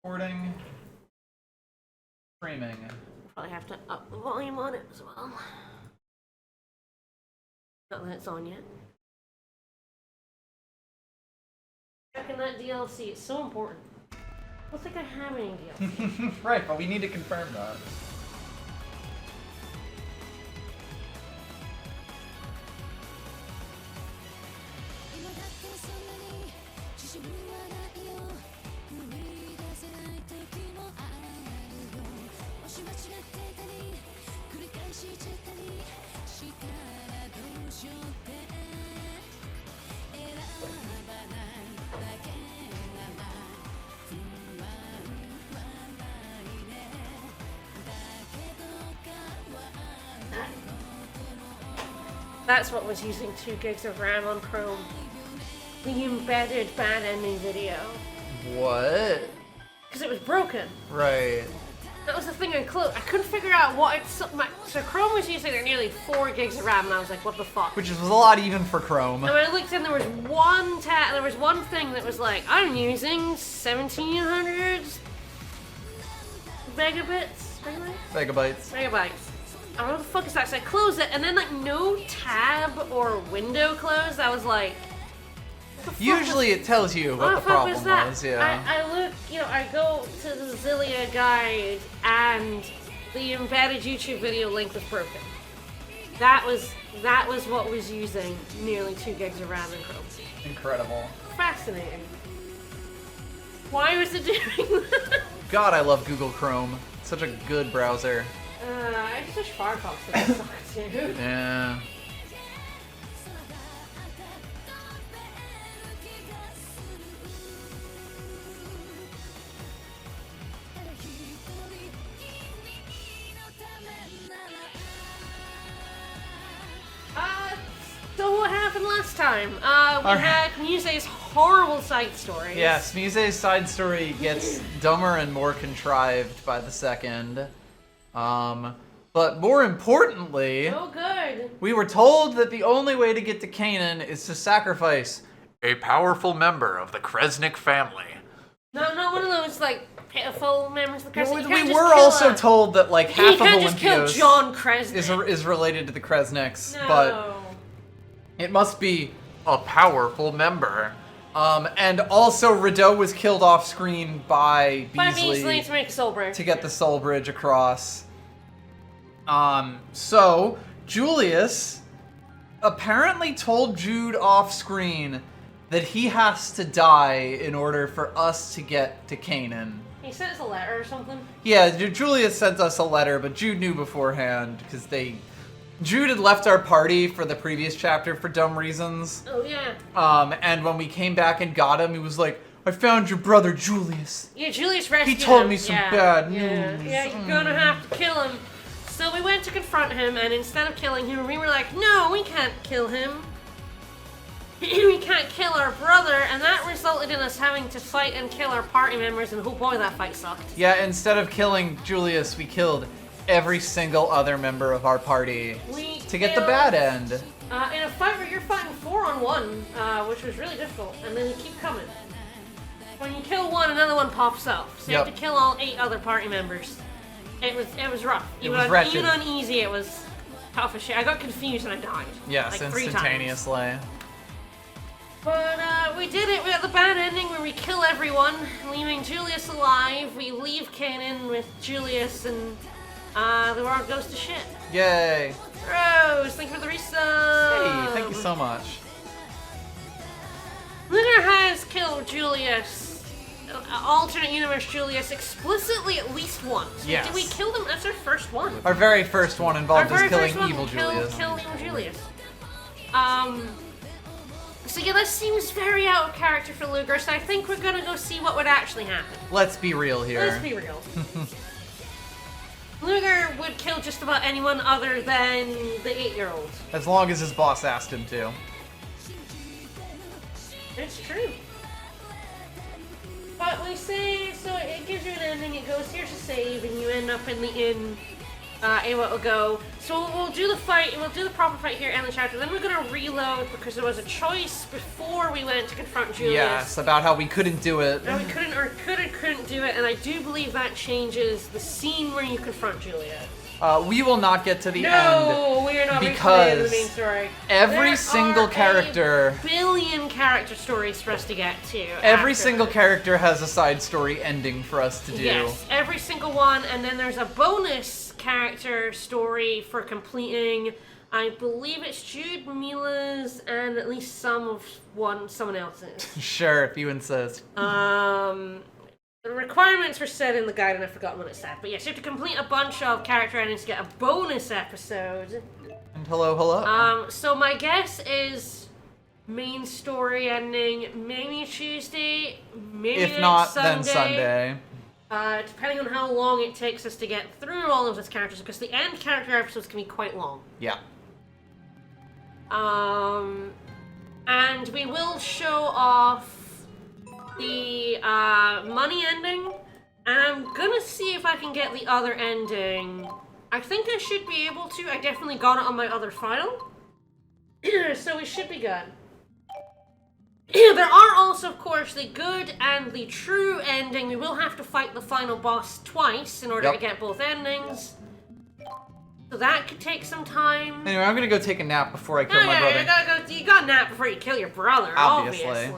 Recording. Streaming. Probably have to up the volume on it as well. Not that it's on yet. Checking that DLC, it's so important. I don't think I have any DLC. Right, but we need to confirm that. That's what was using 2 gigs of RAM on Chrome. The embedded bad ending video. What? Because it was broken. Right. That was the thing I couldn't figure out what it's... So Chrome was using like nearly 4 gigs of RAM, and I was like, what the fuck? Which was a lot even for Chrome. And when I looked in, there was one thing that was like, I'm using 1700 megabits? Megabytes. I don't know what the fuck is that, so I closed it, and then like no tab or window closed. I was like, usually it tells you what the problem was, yeah. I look, I go to the Xillia guide, and the embedded YouTube video link was broken. That was what was using nearly 2 gigs of RAM in Chrome. Incredible. Fascinating. Why was it doing that? God, I love Google Chrome. It's such a good browser. I just wish Firefox would suck too. Yeah. So what happened last time? We had Muse's horrible side stories. Yes, Muse's side story gets dumber and more contrived by the second. But more importantly, oh good. We were told that the only way to get to Canaan is to sacrifice a powerful member of the Kresnik family. No, not one of those like pitiful members of the Kresnik. We were also told that like half of Olympios just kill John Kresnik. is related to the Kresniks, no. but it must be a powerful member. And also Rideau was killed off screen by Beasley to make a soul bridge. To get the soul bridge across. So Julius apparently told Jude off screen that he has to die in order for us to get to Canaan. He sent us a letter or something? Yeah, Julius sent us a letter, but Jude knew beforehand because Jude had left our party for the previous chapter for dumb reasons. Oh, yeah. And when we came back and got him, he was like, I found your brother, Julius. Yeah, Julius rescued him. He told me some bad news. Yeah, you're gonna have to kill him. So we went to confront him, and instead of killing him, we were like, no, we can't kill him. We can't kill our brother, and that resulted in us having to fight and kill our party members, and oh boy, that fight sucked. Yeah, instead of killing Julius, we killed every single other member of our party to get the bad end. In a fight where you're fighting 4-on-1, which was really difficult, and then you keep coming. When you kill one, another one pops up, so you have to kill all 8 other party members. It was rough. Even on easy, it was tough as shit. I got confused and I died. Yes, like instantaneously. But we did it. We got the bad ending where we kill everyone, leaving Julius alive. We leave Canaan with Julius, and the world goes to shit. Yay! Rose, thank you for the resub. Hey, thank you so much. Lunar has killed Julius. Alternate universe Julius explicitly at least once. Yes. Did we kill them? That's our first one. Our very first one involved us killing evil Julius. Kill evil Julius. So yeah, that seems very out of character for Luger, so I think we're gonna go see what would actually happen. Let's be real here. Let's be real. Luger would kill just about anyone other than the 8-year-old. As long as his boss asked him to. It's true. But we say, so it gives you an ending, it goes, here's a save, and you end up in the inn, Awa will go. So we'll do the fight, we'll do the proper fight here and the chapter, then we're gonna reload because there was a choice before we went to confront Julius. Yes, about how we couldn't do it. And we couldn't, or couldn't do it, and I do believe that changes the scene where you confront Julius. We will not get to the end. No, we are not because the main story. Every single character, a billion character stories for us to get to. Every single character has a side story ending for us to do. Yes, every single one, and then there's a bonus character story for completing. I believe it's Jude, Mila's, and at least someone else's. Sure, if you insist. The requirements were said in the guide, and I've forgotten what it said. But yes, you have to complete a bunch of character endings to get a bonus episode. And hello. So my guess is main story ending maybe Tuesday, maybe if not, Sunday. then Sunday. Depending on how long it takes us to get through all of these characters, because the end character episodes can be quite long. Yeah. And we will show off the money ending, and I'm gonna see if I can get the other ending. I think I should be able to. I definitely got it on my other file, so we should be good. There are also, of course, the good and the true ending. We will have to fight the final boss twice in order to get both endings. So that could take some time. Anyway, I'm gonna go take a nap before I kill my brother. You gotta nap before you kill your brother, obviously.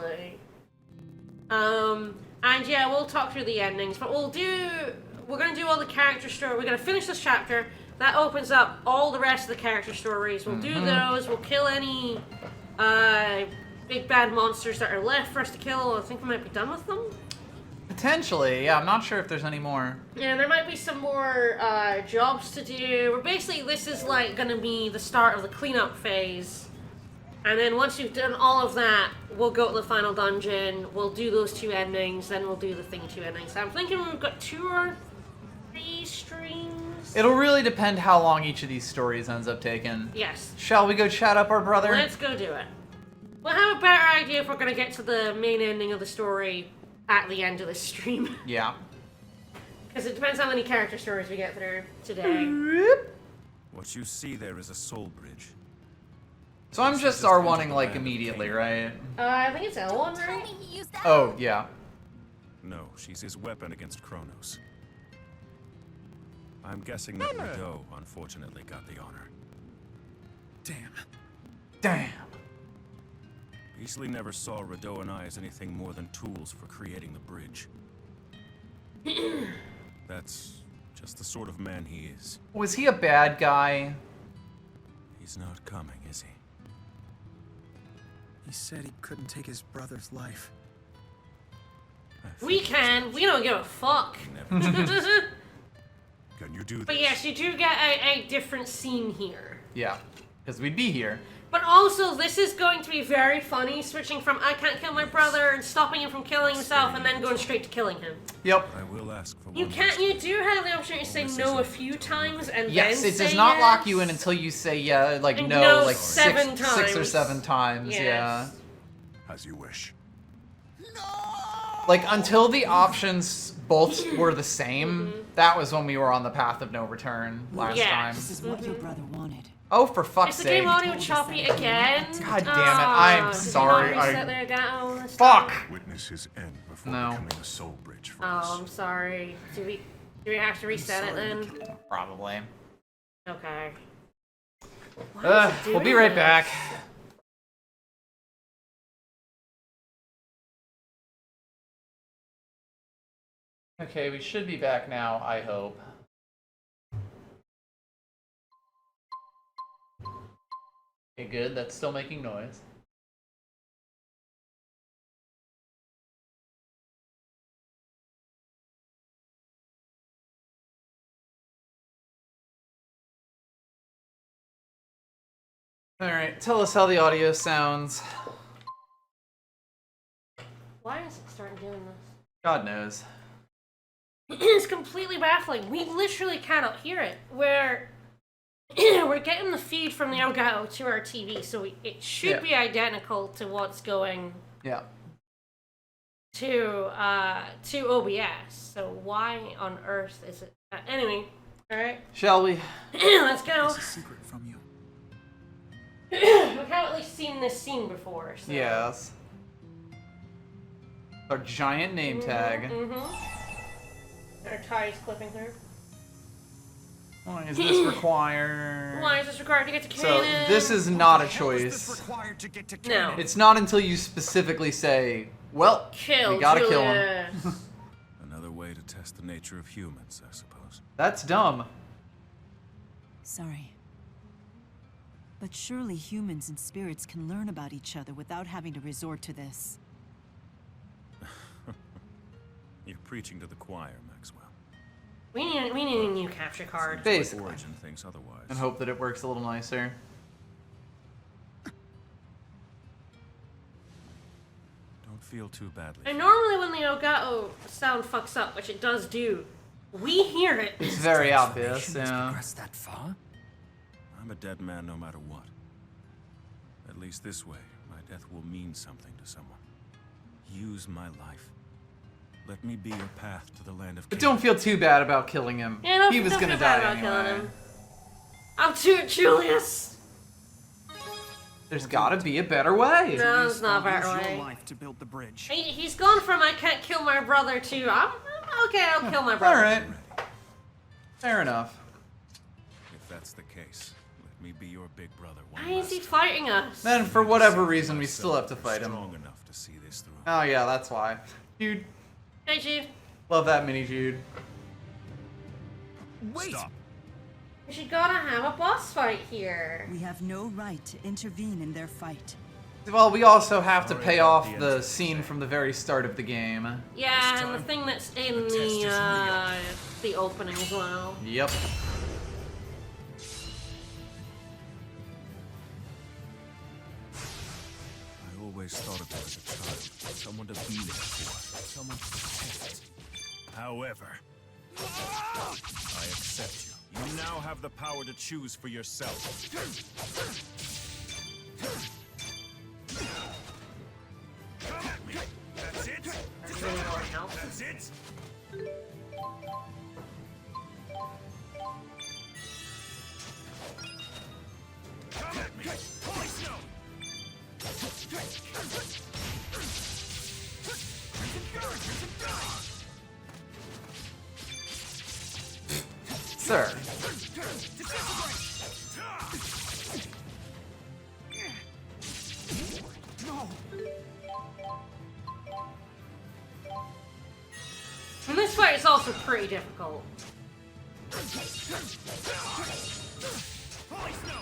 And yeah, we'll talk through the endings, but we're gonna do all the character story. We're gonna finish this chapter. That opens up all the rest of the character stories. We'll do those. We'll kill any big bad monsters that are left for us to kill. I think we might be done with them. Potentially, yeah. I'm not sure if there's any more. Yeah, there might be some more jobs to do. This is like gonna be the start of the cleanup phase. And then once you've done all of that, we'll go to the final dungeon, we'll do those 2 endings, then we'll do the Thing 2 endings. So I'm thinking we've got 2 or 3 streams. It'll really depend how long each of these stories ends up taking. Yes. Shall we go chat up our brother? Let's go do it. We'll have a better idea if we're going to get to the main ending of the story at the end of the stream. Yeah. Because it depends how many character stories we get through today. What you see there is a soul bridge. So I'm just R1ing like immediately, right? I think it's L1, right? Oh, yeah. No, she's his weapon against Kronos. I'm guessing that Rideau unfortunately got the honor. Damn. Beasley never saw Rideau and I as anything more than tools for creating the bridge. That's just the sort of man he is. Was he a bad guy? He's not coming, is he? He said he couldn't take his brother's life. We can. We don't give a fuck. Can you do this? But yes, you do get a different scene here. Yeah, because we'd be here. But also, this is going to be very funny, switching from I can't kill my brother and stopping him from killing himself and then going straight to killing him. Yep. I will ask for You do have the opportunity to say no a few times and yes, then it say does not yes. lock you in until you say like And no, no like 6 times. or 7 times. Yes. Yeah. As you wish. Like until the options both were the same, that was when we were on the path of no return last time. This is what your brother wanted. Oh, for fuck's Is the sake. game audio choppy again? God damn it, I'm Did you sorry. not reset the Elgato this Fuck! time? Witness his end before No. becoming a soul bridge for us. Oh, I'm sorry. Do we have to reset it then? Probably. Okay. Why is it We'll be doing right this? back. Okay, we should be back now, I hope. Okay, good. That's still making noise. Alright, tell us how the audio sounds. Why is it starting doing this? God knows. It's completely baffling. We literally cannot hear it. We're getting the feed from the Elgato to our TV, so it should be identical to what's going Yeah. to OBS. So why on earth is it? Anyway, Alright. Shall we? Let's go. It's a secret from you. We have at least seen this scene before, so. Yes. Our giant name tag. Mm-hmm. Our tie is clipping her. Why is this required? Why is this required to get to So Canaan? this is not a How is this choice. required to get to No. Canaan? It's not until you specifically say, well, Kill we gotta kill him. Julius. Another way to test the nature of humans, I suppose. That's dumb. Sorry. But surely humans and spirits can learn about each other without having to resort to this. You're preaching to the choir, Maxwell. We need a new capture card. Basically. Origin thinks otherwise. And hope that it works a little nicer. Don't feel too badly. And normally when the Elgato sound fucks up, which it does do, we hear it. It's very obvious, Transformation has yeah. progressed that far? I'm a dead man no matter what. At least this way, my death will mean something to someone. Use my life. Let me be your path to the land of But Canaan. don't feel too bad about killing him. Yeah, He was don't gonna feel bad die about killing anyway. him. I'll do it, Julius! There's gotta be a better way. No, it's not a I'll better use your way. life to build the bridge. He's gone from I can't kill my brother to I'm okay, I'll kill my brother. Alright. Fair enough. If that's the case, let me be your big brother one Why is he last fighting us? Then, for whatever reason, we still have to fight him. Strong enough to see this through. Oh yeah, that's why. Jude. Hey, Jude. Love that mini Jude. Wait! Stop. We should gotta have a boss fight here. We have no right to intervene in their fight. Well, we also have to Sorry pay about off the the entrance. scene from the very start of the game. Yeah, and the thing that's in the opening as well. Yep. I always thought of you as a child. Someone to be there for. Someone to protect. However, I accept you. You now have the power to choose for yourself. Come at me. That's it. That's really more help. That's it. Come at me. Holy snow. Sir. No! And this fight is also pretty difficult. Holy snow.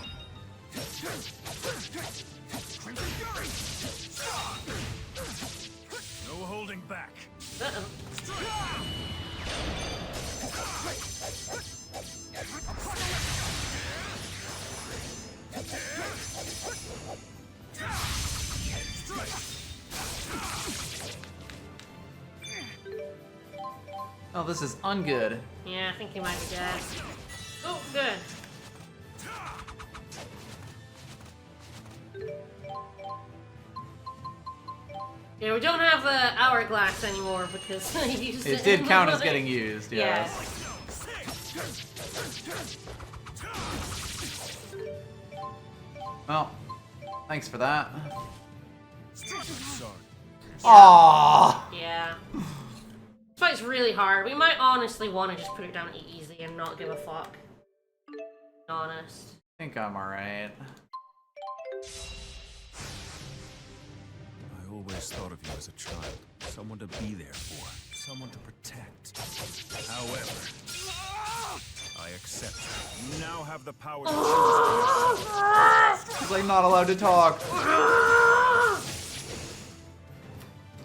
No holding back. Uh-oh. Oh, this is ungood. Yeah, I think he might be dead. Oh, good. Yeah, we don't have the hourglass anymore because he used It it did in count the as getting used, Yeah. yes. Well, thanks for that. Sorry. Aww. Yeah. This fight's really hard. We might honestly want to just put it down to easy and not give a fuck. Honest. I think I'm alright. I always thought of you as a child. Someone to be there for. Someone to protect. However, I accept you. You now have the power to choose for yourself. He's like not allowed to talk.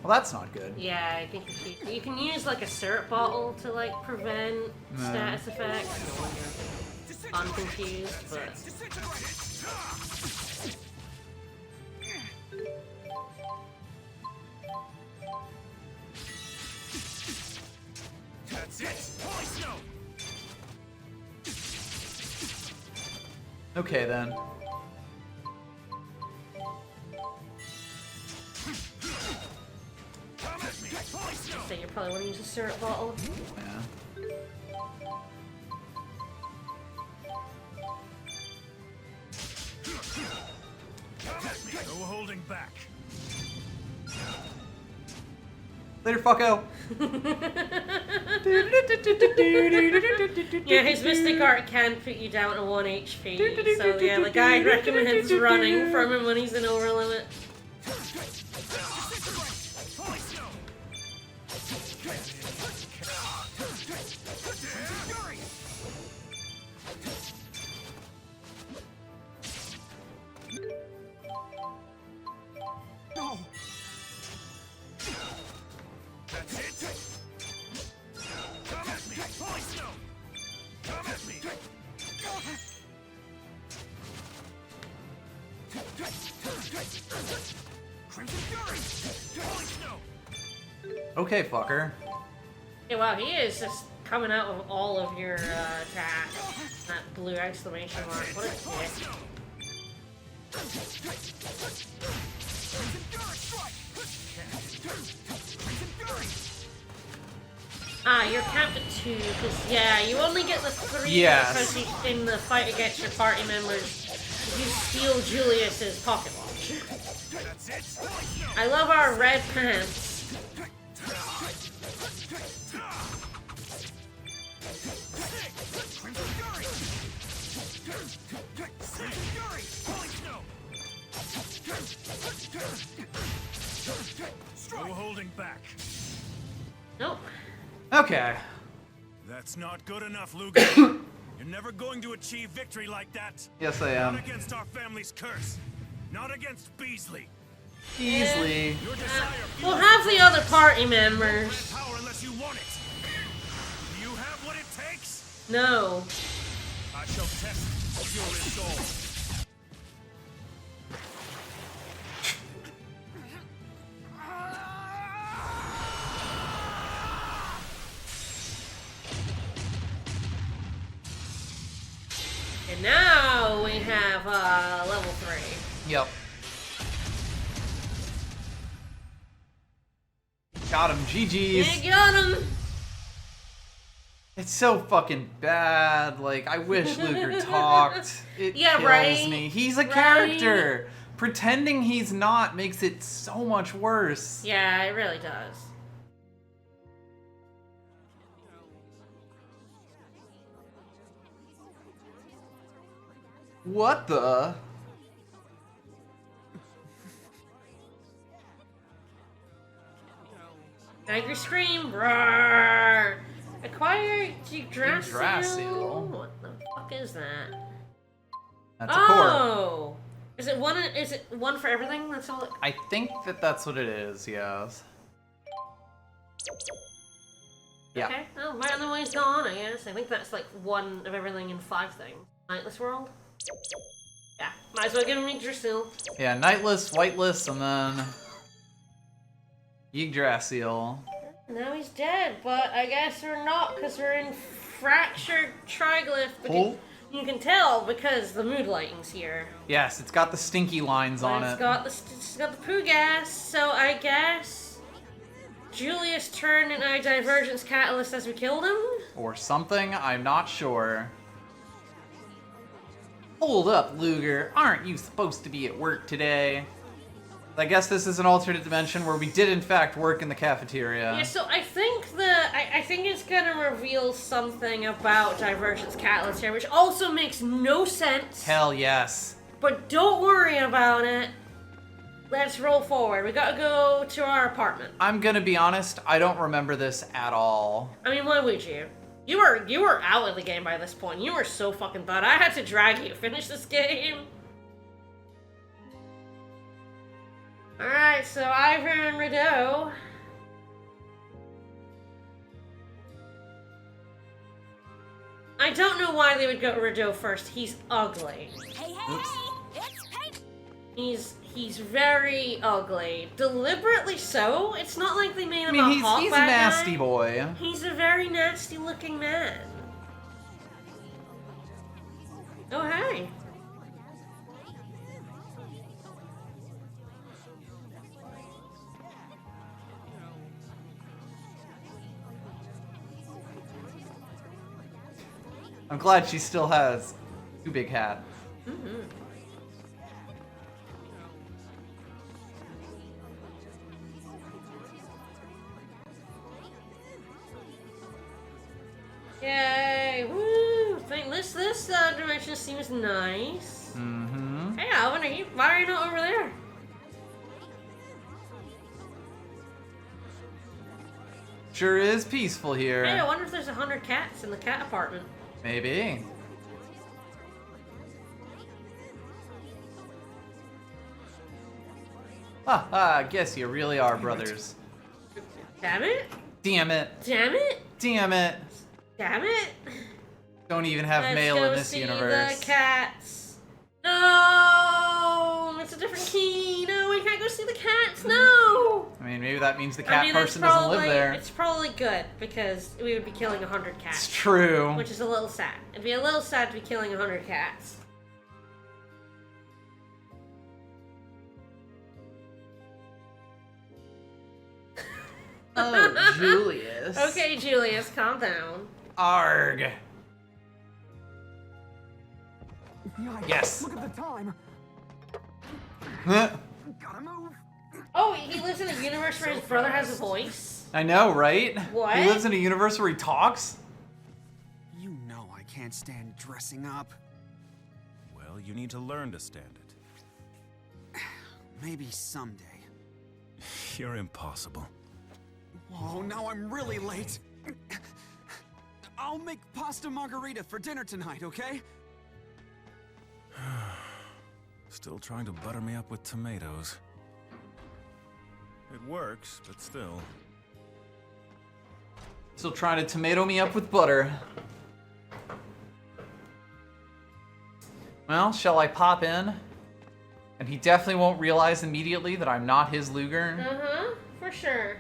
Well, that's not good. Yeah, I think you can use like a syrup bottle to like prevent status effects when you're unconfused, but That's it. Holy snow. Okay then. Come at me. Holy snow. so you probably want to use a syrup bottle. Yeah. No holding back. Later, fucko. Yeah, his Mystic Art can put you down to 1 HP. So yeah, the guide recommends running from him when he's in over limit. No. That's it. Come at me. Holy snow. Come at me. Crimson Fury. Holy snow. Okay, fucker. Yeah, wow, he is just coming out of all of your attacks. That blue exclamation mark. What a dick. Ah, you're capped at 2, because, yeah, you only get the 3 Yes. because in the fight against your party members, you steal Julius's pocket watch. I love our red pants. No holding back. Nope. Okay. That's not good enough, Luger. You're never going to achieve victory like that. Yes, I am. Not against our family's curse. Not against Beasley. Easily. Your desire We'll have the other party members. power unless you want it. Do you have what it takes? No. I shall test your resolve. And now we have level 3. Yep. Got him. GG's. You got him. It's so fucking bad. Like, I wish Luger talked. It Yeah, kills right? me. He's a Right? character. Pretending he's not makes it so much worse. Yeah, it really does. What the? Angry Scream. Roar. Acquire Yggdrasil. Yggdrasil? What the fuck is that? That's a core. Oh. Is it one? Is it one for everything? That's all. I think that's what it is, yes. Yeah. Okay. Oh, my other way's gone, I guess. I think that's like one of everything in 5 things. Nightless World? Yeah. Might as well give him Yggdrasil. Yeah, Nightless, Whiteless, and then Yggdrasil. Now he's dead, but I guess we're not, because we're in Fractured Triglyph. Oh. You can tell because the mood lighting's here. Yes, it's got the stinky lines on It's it. got the poo gas, so I guess Julius turned into a divergence catalyst as we killed him? Or something, I'm not sure. Hold up, Luger. Aren't you supposed to be at work today? I guess this is an alternate dimension where we did in fact work in the cafeteria. Yeah, so I think I think it's gonna reveal something about Divergence Catalyst here, which also makes no sense. Hell yes. But don't worry about it. Let's roll forward. We gotta go to our apartment. I'm gonna be honest, I don't remember this at all. I mean, why would you? You were out of the game by this point. You were so fucking bad. I had to drag you to finish this game. Alright, so Ivor and Rideau. I don't know why they would go to Rideau first. He's ugly. Hey, it's Pink! He's very ugly. Deliberately so. It's not like they made him I mean, a hot he's a bad nasty guy. boy. He's a very nasty looking man. Oh, hey. I'm glad she still has 2 big hat. this dimension seems nice. Mm-hmm. Hey, Alvin, why are you not over there? Sure is peaceful here. Hey, I wonder if there's 100 cats in the cat apartment. Maybe. I guess you really are brothers. Damn it! Damn it. Damn it! Damn it. Damn it! Don't even have Let's mail go in this see universe. the cats. No! It's a different key. No, we can't go see the cats. No! I mean, maybe that means the cat it's person doesn't live probably- there. It's probably good because we would be killing 100 cats. It's true. Which is a little sad. It'd be a little sad to be killing 100 cats. Oh, Julius. Okay, Julius, calm down. Arg. Yikes, Yes. Look at the time. I Gotta move. Oh, he lives in a universe where his brother has a voice? know, right? What? He lives in a universe where he talks? You know I can't stand dressing up. Well, you need to learn to stand it. Maybe someday. You're impossible. Whoa, now I'm really late. I'll make pasta margarita for dinner tonight, okay? Still trying to butter me up with tomatoes. It works, but still. Still trying to tomato me up with butter. Well, shall I pop in? And he definitely won't realize immediately that I'm not his Luger. Uh-huh, for sure.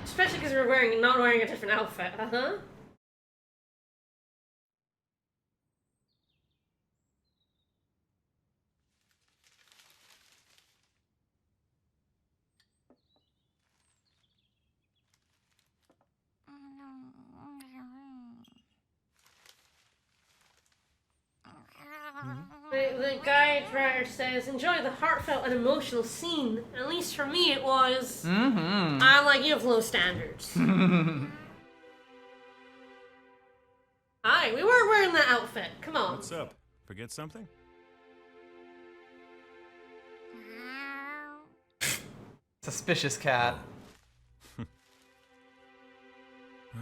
Especially because we're not wearing a different outfit, uh-huh. The guide writer says, enjoy the heartfelt and emotional scene. At least for me it was. Mm-hmm. I'm like, you have low standards. Hi, we weren't wearing that outfit. Come on. What's up? Forget something? Suspicious cat. I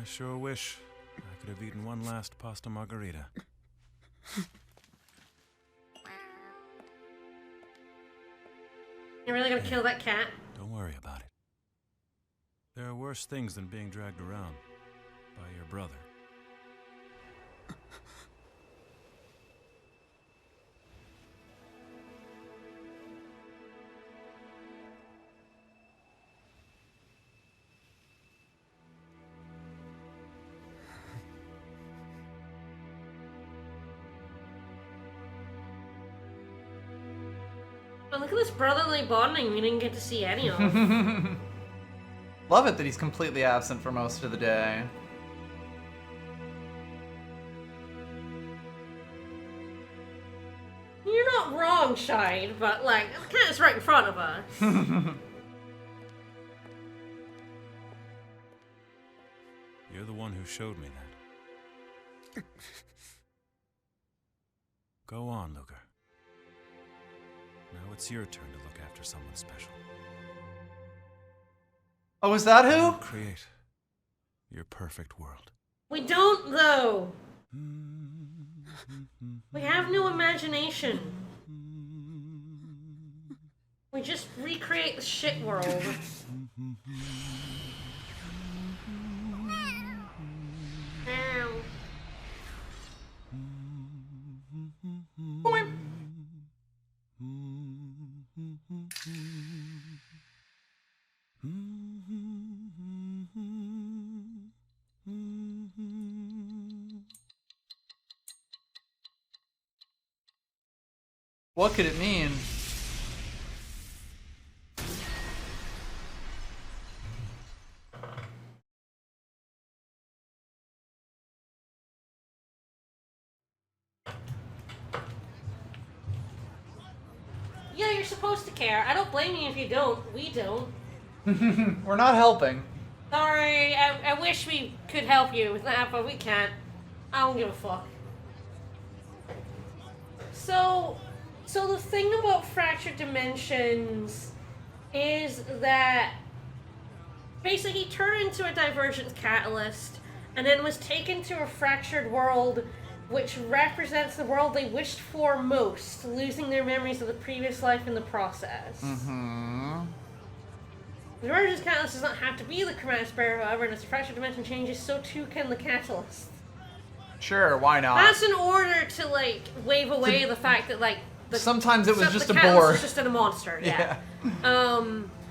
sure wish I could have eaten one last pasta margarita. You're really gonna kill that cat? Don't worry about it. There are worse things than being dragged around by your brother. But look at this brotherly bonding we didn't get to see any of. Love it that he's completely absent for most of the day. You're not wrong, Shine, but like, the cat is right in front of us. You're the one who showed me that. Go on, Luger. Now it's your turn to look after someone special. Oh, is that who? Create your perfect world. We don't, though. We have no imagination. We just recreate the shit world. Ow. What could it mean? Yeah, you're supposed to care. I don't blame you if you don't. We don't. We're not helping. Sorry, I wish we could help you with that, but we can't. I don't give a fuck. So the thing about fractured dimensions is that basically he turned into a divergence catalyst and then was taken to a fractured world which represents the world they wished for most, losing their memories of the previous life in the process. Mm-hmm. The divergence catalyst does not have to be the chromatic spirit, however, and as the fractured dimension changes, so too can the catalyst. Sure, why not? That's in order to, like, wave away the fact that, like, sometimes it was just a catalyst bore. was just a monster, yeah.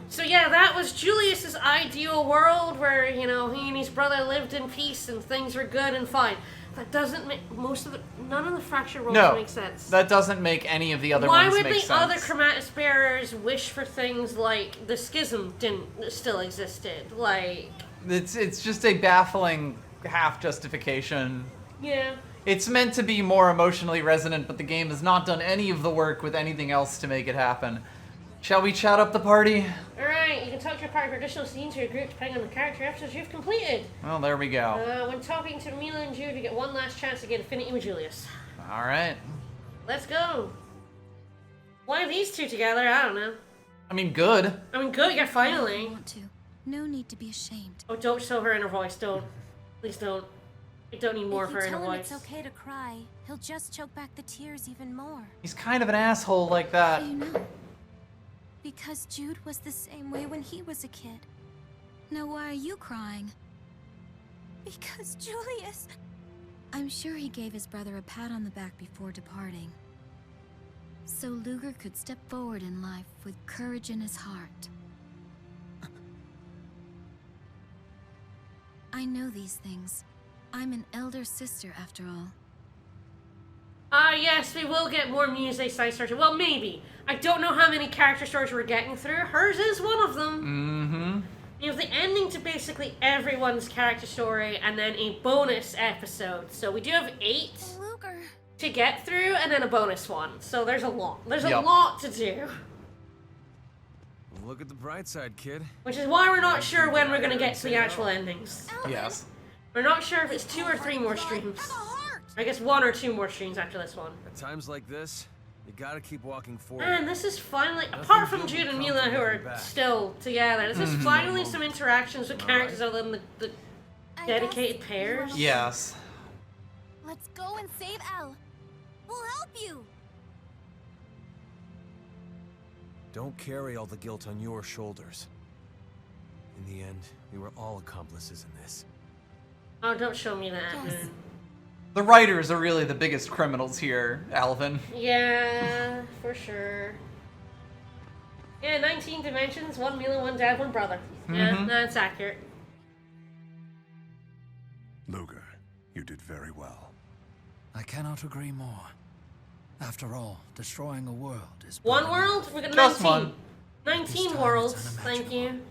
So yeah, that was Julius's ideal world where, you know, he and his brother lived in peace and things were good and fine. That doesn't make none of the fractured worlds make sense. That doesn't make any of the other Why ones would make the sense. other chromatic bearers wish for things like the schism still existed? Like, it's just a baffling half justification. yeah. It's meant to be more emotionally resonant, but the game has not done any of the work with anything else to make it happen. Shall we chat up the party? Alright, you can talk to your party for additional scenes or your group depending on the character episodes you've completed. Well, there we go. When talking to Mila and Jude, you get one last chance to get affinity with Julius. Alright. Let's go. Why these two together? I don't know. I mean, good. I mean, good, yeah, finally. I want to. No need to be ashamed. Oh, don't show her inner voice, don't. Please don't. I don't need more of her If you inner tell him voice. it's okay to cry, he'll just choke back the tears even more. He's kind of an asshole like that. How do you know? Because Jude was the same way when he was a kid. Now why are you crying? Because Julius... I'm sure he gave his brother a pat on the back before departing. So Luger could step forward in life with courage in his heart. I know these things. I'm an elder sister after all. Yes, we will get more Muse side stories. Well, maybe. I don't know how many character stories we're getting through. Hers is one of them. Mm-hmm. You have the ending to basically everyone's character story and then a bonus episode. So we do have 8 Luger. to get through and then a bonus one. So there's a lot. There's a Yep. lot to do. Look at the bright side, kid. Which is why we're not sure when we're going to get to the actual endings. Yes. We're not sure if it's 2 or 3 more streams. I guess 1 or 2 more streams after this one. At times like this, you gotta keep walking forward. Man, this is finally, apart from Jude and Mila who are still together, this is finally some interactions with characters other than the dedicated pairs. Yes. Let's go and save Elle. We'll help you. Don't carry all the guilt on your shoulders. In the end, we were all accomplices in this. Oh, don't show me that. Yes. The writers are really the biggest criminals here, Alvin. Yeah, for sure. Yeah, 19 dimensions, 1 Mila, 1 dad, 1 brother. Yeah, that's accurate. Luger, you did very well. I cannot agree more. After all, destroying a world is... 1 world? We're gonna Just 19. one. 19 This time worlds, it's thank you. unimaginable.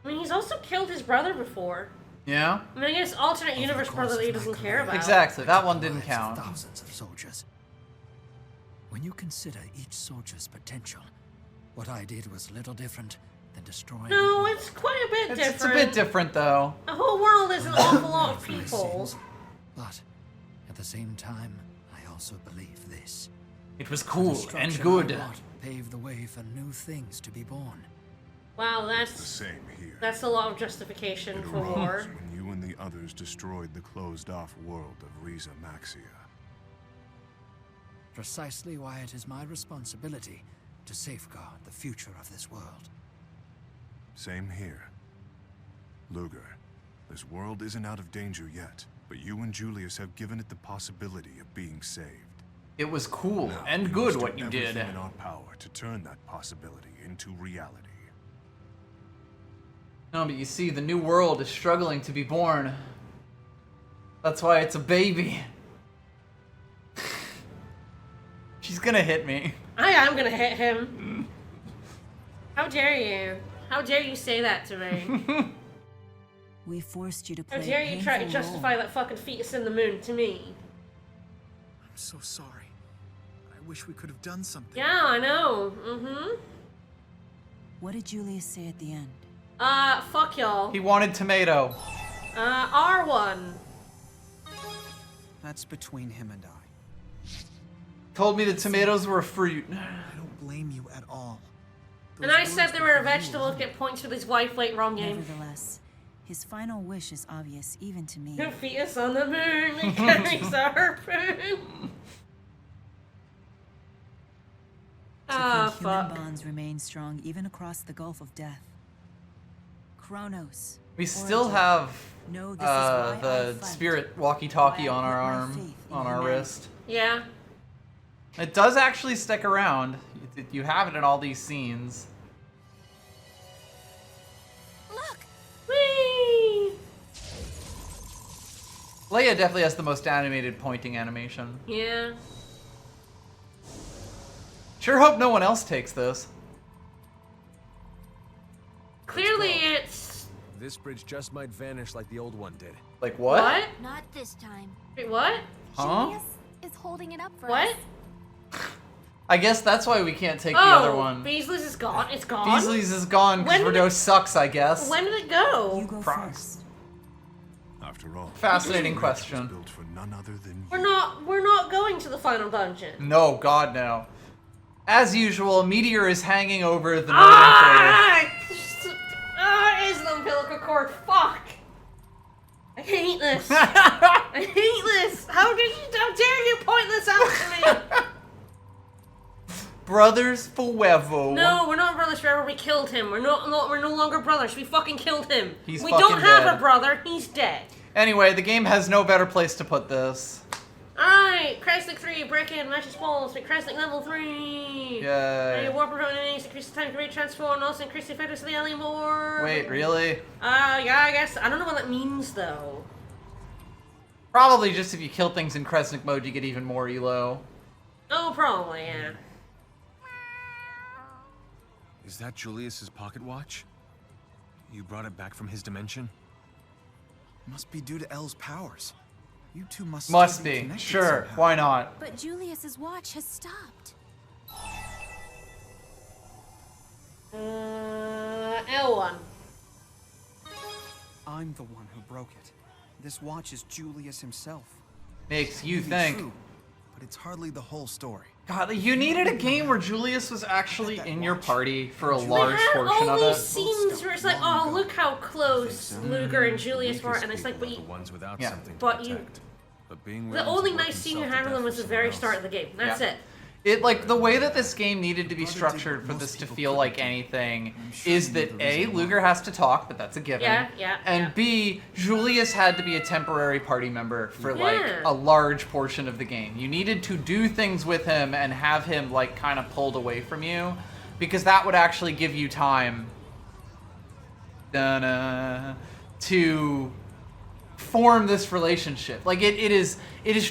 I mean, he's also killed his brother before. Yeah? I mean, I guess alternate Over the universe course brother that he of my doesn't care career, about. Exactly, that one the didn't lives of count. Thousands of soldiers. When you consider each soldier's potential, what I did was little different than destroying... No, it's quite a bit different. It's a bit different, though. The whole world is an awful lot of for my people. sins. But at the same time, I also believe this. It was The cool and destruction good. I wrought paved the way for new things to be born. Wow, The that's same here. a lot of justification It for arose war. when you and the others destroyed the closed-off world of Riza Maxia. Precisely why it is my responsibility to safeguard the future of this world. Same here. Luger, this world isn't out of danger yet, but you and Julius have given it the possibility of being saved. It was cool Now, and we good must do what you did. everything in our power to turn that possibility into reality. No, but you see, the new world is struggling to be born. That's why it's a baby. She's gonna hit me. I am gonna hit him. How dare you? How dare you say that to me? We forced you to How play dare a you try to painful justify role. that fucking fetus in the moon to me? I'm so sorry. I wish we could have done something. Yeah, I know. Mm-hmm. What did Julius say at the end? Fuck y'all. He wanted tomato. R1. That's between him and I. Told me the tomatoes were a fruit. I don't blame you at all. And I said they were a vegetable to get points with his wife late wrong game. Nevertheless, his final wish is obvious even to me. Your fetus on the moon and carries a harpoon. Ah, Human fuck. bonds remain strong even across the gulf of death. Kronos. We still Origin. have No, this is why I the fight. spirit walkie-talkie Why I on our put my arm, faith in on our humanity. wrist. Yeah. It does actually stick around. You have it in all these scenes. Look! Whee! Leia definitely has the most animated pointing animation. Yeah. Sure hope no one else takes this. Clearly it's... This bridge just might vanish like the old one did. Like what? What? Not this time. Wait, what? Huh? Julius is holding it up for What? us. I guess that's why we can't take the Oh, other one. Beasley's is gone. It's gone? Beasley's is gone because When did Bordeaux it- sucks, I guess. When did it go? You go Prox. first. After all, Fascinating this bridge was question. built for none other than We're not going to the final dungeon. No, God, no. As usual, a meteor is hanging over the northern crater. It is the umbilical cord. Fuck. I hate this. I hate this. How dare you point this out to me? Brothers forever. No, we're not brothers forever. We killed him. We're no longer brothers. We fucking killed him. He's we fucking don't have dead. a brother. He's dead. Anyway, the game has no better place to put this. Alright, Crescent 3, break in, matches balls, with Crescent level 3. Yay. Warp around enemies, increase the time to retransform, and also increase the effectiveness of the alien more. Wait, really? Yeah, I guess. I don't know what that means, though. Probably just if you kill things in Kresnik mode, you get even more elo. Oh, probably, yeah. Is that Julius's pocket watch? You brought it back from his dimension? Must be due to El's powers. You two must Must still be. connected Sure, somehow. why not? But Julius's watch has stopped. L1. I'm the one who broke it. This watch is Julius himself. Makes you Maybe think. true, but it's hardly the whole story. God, you needed a game where Julius was actually in your party for a large They had portion all of these it. scenes where it's like, oh, look how close Luger and Julius were, and it's like, but the you, ones without Yeah. something to but you- protect. But being the willing to only work nice scene you himself had to with them death was for the very someone start of else. the game. That's Yeah. it. It, like, the way that this game needed to be Brother did structured what for most this to people feel couldn't like do. anything I'm sure is you that know the A, reason why. Luger has to talk, but that's a given. Yeah, And yeah. B, Julius had to be a temporary party member for, like, Yeah. a large portion of the game. You needed to do things with him and have him, like, kind of pulled away from you, because that would actually give you time to form this relationship. Like, it is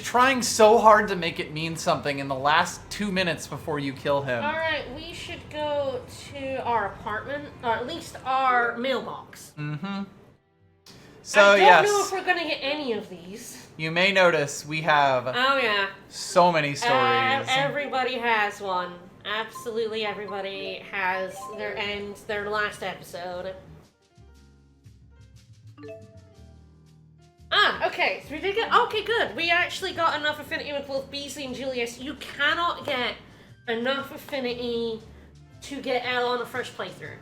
trying so hard to make it mean something in the last 2 minutes before you kill him. Alright, we should go to our apartment, or at least our mailbox. So I don't yes, know if we're gonna get any of these. you may notice we have Oh yeah. so many stories. Everybody has one. Absolutely everybody has their last episode. Okay, so we did get, okay, good. We actually got enough affinity with both Beasley and Julius. You cannot get enough affinity to get L on the first playthrough.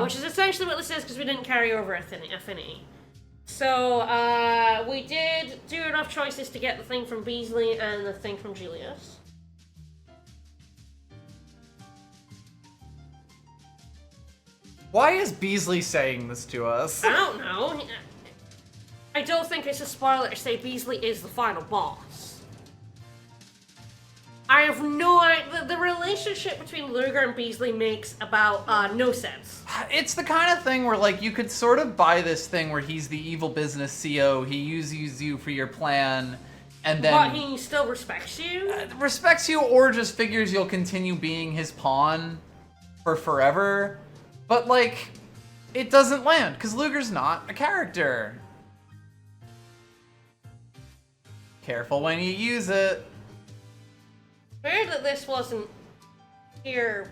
Which is essentially what this is, because we didn't carry over affinity. So, we did do enough choices to get the thing from Beasley and the thing from Julius. Why is Beasley saying this to us? I don't know. I don't think it's a spoiler to say Beasley is the final boss. I have no idea. The relationship between Luger and Beasley makes about no sense. It's the kind of thing where, like, you could sort of buy this thing where he's the evil business CEO, he uses you for your plan, and then But he still respects you? respects you or just figures you'll continue being his pawn for forever. But, like, it doesn't land, because Luger's not a character. Careful when you use it. Weird that this wasn't here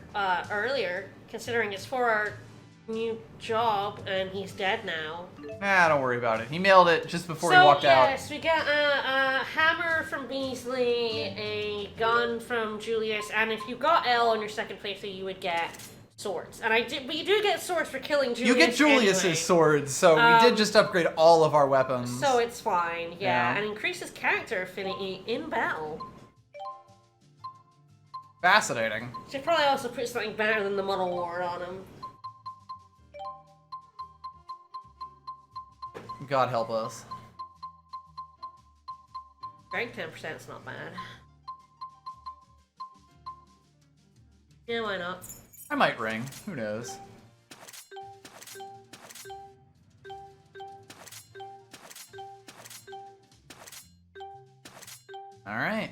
earlier. considering it's for our new job, and he's dead now. Nah, don't worry about it. He mailed it just before he walked out. So, yes, we got a hammer from Beasley, a gun from Julius, and if you got L on your second playthrough, you would get swords. And but you do get swords for killing Julius. You get Julius's anyway. Swords, so we did just upgrade all of our weapons. So it's fine, yeah. Yeah. And increases character affinity in battle. Fascinating. Should probably also put something better than the Muddle Ward on him. God help us. Strength 10% is not bad. Yeah, why not? I might ring. Who knows? Alright.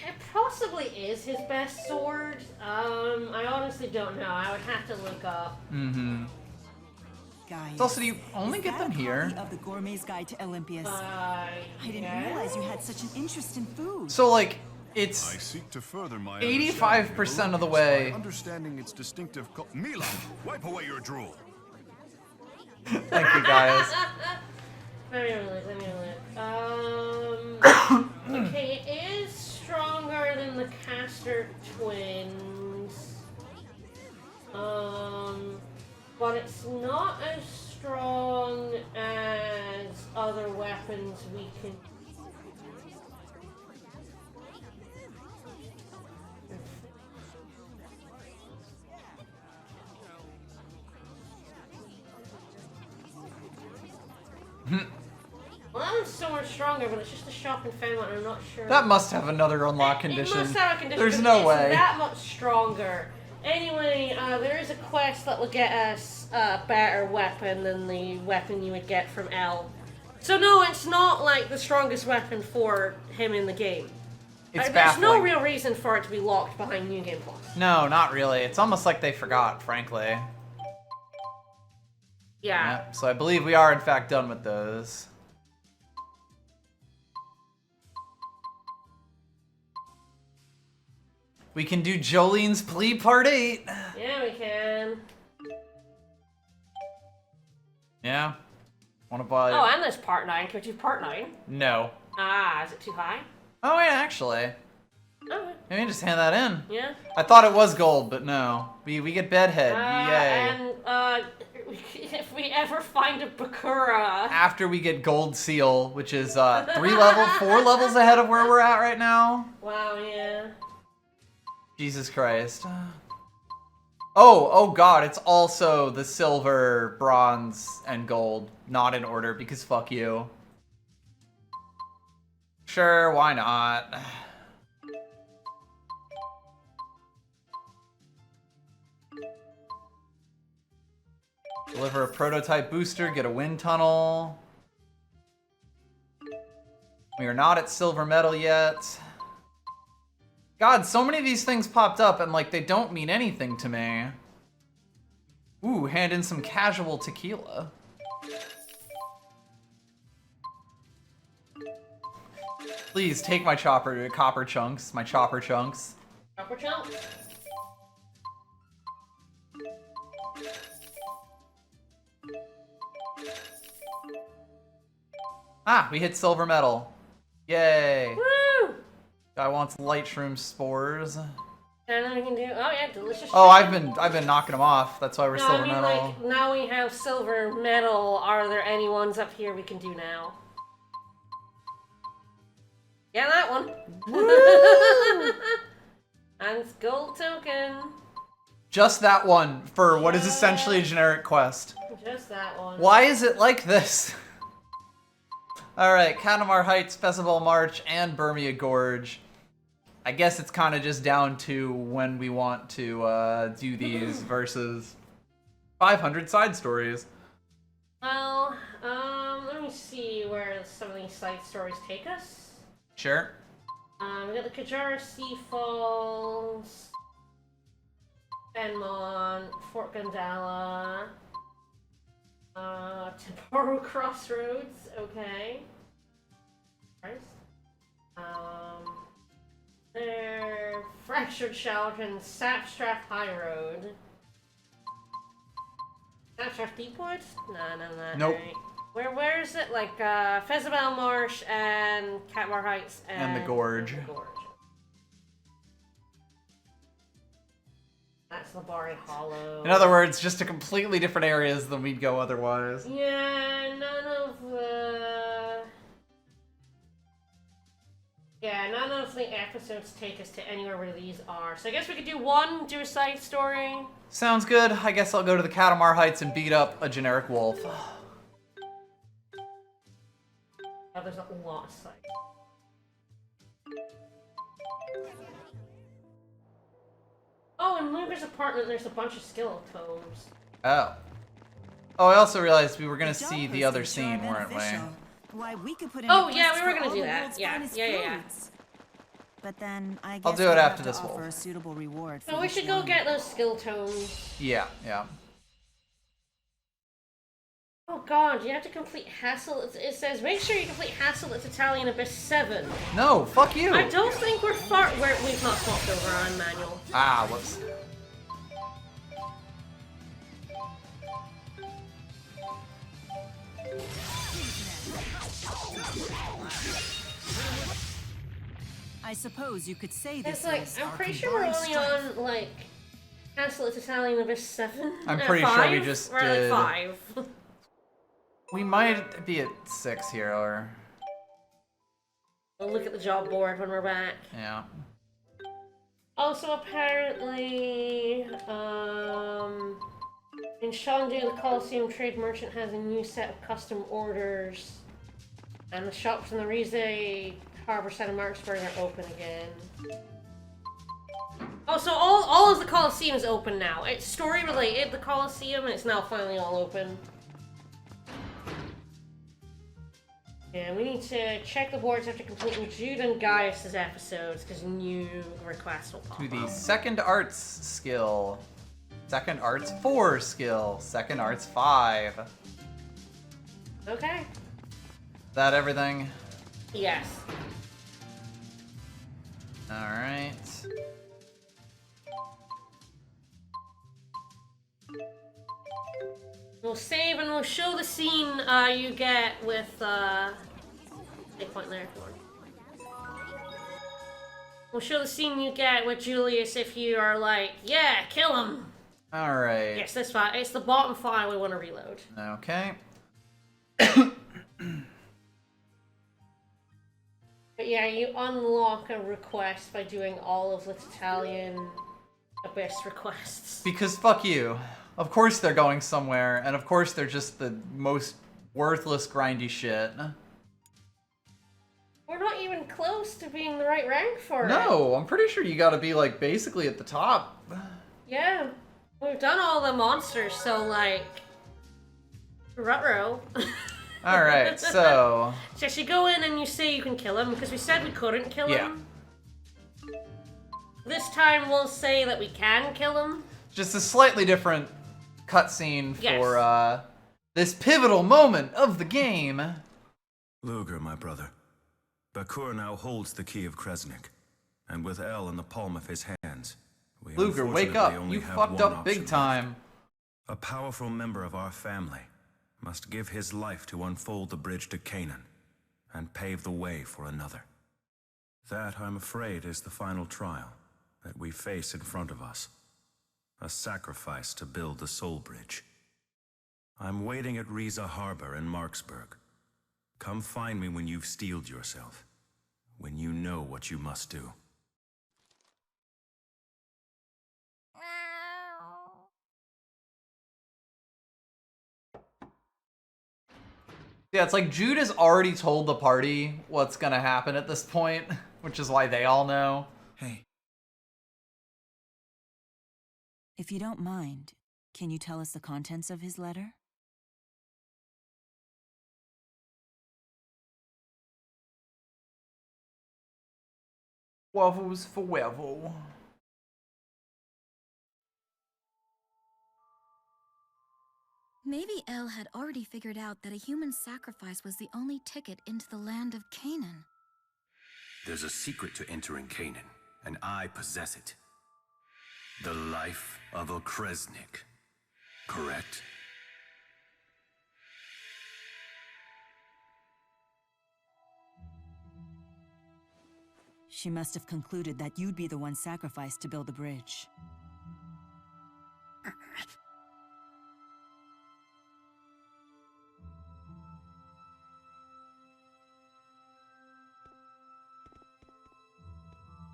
It possibly is his best sword. I honestly don't know. I would have to look up. Mm-hmm. Guys, Also, do you only is get that them a here? copy of the Gourmet's Guide to Olympius. I didn't realize you had such an interest in food. So, like, I it's seek to further my 85% of the understanding way. by understanding its distinctive Mila, wipe away your drool. Thank you, guys. Let me look. Okay, it is stronger than the Caster twins. But it's not as strong as other weapons we can. Well, that one's so much stronger, but it's just a shop and fan one. I'm not sure. That must have another unlock condition. It must have a condition. There's but no it's way. that much stronger. Anyway, there is a quest that will get us a better weapon than the weapon you would get from L. So no, it's not like the strongest weapon for him in the game. It's There's baffling. no real reason for it to be locked behind New Game Plus. No, not really. It's almost like they forgot, frankly. Yeah. So I believe we are, in fact, done with those. We can do Jolene's Plea Part 8. Yeah, we can. Yeah. Wanna buy... Oh, and there's Part 9. Can we do Part 9? No. Ah, is it too high? Oh, yeah, actually. Oh, Maybe just hand that in. yeah. I thought it was gold, but no. We get Bedhead. Yay. And, if we ever find a Bakura... After we get Gold Seal, which is 4 levels ahead of where we're at right now. Wow, yeah. Jesus Christ. Oh god, it's also the silver, bronze, and gold. Not in order, because fuck you. Sure, why not? Deliver a prototype booster, get a wind tunnel. We are not at silver medal yet. God, so many of these things popped up and like they don't mean anything to me. Ooh, hand in some casual tequila. Please take my copper chunks, my chopper chunks. Upper jump. Ah, we hit silver medal. Yay. Woo! Guy wants light shroom spores. And then we can do, oh yeah, delicious. Oh, shrimp. I've been knocking them off. That's why we're No, silver I mean, medal. like, now we have silver medal. Are there any ones up here we can do now? Yeah, that one. And it's gold token. Just that one for what is essentially a generic quest. Just that one. Why is it like this? Alright, Katamar Heights, Festival March, and Burmia Gorge. I guess it's kind of just down to when we want to do these versus 500 side stories. Well, let me see where some of these side stories take us. Sure. We got the Kajara Sea Falls, Benmont, Fort Gandala, Temporal Crossroads, okay. There, Textured Shelter and Sapstrath High Road. Sapstrath Deepwood? No. Nope. Right. Where is it? Like, Fezabel Marsh and Catmar Heights And the Gorge. That's Labari Hollow. In other words, just to completely different areas than we'd go otherwise. Yeah, none of the episodes take us to anywhere where these are. So I guess we could do a side story. Sounds good. I guess I'll go to the Katamar Heights and beat up a generic wolf. Oh, there's a lot of sites. Oh, in Luger's apartment, there's a bunch of skill tomes. Oh. Oh, I also realized we were gonna The job see the other postings are scene, weren't we? beneficial. Why, we could put in Oh, requests yeah, we were for gonna all do the that. world's Yeah, finest yeah. foods. But then I guess I'll do we'll it have after to this offer wolf. a suitable reward for So we each should go one. get those skill tomes. Yeah, yeah. Oh god, you have to complete Hassel. It says, make sure you complete Hassel at Italian Abyss 7. No, fuck you! I don't think we've not swapped over on manual. Ah, whoops. I suppose you could say this It's like, is I'm our pretty sure we're combined only strength. on, like, Hassel at Italian Abyss 7. I'm pretty sure we 5? just We're at did- 5. We might be at 6 here, or... We'll look at the job board when we're back. Yeah. Also, apparently, in Shandu, the Coliseum Trade Merchant has a new set of custom orders, and the shops in the Rize Harbor Side of Marksburg are open again. Oh, so all of the Coliseum is open now. It's story related, the Coliseum, and it's now finally all open. Yeah, we need to check the boards after completing Jude and Gaius' episodes, because new requests will pop To the up. second arts skill. Second arts 4 skill. Second arts 5. Okay. That everything? Yes. Alright. We'll save and we'll show the scene you get with, take point there if you want. We'll show the scene you get with Julius if you are like, yeah, kill him! Alright. Yes, this file. It's the bottom file we want to reload. Okay. But yeah, you unlock a request by doing all of the Italian Abyss requests. Because fuck you. Of course they're going somewhere, and of course they're just the most worthless grindy shit. We're not even close to being the right rank for it. No, I'm pretty sure you gotta be like basically at the top. Yeah. We've done all the monsters, so like... Ruh-roh. Alright, so... So you go in and you say you can kill him, because we said we couldn't kill him. This time we'll say that we can kill him. Just a slightly different cutscene Yes. for this pivotal moment of the game. Luger, my brother. Bakur now holds the key of Kresnik, and with El in the palm of his hands, we Luger, wake up. unfortunately only You have fucked one up big option time. left. A powerful member of our family must give his life to unfold the bridge to Canaan and pave the way for another. That, I'm afraid, is the final trial that we face in front of us. A sacrifice to build the Soul Bridge. I'm waiting at Rize Harbor in Marksburg. Come find me when you've steeled yourself. When you know what you must do. Yeah, it's like Jude has already told the party what's gonna happen at this point, which is why they all know. Hey. If you don't mind, can you tell us the contents of his letter? Wavels for Wevel. Maybe El had already figured out that a human sacrifice was the only ticket into the land of Canaan. There's a secret to entering Canaan, and I possess it. The life of a Kresnik, correct? She must have concluded that you'd be the one sacrificed to build the bridge.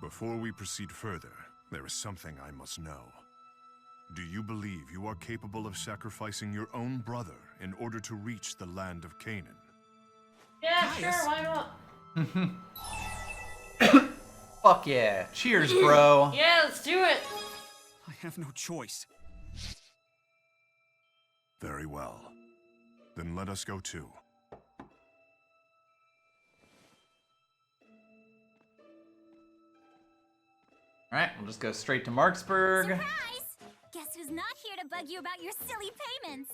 Before we proceed further, there is something I must know. Do you believe you are capable of sacrificing your own brother in order to reach the land of Canaan? Yeah, sure, why not? Fuck yeah. Cheers, bro. Yeah, let's do it. I have no choice. Very well. Then let us go too. Alright, we'll just go straight to Marksburg. Surprise! Guess who's not here to bug you about your silly payments?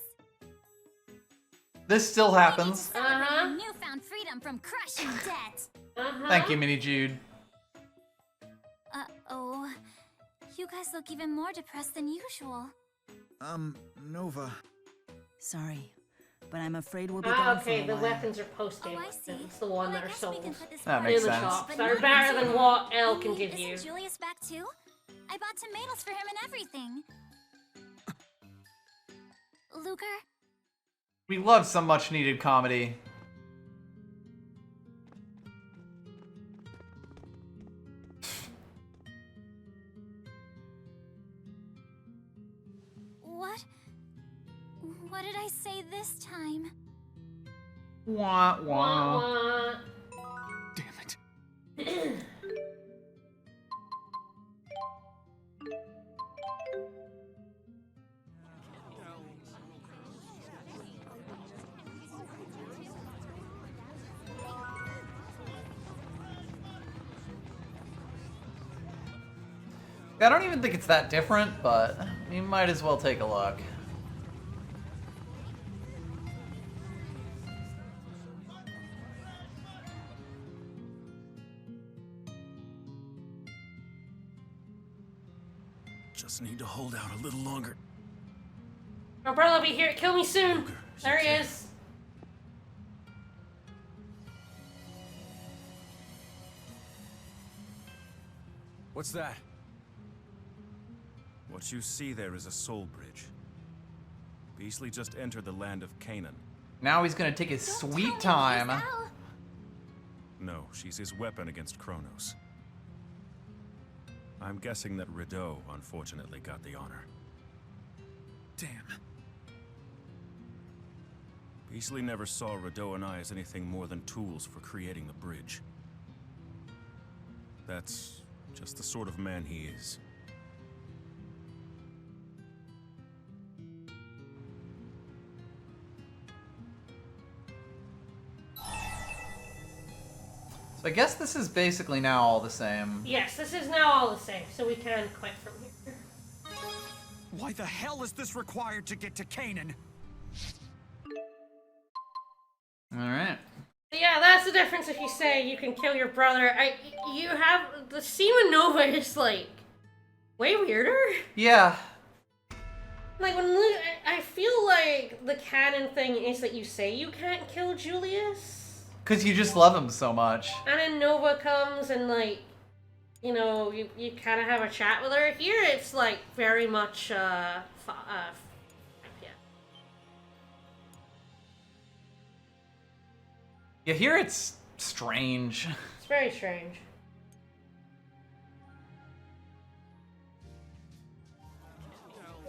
This still happens. Celebrate your newfound freedom from crushing debt. Thank you, Mini Jude. Uh-oh. You guys look even more depressed than usual. Nova. Sorry, but I'm afraid we'll be gone Okay, for the a while. weapons are post-game. Oh, I see. It's the one Well, that I are guess we sold can put this That forward makes in the sense. shops. but That are not better than consumer. what Elle I can mean, give you. Isn't Julius back too? I bought tomatoes for him and everything. Luger? We love some much needed comedy. What? What did I say this time? Wah, Wah, wah. wah. Damn it. I don't even think it's that different, but we might as well take a look. Just need to hold out a little longer. My brother will be here. Kill me soon. Luger, There he okay? is. What's that? What you see there is a soul bridge. Beasley just entered the land of Canaan. Now he's gonna take his Don't sweet tell me, time. Miss Elle. No, she's his weapon against Kronos. I'm guessing that Rideau unfortunately got the honor. Damn. Beasley never saw Rideau and I as anything more than tools for creating the bridge. That's just the sort of man he is. So I guess this is basically now all the same. Yes, this is now all the same, so we can quit from here. Why the hell is this required to get to Canaan? Alright. Yeah, that's the difference if you say you can kill your brother. You have the scene with Nova is like way weirder. Yeah. Like when I feel like the canon thing is that you say you can't kill Julius, Because you just love him so much. and then Nova comes and like, you know, you kind of have a chat with her. Here it's like very much yeah. Yeah, here it's strange. It's very strange.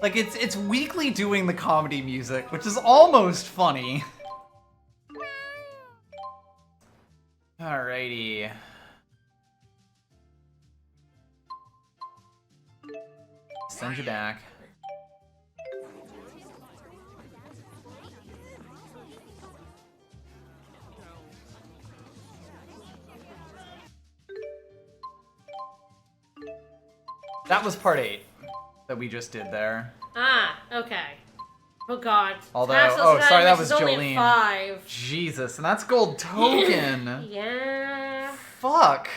Like it's weekly doing the comedy music, which is almost funny. Alrighty. Send you back. That was part 8 that we just did there. Ah, okay. Oh God. Although, Tassos oh, sorry, that Anonymous was is only Jolene. at 5. Jesus, and that's gold token. Yeah. Fuck.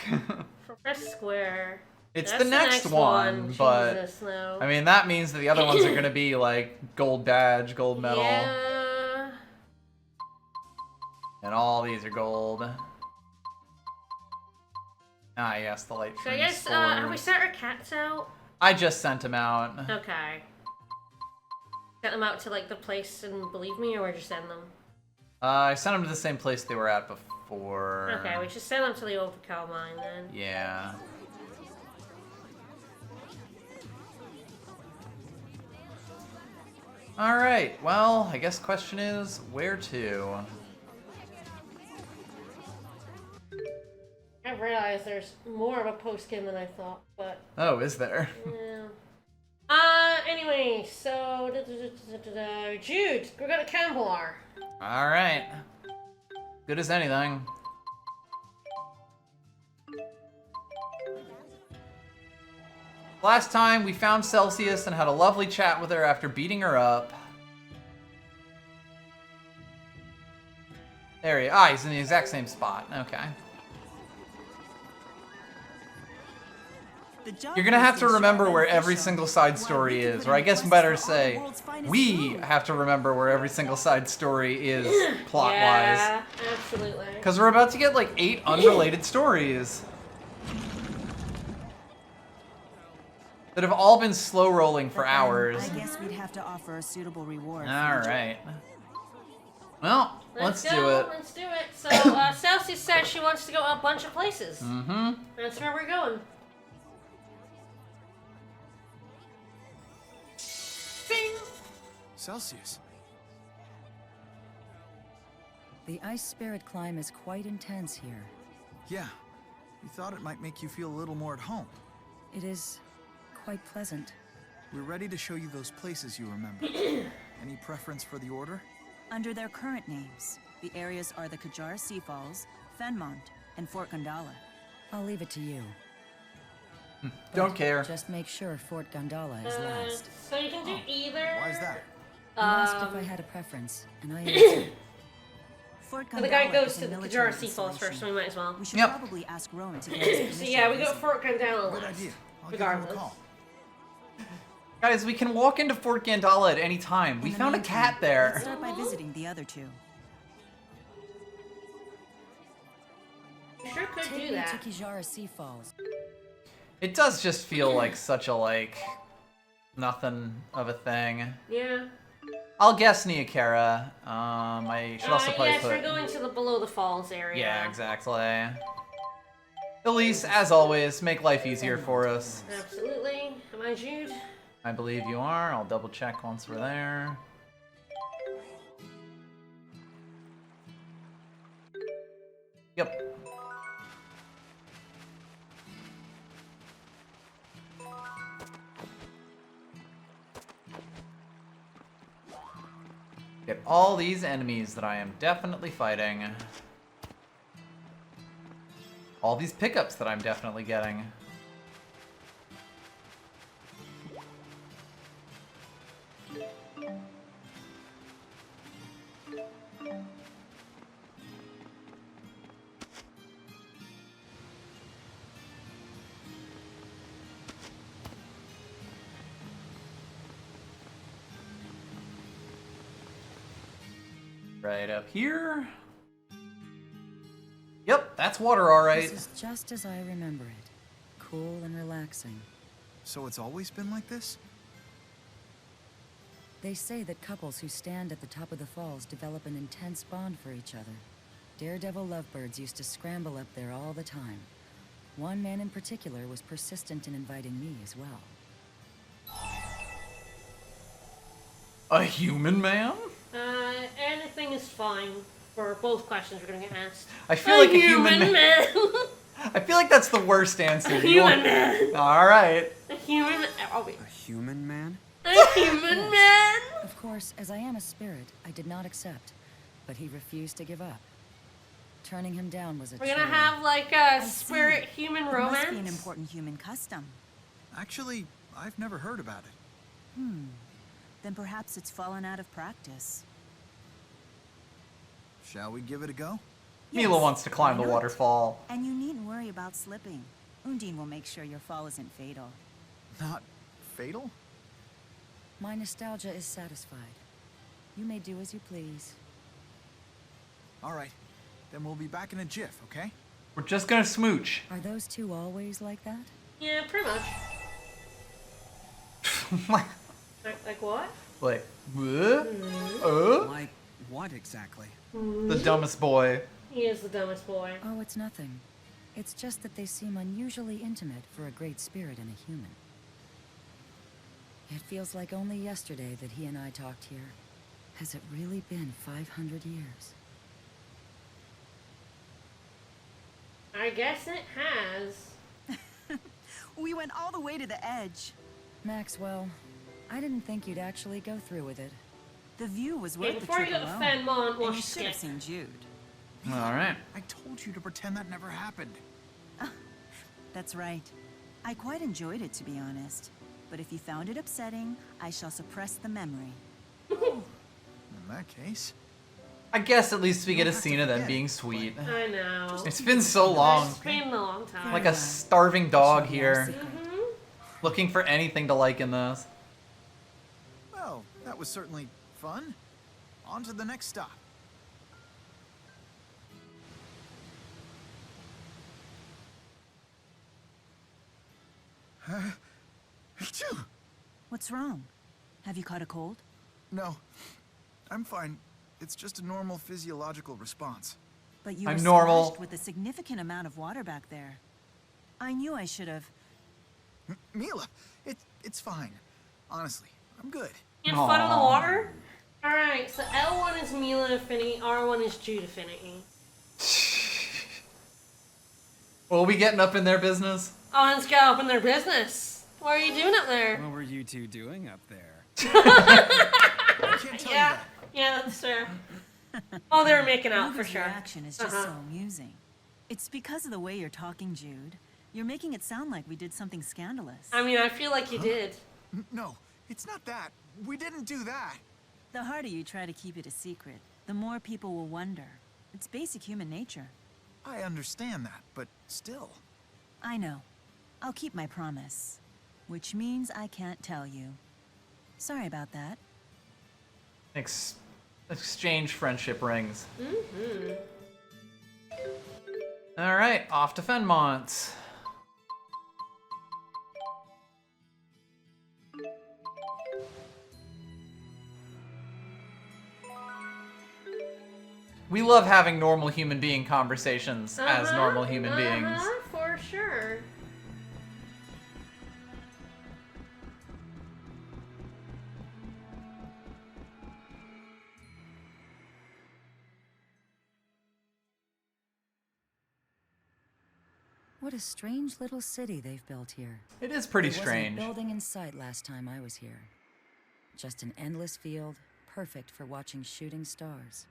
Press square. It's That's the next one, but Jesus, no. I mean that means that the other ones are gonna be like gold badge, gold medal, Yeah. and all these are gold. Ah, yes, the light. So I guess have we sent our cats out? I just sent him out. Okay. Sent them out to like the place and Believe Me, or where'd you send them? I sent them to the same place they were at before. Okay, we should send them to the Overkill mine then. Yeah. Alright, well, I guess question is, where to? I realized there's more of a post-game than I thought, but... Oh, is there? Yeah. Anyway, so... Jude, we're going to Cambolar. Alright. Good as anything. Last time, we found Celsius and had a lovely chat with her after beating her up. There he is. Ah, he's in the exact same spot. Okay. You're gonna have to remember where every single side story is, or I guess better say, we have to remember where every single side story is, plot-wise. Yeah, absolutely. Because we're about to get like 8 unrelated stories that have all been slow rolling for hours. I guess we'd have to offer a suitable reward. All right. Well, let's do it. Let's do it. So, Celsius says she wants to go a bunch of places. Mm-hmm. That's where we're going. Bing! Celsius. The ice spirit climb is quite intense here. Yeah. We thought it might make you feel a little more at home. It is quite pleasant. We're ready to show you those places you remember. Any preference for the order? Under their current names, the areas are the Kajara Sea Falls, Fenmont, and Fort Gondala. I'll leave it to you. Don't care. Just make sure Fort Gondala is last. So you can do either. Why is that? You asked if I had a preference, and I answered. Fort The guy Gondala goes is to a the military Kajara Sea Falls first, so installation. we might as well. We should Yep. probably ask Rowan to get his permission. So yeah, we go Fort Gondala Good last. idea. I'll give him a Regardless. call. Guys, we can walk into Fort Gandala at any time. We In the found a meantime, cat there. Let's start by visiting the other two. You sure could Take do me that. to Kajara Sea Falls. It does just feel like such a, like, nothing of a thing. Yeah. I'll guess Niakara. I should also probably yes, put... we're going to the below the falls area. Yeah, exactly. Elise, as always, make life easier for us. Absolutely. Am I Jude? I believe you are. I'll double check once we're there. Yep. Get all these enemies that I am definitely fighting. All these pickups that I'm definitely getting. Right up here. Yep, that's water, all right. This is just as I remember it. Cool and relaxing. So it's always been like this? They say that couples who stand at the top of the falls develop an intense bond for each other. Daredevil lovebirds used to scramble up there all the time. One man in particular was persistent in inviting me as well. A human man? Anything is fine for both questions we're gonna get asked. I feel like a human man. I feel like that's the worst answer. A human man. All right. A human. Oh wait. A human man? A human man. Of course, as I am a spirit, I did not accept, but he refused to give up. Turning him down was a We're gonna chore. have like a spirit human It romance. must be an important human custom. Actually, I've never heard about it. Then perhaps it's fallen out of practice. Shall we give it a go? Mila wants to climb the why not? waterfall. And you needn't worry about slipping. Undine will make sure your fall isn't fatal. Not fatal? My nostalgia is satisfied. You may do as you please. All right. Then we'll be back in a jiff, okay? We're just gonna smooch. Are those two always like that? Yeah, pretty much. Like what? Like, Like what exactly? the dumbest boy. He is the dumbest boy. Oh, it's nothing. It's just that they seem unusually intimate for a great spirit and a human. It feels like only yesterday that he and I talked here. Has it really been 500 years? I guess it has. We went all the way to the edge. Maxwell, I didn't think you'd actually go through with it. The view was Okay, worth the before you trip go to alone. Fenmont, And watch you should have Skip. seen Jude. Alright. I told you to pretend that never happened. That's right. I quite enjoyed it, to be honest. But if you found it upsetting, I shall suppress the memory. In that case... I guess at least we get a have to scene of them forget being it, sweet. I know. It's been so long. It's been a long time. Like a starving dog here. Mhm. Looking for anything to like in this. Well, that was certainly fun. On to the next stop. Achoo! What's wrong? Have you caught a cold? No, I'm fine. It's just a normal physiological response. But you I'm were normal. splashed with a significant amount of water back there. I knew I should have. Mila, it's fine. Honestly, I'm good. You have fun in the Aw. water? Alright, so L1 is Mila Affinity, R1 is Jude Affinity. Will we getting up in their business? Oh, let's go up in their business. What are you doing up there? What were you two doing up there? I can't tell you Yeah, that. yeah, that's fair. Oh, they were making out for Luga's sure. reaction is just so amusing. It's because of the way you're talking, Jude. You're making it sound like we did something scandalous. I mean, I feel like you did. No, it's not that. We didn't do that. The harder you try to keep it a secret, the more people will wonder. It's basic human nature. I understand that, but still. I know. I'll keep my promise. Which means I can't tell you. Sorry about that. Exchange friendship rings. Mm-hmm. Alright, off to Fenmont. We love having normal human being conversations as normal human beings. For sure. What a strange little city they've built here. It is pretty There strange. wasn't a building in sight last time I was here. Just an endless field, perfect for watching shooting stars.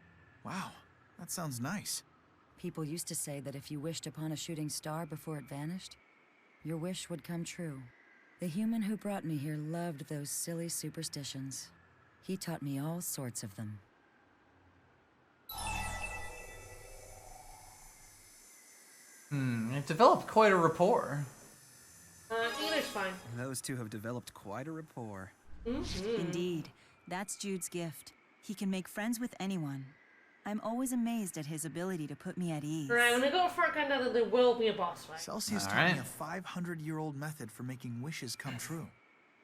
Wow, that sounds nice. People used to say that if you wished upon a shooting star before it vanished, your wish would come true. The human who brought me here loved those silly superstitions. He taught me all sorts of them. It developed quite a rapport. Either's fine. Those two have developed quite a rapport. Indeed. That's Jude's gift. He can make friends with anyone. I'm always amazed at his ability to put me at ease. Right, when I go for a kind of, there will be a boss fight. Celsius All taught me right. a 500-year-old method for making wishes come true.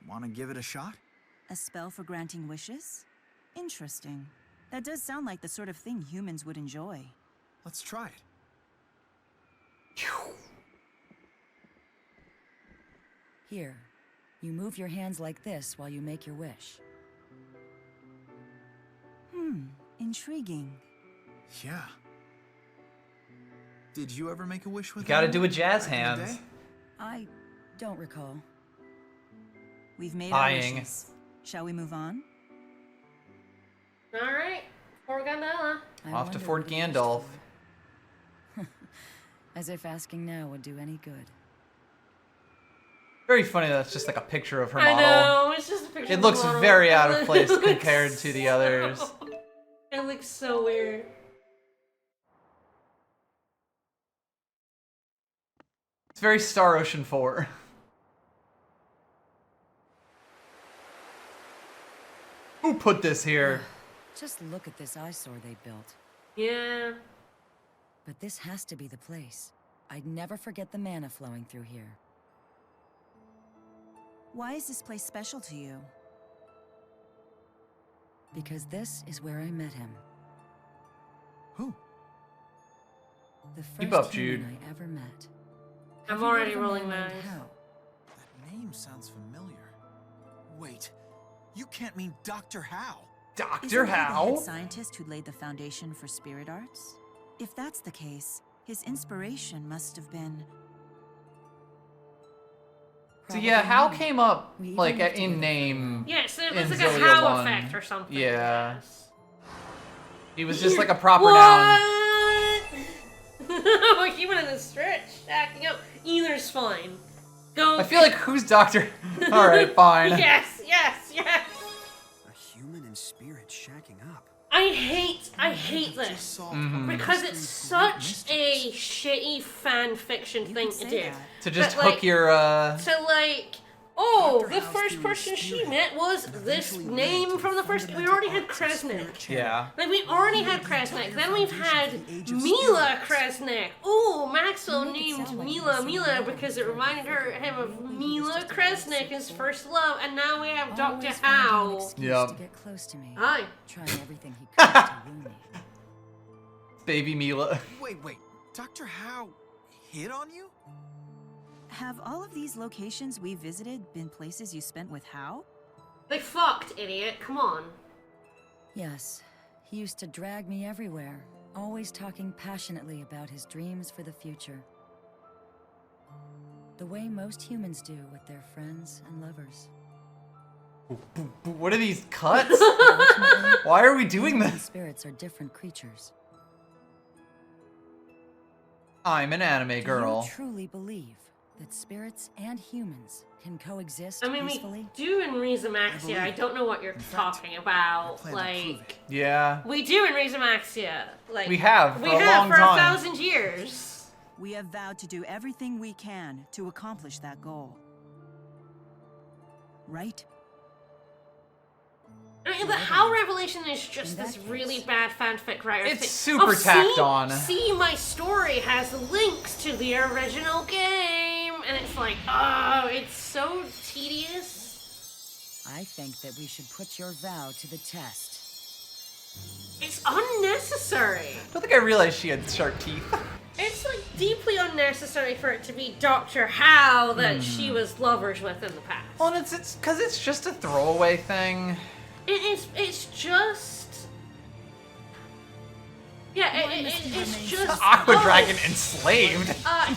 Want to give it a shot? A spell for granting wishes? Interesting. That does sound like the sort of thing humans would enjoy. Let's try it. Here, you move your hands like this while you make your wish. Intriguing. Yeah. Did you ever make a wish with You gotta anyone do with jazz back in the hands. day? I don't recall. We've made our Lying. wishes. Shall we move on? Alright, Fort Gondola. I Off to wonder Fort what he wished Gandalf. for. As if asking now would do any good. Very funny that it's just like a picture of her I model. know, it's just a picture It of the looks model. very out of It place looks compared to the others. It looks so weird. It's very Star Ocean 4. Who put this here? Just look at this eyesore they built. Yeah. But this has to be the place. I'd never forget the mana flowing through here. Why is this place special to you? Because this is where I met him. Who? The Keep first up, Jude. human I ever met. I'm Have you already heard of a rolling man named my eyes. Hao? That name sounds familiar. Wait, you can't mean Dr. Howe. Dr. Isn't he the Howe? head scientist who laid the foundation for spirit arts? If that's the case, his inspiration must have been... So yeah, Hal Probably. came up We even like lived in together. name. Yeah, so it in was like a Xillia Howe 1. effect or something. Yeah. Yes. He was just like a proper noun. Like he went in a stretch, acting up. Either's fine. Go. I feel like who's Doctor? All right, fine. Yes, yes, yes. A human and spirit shacking up. I hate this because it's such a shitty fan fiction thing to do. To just But, hook like, your So like, oh, Dr. the Howe's first through person his she spirit met was and this eventually name led to from the the first. We fundamental already had arts of Kresnik. spirit. yeah. Like we already had Kresnik, then we've had Mila Kresnik. Ooh, Maxwell You make it named sound like Mila you're Mila saying because it reminded him of Maybe he was Mila just a Kresnik, his first love, and now we have Dr. Always finding an Howe. excuse Yep. to get close to me. Hi. Trying everything he could to woo me. Baby Mila. Wait, Dr. Howe hit on you? Have all of these locations we visited been places you spent with Hao? They fucked, idiot. Come on. Yes, he used to drag me everywhere, always talking passionately about his dreams for the future. The way most humans do with their friends and lovers. What are these cuts? Ultimately, Why are we doing human this? spirits are different creatures. I'm an anime Do girl. you truly believe that spirits and humans can coexist I mean, peacefully? we do in Rhizamaxia. I don't know what you're talking about. plan to prove Like, Yeah. we do in Rhizamaxia. Like, We have we for a have long for time. 1,000 years. We have vowed to do everything we can to accomplish that goal. Right? I mean, the Howe revelation is just In that this case, really bad fanfic writer It's thing. super Oh, tacked see? on. See, my story has links to the original game, and it's like, oh, it's so tedious. I think that we should put your vow to the test. It's unnecessary. I don't think I realized she had sharp teeth. It's like deeply unnecessary for it to be Dr. Howe that she was lovers with in the past. Well, and it's because it's just a throwaway thing. It's just. Yeah, it's just. Aqua oh, Dragon enslaved.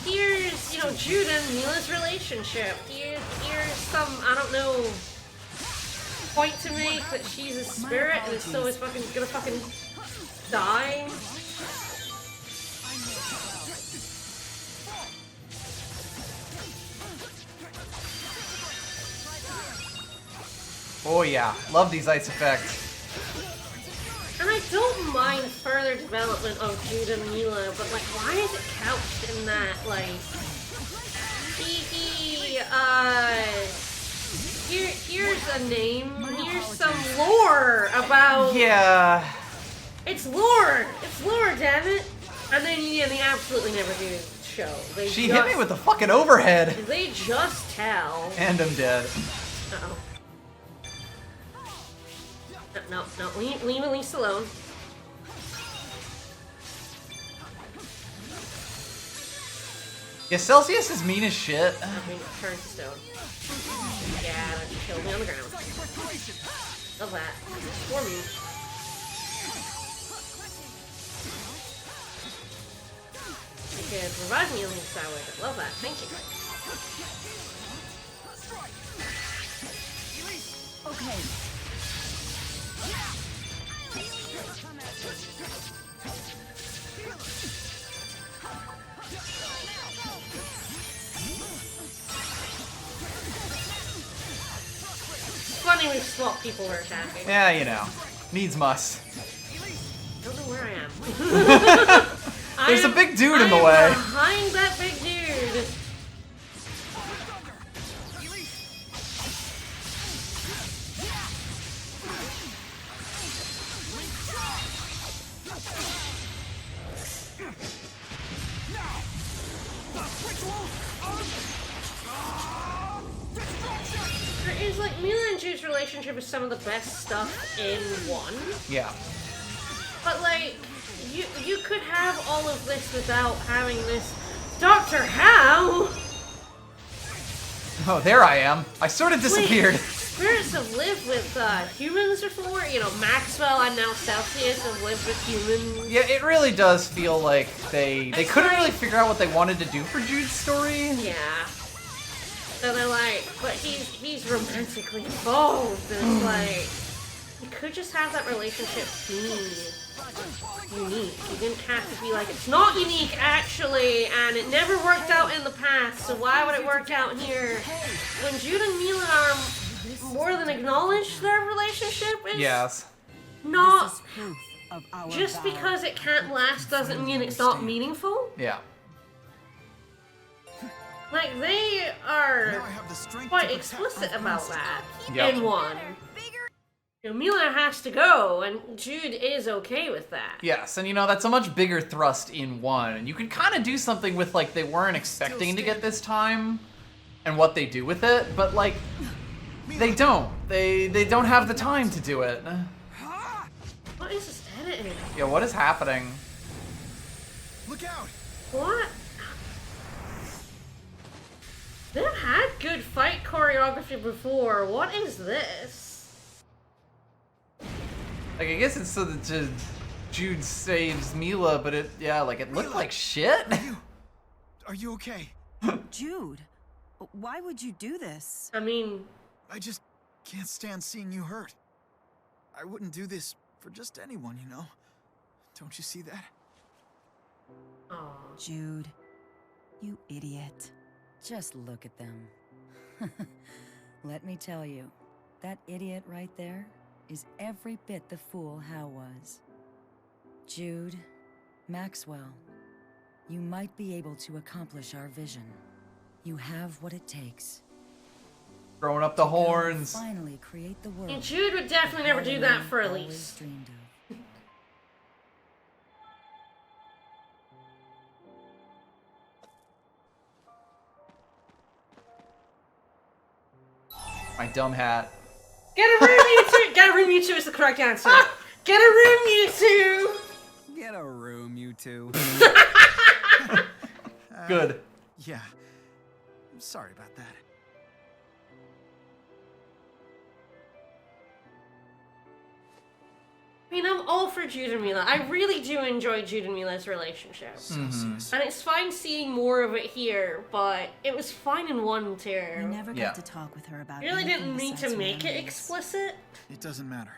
Here's, Jude and Mila's relationship. Here's some, I don't know, point to make that she's a spirit and so is gonna fucking die. Oh yeah, love these ice effects. And I don't mind further development of Jude and Mila, but like, why is it couched in that, like, here's a name, here's some lore about... Yeah. It's lore, damn it! And then, yeah, they absolutely never do show. She hit me with the fucking overhead. They just tell. And I'm dead. Uh-oh. No, leave Elise alone. Yeah, Celsius is mean as shit. I mean, turn to stone. Yeah, that killed me on the ground. Love that. For me. You could revive me Elise that way, but love that. Thank you. Okay. Funny we've swapped people we're attacking. Yeah, needs must. Don't know where I am. There's a big dude in the way. Behind that big dude. relationship is some of the best stuff in 1. Yeah. But, like, you could have all of this without having this Dr. How? Oh, there I am. I sort of disappeared. Wait, spirits have lived with humans before. You know, Maxwell and now Celsius have lived with humans. Yeah, it really does feel like they couldn't really figure out what they wanted to do for Jude's story. Yeah. So they're like, but he's romantically involved, and it's like, you could just have that relationship be unique. You didn't have to be like, it's not unique actually, and it never worked out in the past, so why would it work out here? When Jude and Mila are more than acknowledged their relationship is Yes. not This is proof of our just vow. because it can't last doesn't mean it's not meaningful. Yeah. Like, they are Now I have the strength quite to protect explicit our about past. that Yep. in 1. You know, Mila has to go, and Jude is okay with that. Yes, and you know, that's a much bigger thrust in 1. And you could kind of do something with, like, they weren't expecting to get this time and what they do with it, but, like, they don't. They don't have the time to do it. What is this editing? Yeah, what is happening? Look out! What? They've had good fight choreography before. What is this? Like, I guess it's so that Jude saves Mila, but it looked like shit. Are you okay? Jude, why would you do this? I mean, I just can't stand seeing you hurt. I wouldn't do this for just anyone, you know? Don't you see that? aw. Jude, you idiot. Just look at them. Let me tell you, that idiot right there is every bit the fool Hal was. Jude, Maxwell, you might be able to accomplish our vision. You have what it takes. Throwing up the horns. Finally create the world. And Jude would definitely never do that for Always Elise. dreamed of. My dumb hat. Get a room, you two! Get a room, you two is the correct answer. Get a room, you two! Get a room, you two. Good. Yeah. I'm sorry about that. I mean, I'm all for Jude and Mila. I really do enjoy Jude and Mila's relationship. Celsius. And it's fine seeing more of it here, but it was fine in 1 too. We never Yeah. got to talk with her about You really anything didn't need to besides make it memories. explicit. It doesn't matter.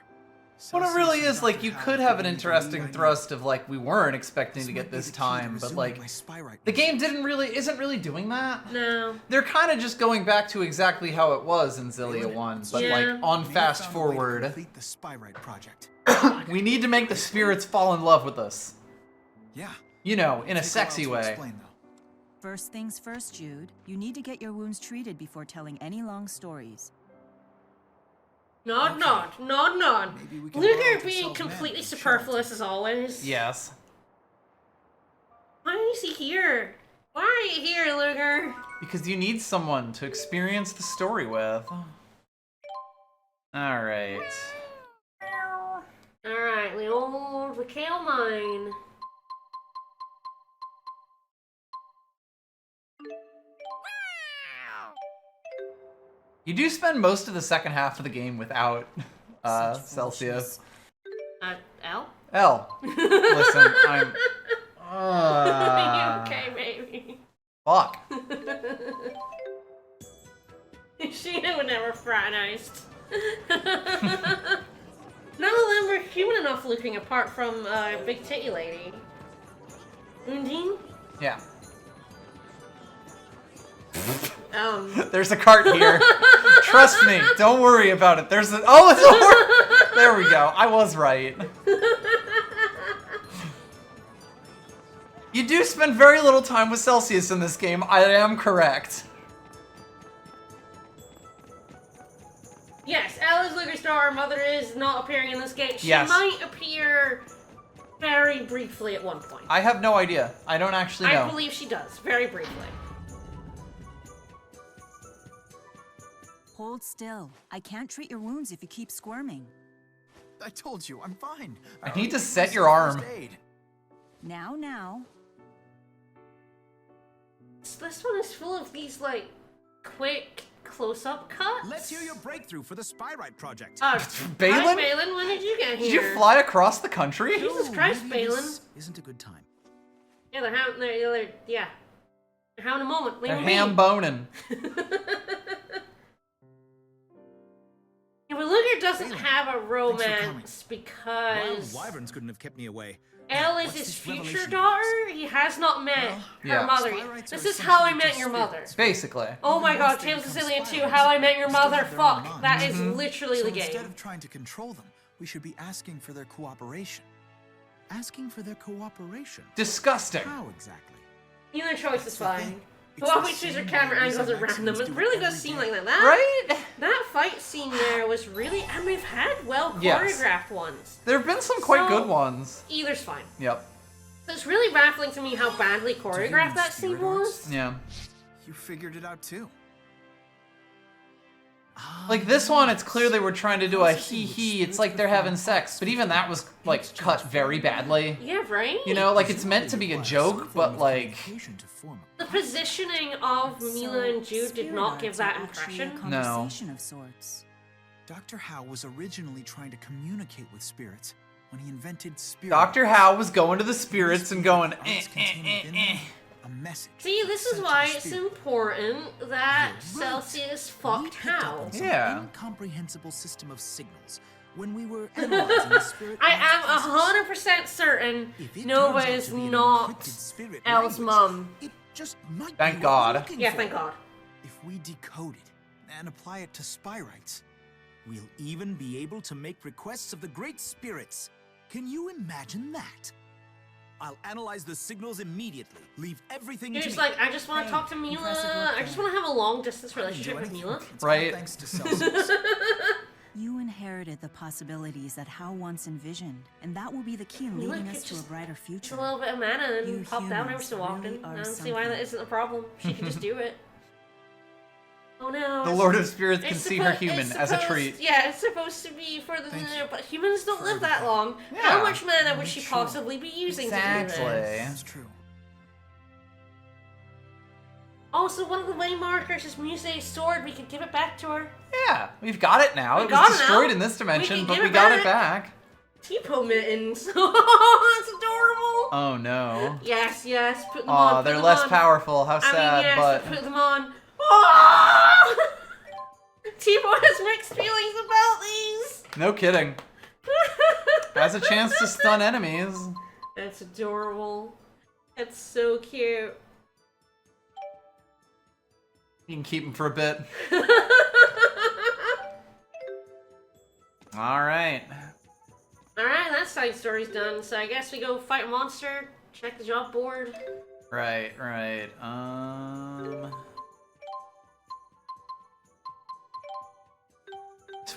Well, it Celsius really and is, like, Dr. you Hal could have an gave me the interesting lead I thrust of, like, we weren't expecting to might get be this the key to time, but, resuming like, my spyrite the game research. isn't really doing that. No. They're kind of just going back to exactly how it was in Xillia 1, but, Yeah. like, on May have fast found a way to forward, complete the spyrite project. we need to make the spirits fall in love with us. Yeah. You know, in a Take sexy while to way. explain, though. First things first, Jude. You need to get your wounds treated before telling any long stories. Nod, Okay. nod, nod, nod. Maybe we can borrow Luger to being solve completely men. superfluous as always. Yes. Why is he here? Why are you here, Luger? Because you need someone to experience the story with. Alright. Alright, the old Raquel mine. You do spend most of the second half of the game without Such Celsius. L? L. Listen, I'm... Are you okay, baby? Fuck. Sheena would never fraternized. None of them were human enough looking apart from Big Titty Lady. Undine? Yeah. There's a cart here. Trust me. Don't worry about it. There's a... Oh, it's a horse! There we go. I was right. You do spend very little time with Celsius in this game. I am correct. Yes, Alice Lugerstar, our mother, is not appearing in this game. She Yes. might appear very briefly at one point. I have no idea. I don't actually know. I believe she does, very briefly. Hold still. I can't treat your wounds if you keep squirming. I told you, I'm fine. I need to gave set your myself arm. first aid. Now. So this one is full of these, like, quick close-up cuts. Let's hear your breakthrough for the Spyrite project. Balin? Hi, Balin, when did you get Did here? you fly across the country? Jesus Christ, Maybe Balin. this isn't a good time. Yeah, they're having, yeah. They're having a moment. Leave They're them be. ham boning. Yeah, but Luger doesn't Balin, have a thanks for romance Wild because wyverns couldn't have kept me away. Elle is What's his this future revelation? daughter. He has not met her yeah. mother. Spyrites This are is How I essentially Met Your just Mother. spirits. Basically. Oh my Even god, once they Tales of become Xillia 2, spyrites, How I Met Your they still Mother, have their own fuck. mind. That is literally So the instead game. of trying to control them, we should be asking for their cooperation. Asking for their cooperation. Disgusting. How exactly? Either choice is That's the fine. thing. But It's while the we choose our same camera way angles at Maximus random, it do really does every seem day. like that. Right? That fight scene there was really, and we've had well Yes. choreographed ones. There have been some quite So- good ones. Either's fine. Yep. So it's really baffling to me how badly choreographed that scene spirit arts? was. Yeah. You figured it out too. Like this one, it's clear they were trying to do a hee-hee, it's like they're having sex, but even that was, like, cut very badly. Yeah, right? You know, like, it's meant to be a joke, but, like... The positioning of Mila and Jude did not give that impression. A No. conversation of sorts. Dr. Howe was originally trying to communicate with spirits when he invented spirit. Dr. Howe was going to the spirits and going, Arts contain within them a message. See, this is sent to why the it's spirit. important that You're right. Celsius We fucked picked up Howe. on some Yeah. incomprehensible system of signals when we were analyzing the spirit. I arts am process. 100% certain If it Nova turns out is to be an not encrypted spirit Elle's language, mom. It just might Thank be what we're God. looking Yeah, for. thank God. If we decode it and apply it to Spyrites, We'll even be able to make requests of the great spirits. Can you imagine that? I'll analyze the signals immediately. Leave everything You're to just me. like, I just want to talk to impressive Mila. work, I just Dad. want to have a long distance I didn't do relationship with anything. Mila. It's all Right. thanks to Celsius. You inherited the possibilities that Howe once envisioned, and that will be the key in Mila leading could us to a just- brighter Just future. a little bit of mana and You pop down every humans so often. really I are don't see why that something. isn't a problem. She can just do it. Oh no. The it's- Lord of Spirits can it's see her suppo- human it's as a supposed- treat. Yeah, it's supposed to be for the Thank you but humans don't for live that everything. long. Yeah. How much mana would she Sure. possibly be using to do Exactly. this? That's true. Also, one of the way markers is Muse's sword. We could give it back to her. Yeah, we've got it now. We It got was it now. destroyed in this We dimension, can but give we it got it back. back. Tipo mittens. Oh, that's adorable. Oh no. Yes, yes. Put them on. Aw, put they're them less on. powerful. How I sad, mean, yes, but put them on. Oh! Tipo has mixed feelings about these. no kidding. Has a chance to stun enemies. That's adorable. That's so cute. You can keep them for a bit. Alright. Alright, that side story's done, so I guess we go fight a monster, check the job board. Right.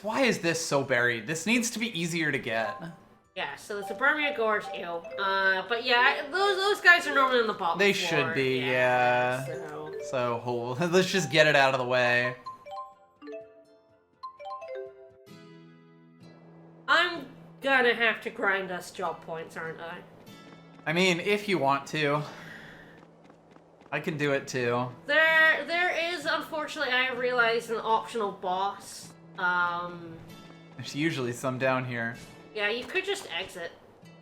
Why is this so buried? This needs to be easier to get. Yeah, so it's a Burmia Gorge, ew. But yeah, those guys are normally on the bottom They floor. should be, yeah. So, let's just get it out of the way. I'm gonna have to grind us job points, aren't I? I mean, if you want to. I can do it too. There is, unfortunately, I realized, an optional boss. There's usually some down here. Yeah, you could just exit.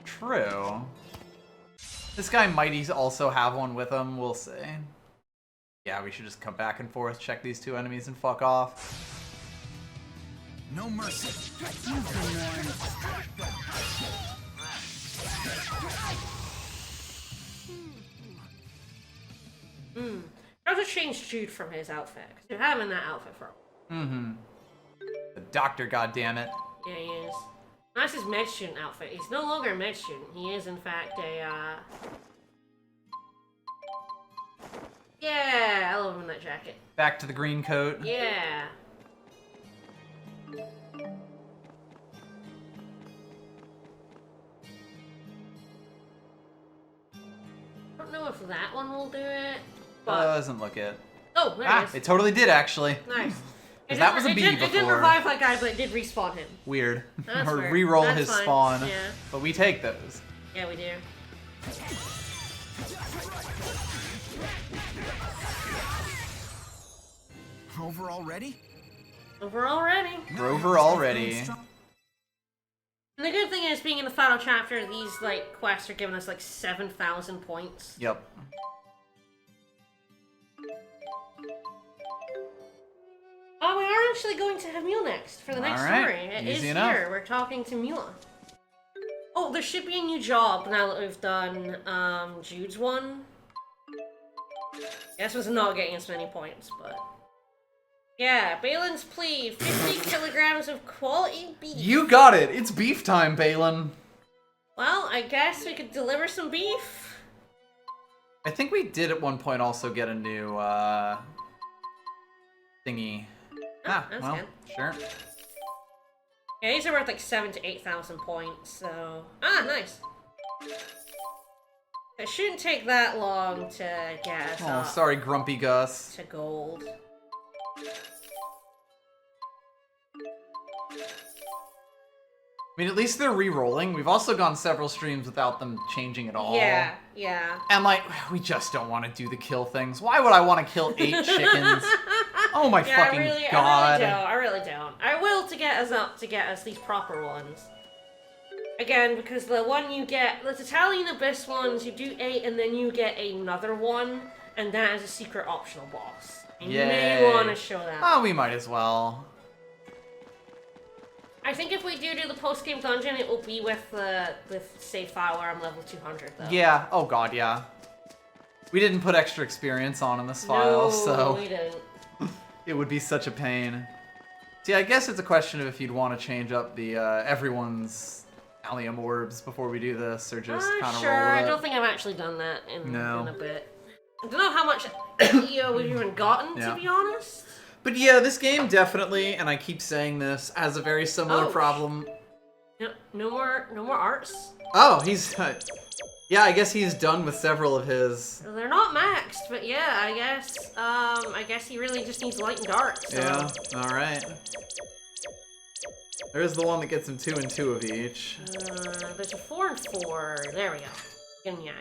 True. This guy might also have one with him, we'll see. Yeah, we should just come back and forth, check these two enemies, and fuck off. No mercy. You've been warned. How to change Jude from his outfit? Because you're having that outfit for a while. Mm-hmm. The doctor, goddammit. Yeah, he is. That's his med student outfit. He's no longer a med student. He is, in fact, a, Yeah, I love him in that jacket. Back to the green coat. Yeah. I don't know if that one will do it, but... Doesn't look it. oh, there it Ah, is. it totally did, actually. Nice. Because that was a B It didn't before. revive that guy, but it did respawn him. Weird. That's Or fair. re-roll That's his fine. spawn. Yeah. But we take those. Yeah, we do. Over already? Over already. Rover already. And the good thing is, being in the final chapter, these like quests are giving us like 7,000 points. Yep. Oh, we are actually going to have Mule next for the next Alright, story. It is easy enough. here. We're talking to Mule. Oh, there should be a new job now that we've done Jude's one. Guess was not getting us many points, but yeah, Balin's plea: 50 kilograms of quality beef. You got it. It's beef time, Balin. Well, I guess we could deliver some beef. I think we did at one point also get a new thingy. That's well, good. sure. Yeah, these are worth like 7,000 to 8,000 points, so nice. It shouldn't take that long to get us Oh, up sorry, Grumpy Gus. to gold. I mean, at least they're re-rolling. We've also gone several streams without them changing at all. Yeah, yeah. And like, we just don't want to do the kill things. Why would I want to kill 8 chickens? Oh my fucking god. I really don't. I will to get us up to get us these proper ones. Again, because the one you get, the Italian Abyss ones, you do 8 and then you get another one, and that is a secret optional boss. And you may want to show that. Oh, we might as well. I think if we do the post-game dungeon, it will be with save file where I'm level 200 though. Yeah, oh god, yeah. We didn't put extra experience on in this file, No, so we didn't. it would be such a pain. See, I guess it's a question of if you'd want to change up the everyone's allium orbs before we do this, or just kind of sure. roll with I it. don't think I've actually done that in No. a bit. I don't know how much EO we've even gotten, Yeah. to be honest. But yeah, this game definitely, and I keep saying this, has a very similar Oh. problem. No more arts. Oh, he's... yeah, I guess he's done with several of his... They're not maxed, but yeah, I guess he really just needs light and dark. So. Yeah, alright. There's the one that gets him 2 and 2 of each. There's a 4 and 4. There we go. Yin yang.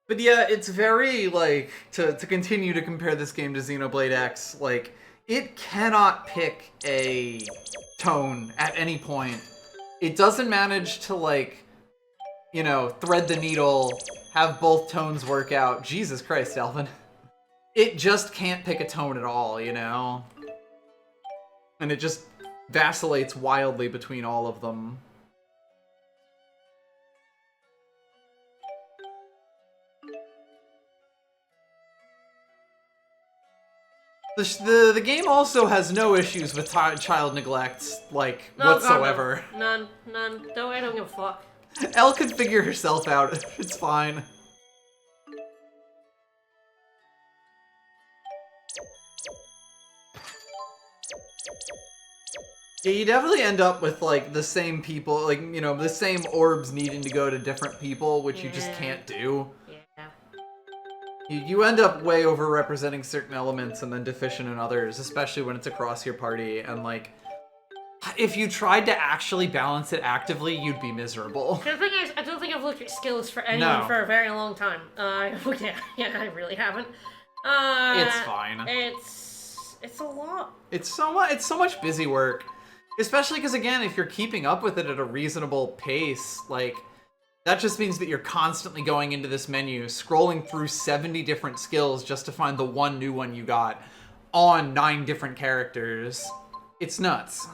But yeah, it's very, like, to continue to compare this game to Xenoblade X, like, it cannot pick a tone at any point. It doesn't manage to, like, you know, thread the needle, have both tones work out. Jesus Christ, Alvin. It just can't pick a tone at all, you know? And it just vacillates wildly between all of them. The game also has no issues with child neglect, like, No, whatsoever. God, no. None. Don't, I don't give a fuck. Elle can figure herself out. It's fine. Yeah, you definitely end up with, like, the same people, like, you know, the same orbs needing to go to different people, which you just can't do. Yeah. You end up way overrepresenting certain elements and then deficient in others, especially when it's across your party, and, like, if you tried to actually balance it actively, you'd be miserable. The thing is, I don't think I've looked at skills for anyone for a very long time. Yeah, I really haven't. It's fine. It's a lot. It's so much busy work. Especially because, again, if you're keeping up with it at a reasonable pace, like, that just means that you're constantly going into this menu, scrolling through 70 different skills just to find the one new one you got on 9 different characters. It's nuts.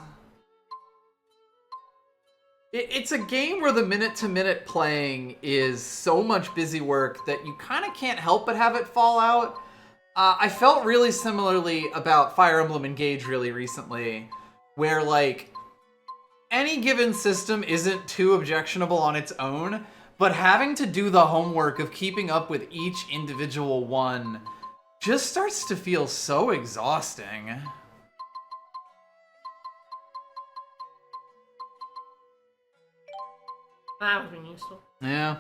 It's a game where the minute-to-minute playing is so much busy work that you kind of can't help but have it fall out. I felt really similarly about Fire Emblem Engage really recently, where, like, any given system isn't too objectionable on its own, but having to do the homework of keeping up with each individual one just starts to feel so exhausting. That would have been useful. Yeah.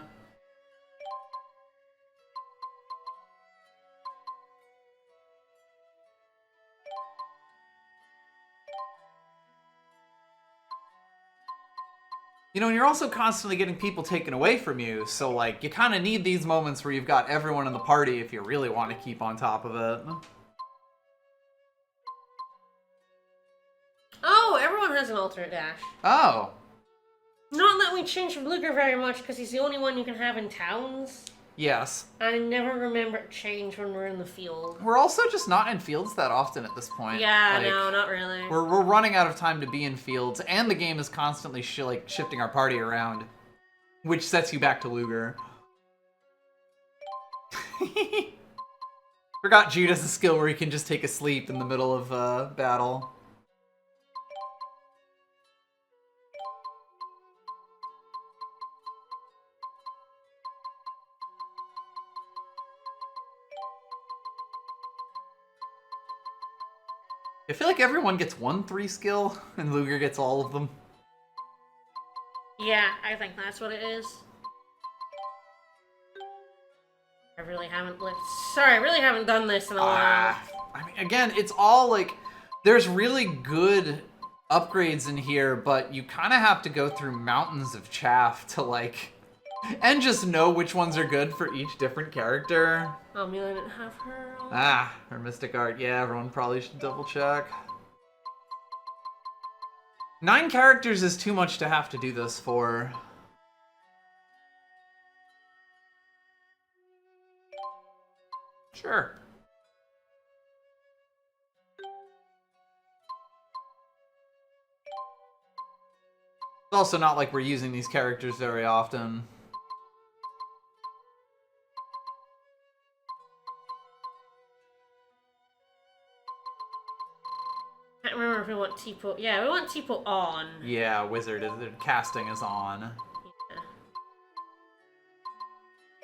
You know, and you're also constantly getting people taken away from you, so, like, you kind of need these moments where you've got everyone in the party if you really want to keep on top of it. Oh, everyone has an alternate dash. Oh. Not that we changed from Luger very much, because he's the only one you can have in towns. Yes. I never remember it change when we're in the field. We're also just not in fields that often at this point. Yeah, like, no, not really. We're running out of time to be in fields, and the game is constantly shifting our party around, which sets you back to Luger. Forgot Jude has a skill where he can just take a sleep in the middle of battle. I feel like everyone gets 1-3 skill, and Luger gets all of them. Yeah, I think that's what it is. I really haven't done this in a while. I mean, again, it's all like, there's really good upgrades in here, but you kind of have to go through mountains of chaff to like, and just know which ones are good for each different character. Oh, Amelia didn't have her. Her Mystic Art. Yeah, everyone probably should double check. 9 characters is too much to have to do this for. Sure. It's also not like we're using these characters very often. I can't remember if we want Tipo. Yeah, we want Tipo on. Yeah, Wizard is casting is on. Yeah.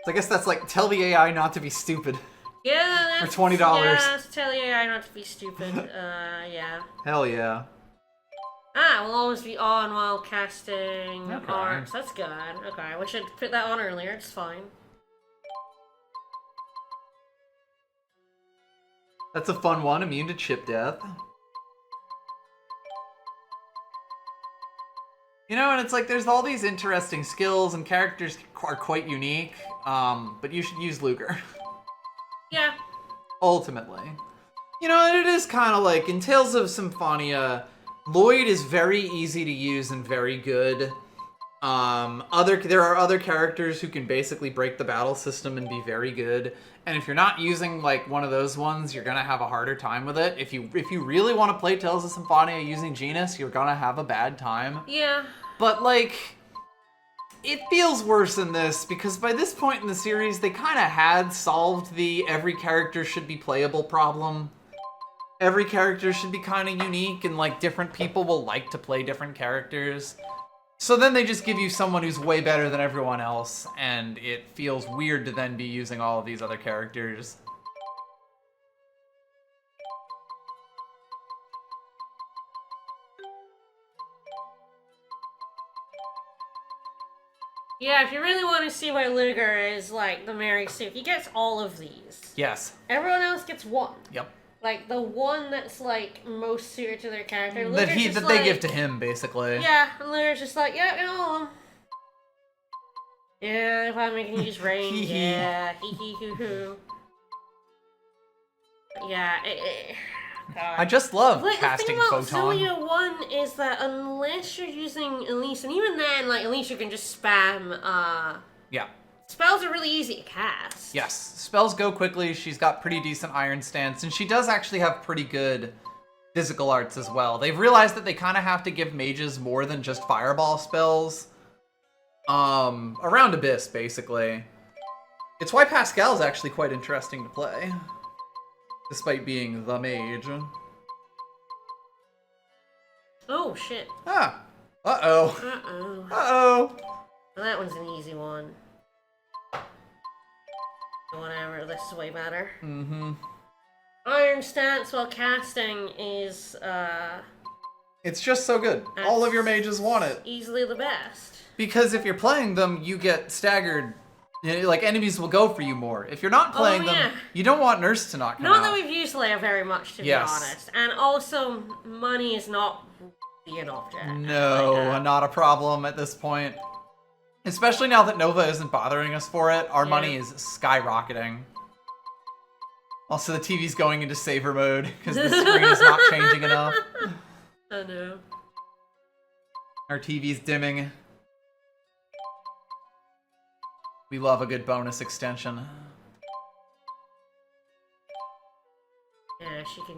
So I guess that's like, tell the AI not to be stupid. Yeah, that's... For $20. Yeah, tell the AI not to be stupid. Yeah. Hell yeah. We'll always be on while casting arts. That's good. Okay, we should put that on earlier. It's fine. That's a fun one. Immune to chip death. You know, and it's like there's all these interesting skills and characters are quite unique, but you should use Luger. Yeah. Ultimately. You know, and it is kind of like, in Tales of Symphonia, Lloyd is very easy to use and very good. There are other characters who can basically break the battle system and be very good. And if you're not using like one of those ones, you're gonna have a harder time with it. If you really want to play Tales of Symphonia using Genus, you're gonna have a bad time. Yeah. But like, it feels worse in this because by this point in the series, they kind of had solved the every character should be playable problem. Every character should be kind of unique and like different people will like to play different characters. So then they just give you someone who's way better than everyone else, and it feels weird to then be using all of these other characters. Yeah, if you really want to see why Luger is like the Mary Sue, he gets all of these. Yes. Everyone else gets one. Yep. Like the one that's like most suited to their character. That they give to him, basically. Yeah, and Luger's just like, yeah, no. Yeah, if I'm making use range, yeah, hee hee hoo hoo. Yeah, God. I just love like, casting the thing about Photon. Xillia 1 is that unless you're using Elise, and even then, like, Elise, you can just spam, Yeah. spells are really easy to cast. Yes. Spells go quickly, she's got pretty decent iron stance, and she does actually have pretty good physical arts as well. They've realized that they kind of have to give mages more than just fireball spells. Around Abyss, basically. It's why Pascal's actually quite interesting to play. Despite being the mage. Oh, shit. Ah. Uh-oh. Uh-oh. Uh-oh. Well, that one's an easy one. Whatever, this is way better. Mm-hmm. Iron stance while casting is, It's just so good. All of your mages want it. easily the best. Because if you're playing them, you get staggered. Like, enemies will go for you more. If you're not playing them, you don't want Nurse to not come Not out. that we've used Leia very much, to be honest. And also, money is not be an object. No, not a problem at this point. Especially now that Nova isn't bothering us for it, our money is skyrocketing. Also, the TV's going into saver mode because the screen is not changing enough. I know. Our TV's dimming. We love a good bonus extension. Yeah, she can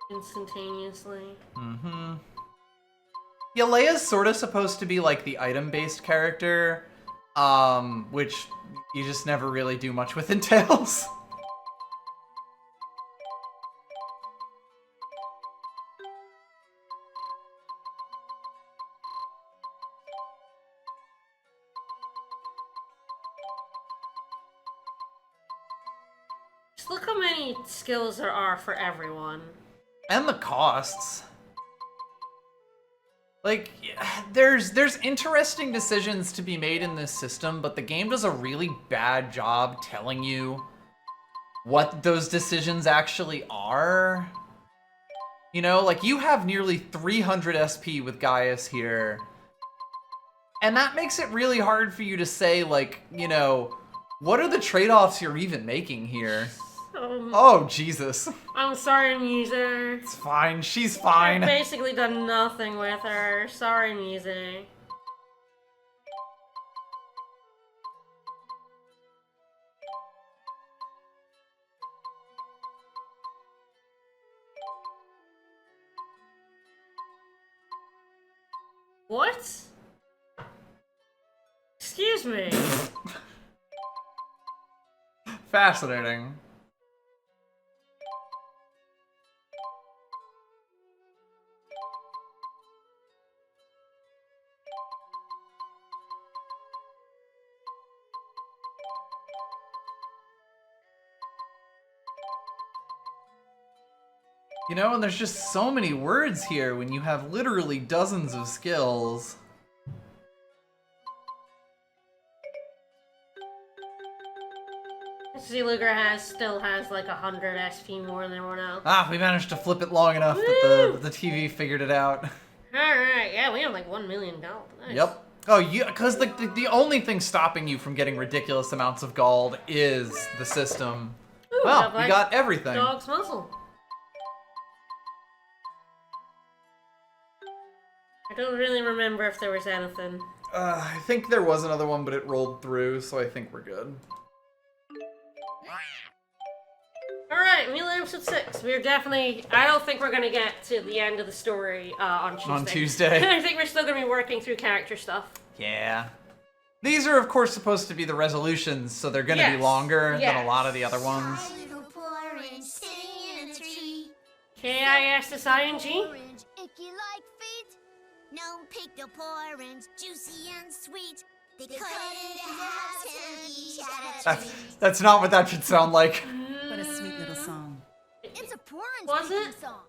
instantaneously. Mm-hmm. Yeah, Leia's sort of supposed to be like the item-based character, which you just never really do much with in Tales. Just look how many skills there are for everyone. And the costs. Like, there's interesting decisions to be made in this system, but the game does a really bad job telling you what those decisions actually are. You know, like, you have nearly 300 SP with Gaius here. And that makes it really hard for you to say, like, you know, what are the trade-offs you're even making here? Oh, Jesus. I'm sorry, Muser. It's fine. She's fine. I've basically done nothing with her. Sorry, Muser. What? Excuse me. Fascinating. You know, and there's just so many words here when you have literally dozens of skills. Xillia still has like 100 SP more than everyone else. Ah, we managed to flip it long enough that the TV figured it out. Alright, yeah, we have like $1 million. Nice. Yep. Oh, yeah, because the only thing stopping you from getting ridiculous amounts of gold is the system. Ooh, Well, we got everything. Dog's muzzle. I don't really remember if there was anything. I think there was another one, but it rolled through, so I think we're good. Alright, Amelia episode 6. We're definitely... I don't think we're gonna get to the end of the story on Tuesday. On Tuesday. I think we're still gonna be working through character stuff. Yeah. These are, of course, supposed to be the resolutions, so they're gonna be longer than a lot of the other ones. K-I-S-S-I-N-G? No, pick the orange, juicy and sweet. They cut it in half and each had a tree. That's not what that should sound like. What a sweet little song. It's a orange Was song.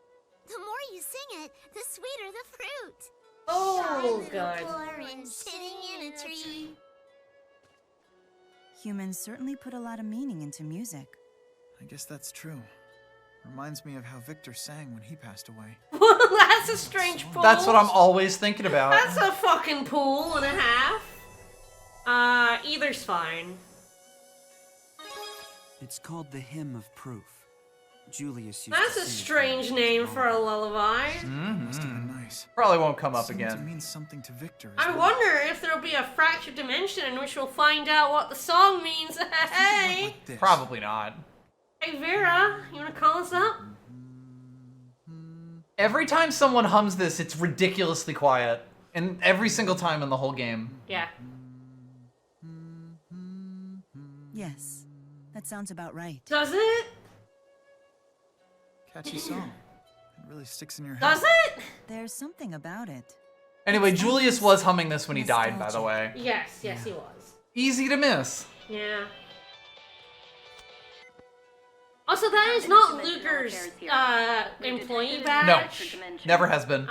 The more you sing it, the sweeter the fruit. Oh, God. Orange sitting in a tree. Humans certainly put a lot of meaning into music. I guess that's true. Reminds me of how Victor sang when he passed away. That's a strange pool. That's what I'm always thinking about. That's a fucking pool and a half. Either's fine. It's called the Hymn of Proof. Julius used That's to a sing it strange name for a lullaby. Must have been nice. Probably won't come up Seemed to again. mean something to Victor as I well. wonder if there'll be a fractured dimension in which we'll find out what the song means. Hey! Like this. Probably not. Hey, Vera, you wanna call us up? Every time someone hums this, it's ridiculously quiet. And every single time in the whole game. Yeah. Yes, that sounds about right. Does it? Catchy song. It really sticks in your head. Does it? There's something about it. Anyway, Julius was humming this when he died, by the way. Yes, yes, he was. Easy to miss. Yeah. Also, that is not Luger's employee badge. No, never has been.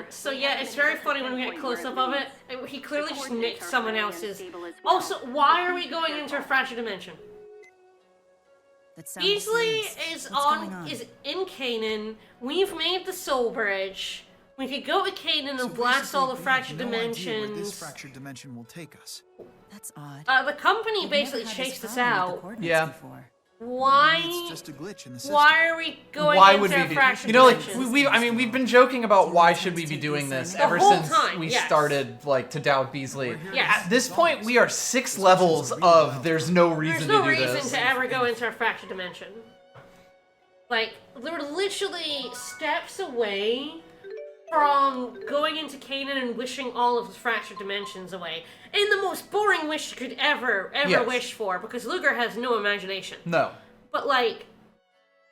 So yeah, it's very funny when we get close up of it. He clearly just nicked someone else's. Also, why are we going into a fractured dimension? That sounds Beasley serious. is What's going on? is in Canaan. We've made the soul bridge. We could go to Canaan So and blast all the basically, we have fractured no idea where dimensions. this fractured dimension will take us. That's odd. The company We've basically never had this chased us problem with the out. coordinates Yeah. before. Why? Maybe it's just a glitch in the system. Why are we going Why into would we our be? fractured You know, like dimensions? I mean, we've been joking about why should we be doing this The ever whole since time, we yes. started like to doubt Beasley. Yes. At this point, we are 6 levels of there's no reason There's no to do reason this. to ever go into our fractured dimension. Like, we're literally steps away from going into Canaan and wishing all of the fractured dimensions away. In the most boring wish you could ever Yes. wish for, because Luger has no imagination. No. But, like,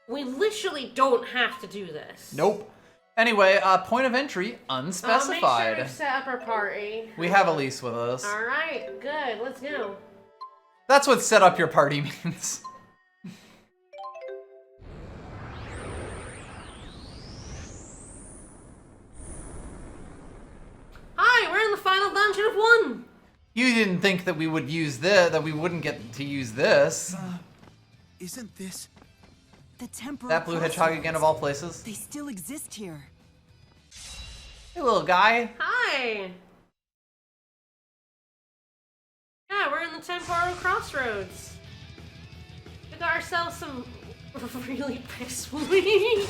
we literally don't have to do this. Nope. Anyway, point of entry Make unspecified. sure we set up our party. We have Elise with us. Alright, good, let's go. That's what set up your party means. Hi, we're in the final dungeon of 1! You didn't think that we would use this, that we wouldn't get to use this. Isn't this... The temporal That blue hedgehog again of all places. They still exist here. Hey, little guy. Hi! Yeah, we're in the temporal crossroads. We got ourselves some really piss weed.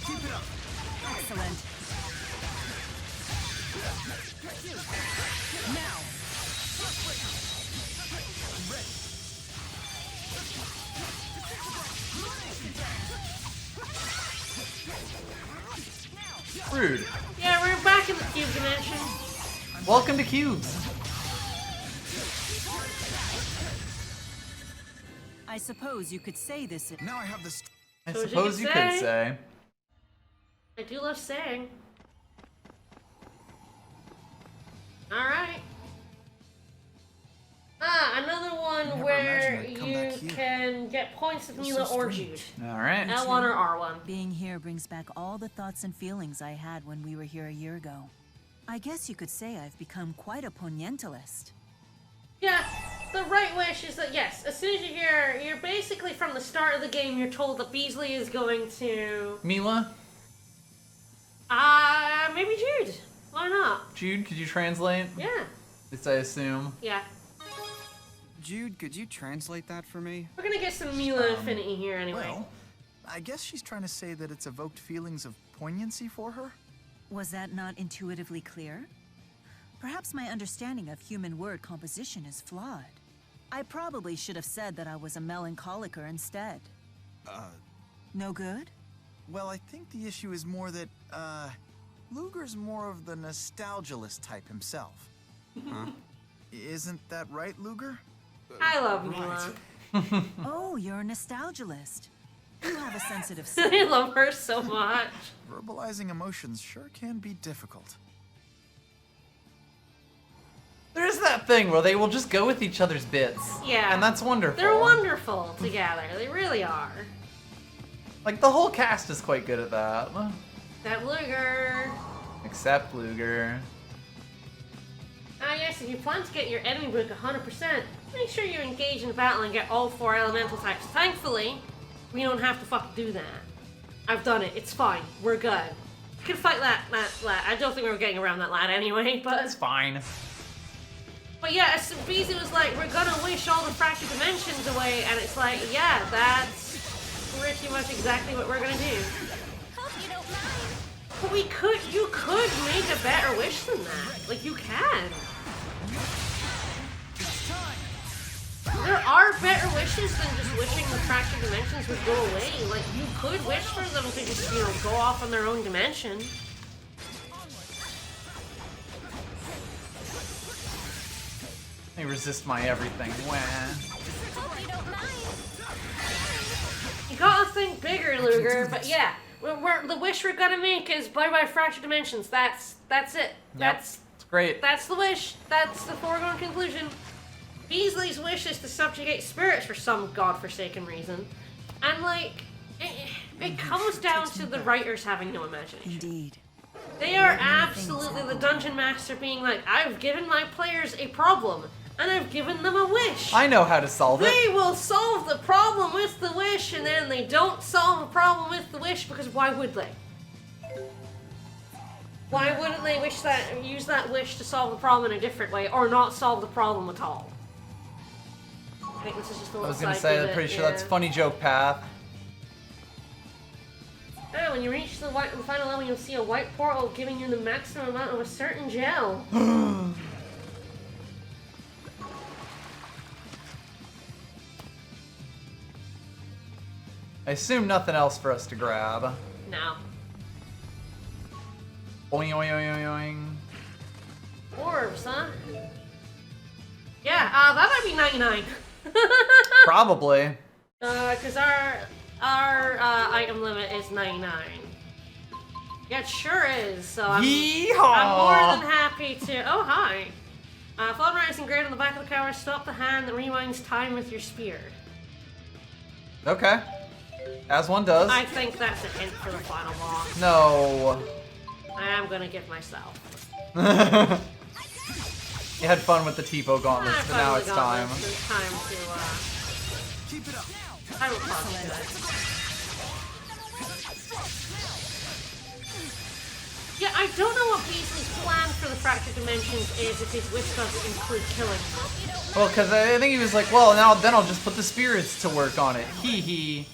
Keep it up. Excellent. Now. Rude. Yeah, we're back in the cube dimension. Welcome to Cubes. I suppose you could say this. Now I have this... I So as suppose you could say. say. I do love saying. Alright. Another one Never where imagined I'd come back you here. can get points of Feels Mila so or strange. Jude. Alright. L1 or R1. Being here brings back all the thoughts and feelings I had when we were here a year ago. I guess you could say I've become quite a ponientalist. Yeah, the right wish is that, yes, as soon as you're basically from the start of the game, you're told that Beasley is going to... Mila? Maybe Jude. Why not? Jude, could you translate? Yeah. At least I assume. Yeah. Jude, could you translate that for me? We're gonna get some Mila affinity here anyway. Well, I guess she's trying to say that it's evoked feelings of poignancy for her? Was that not intuitively clear? Perhaps my understanding of human word composition is flawed. I probably should have said that I was a melancholiker instead. No good? Well, I think the issue is more that, Luger's more of the nostalgialist type himself. Huh? Isn't that right, Luger? I love Mila. Oh, you're a nostalgialist. You have a sensitive side. I love her so much. Verbalizing emotions sure can be difficult. There's that thing where they will just go with each other's bits. Yeah. And that's wonderful. They're wonderful together. They really are. Like, the whole cast is quite good at that. That Luger. Except Luger. Ah, yes, if you plan to get your enemy book 100%, make sure you engage in battle and get all 4 elemental types. Thankfully, we don't have to fucking do that. I've done it. It's fine. We're good. We can fight that lad. I don't think we were getting around that lad anyway, but... It's fine. But yeah, as Beezy was like, we're gonna wish all the fractured dimensions away, and it's like, yeah, that's pretty much exactly what we're gonna do. Hope you don't mind. But you could make a better wish than that. Like, you can. There are better wishes than just wishing the fractured dimensions would go away. Like, you could wish for them to just, you know, go off on their own dimension. They resist my everything. Wah. Hope you don't mind. You gotta think bigger, Luger. But yeah, the wish we're gonna make is bye-bye fractured dimensions. That's it. It's great. That's the wish. That's the foregone conclusion. Beasley's wish is to subjugate spirits for some godforsaken reason. And, like, it comes down to the writers having no imagination. Indeed. They are absolutely the dungeon master being like, I've given my players a problem, and I've given them a wish. I know how to solve it. They will solve the problem with the wish, and then they don't solve the problem with the wish, because why would they? Why wouldn't they use that wish to solve the problem in a different way, or not solve the problem at all? I think this is just a little I was gonna side say, I'm bit, pretty sure yeah. that's funny joke path. Oh, when you reach the final level, you'll see a white portal giving you the maximum amount of a certain gel. I assume nothing else for us to grab. No. Oing, oing, oing, oing. Orbs, huh? Yeah, that might be 99. Probably. Because our item limit is 99. Yeah, it sure is. So I'm more than happy to. Oh, hi. Flood Rise engraved on the back of the cover. Stop the hand that rewinds time with your spear. Okay. As one does. I think that's a hint for the final boss. No. I am gonna give myself. You had fun with the Tipo gauntlets, but now it's time. It's time to, Keep it up. I will probably do it. Yeah, I don't know what Beasley's plan for the Fractured Dimensions is if his wish doesn't include killing them. Well, because I think he was like, well, then I'll just put the spirits to work on it. Hee hee.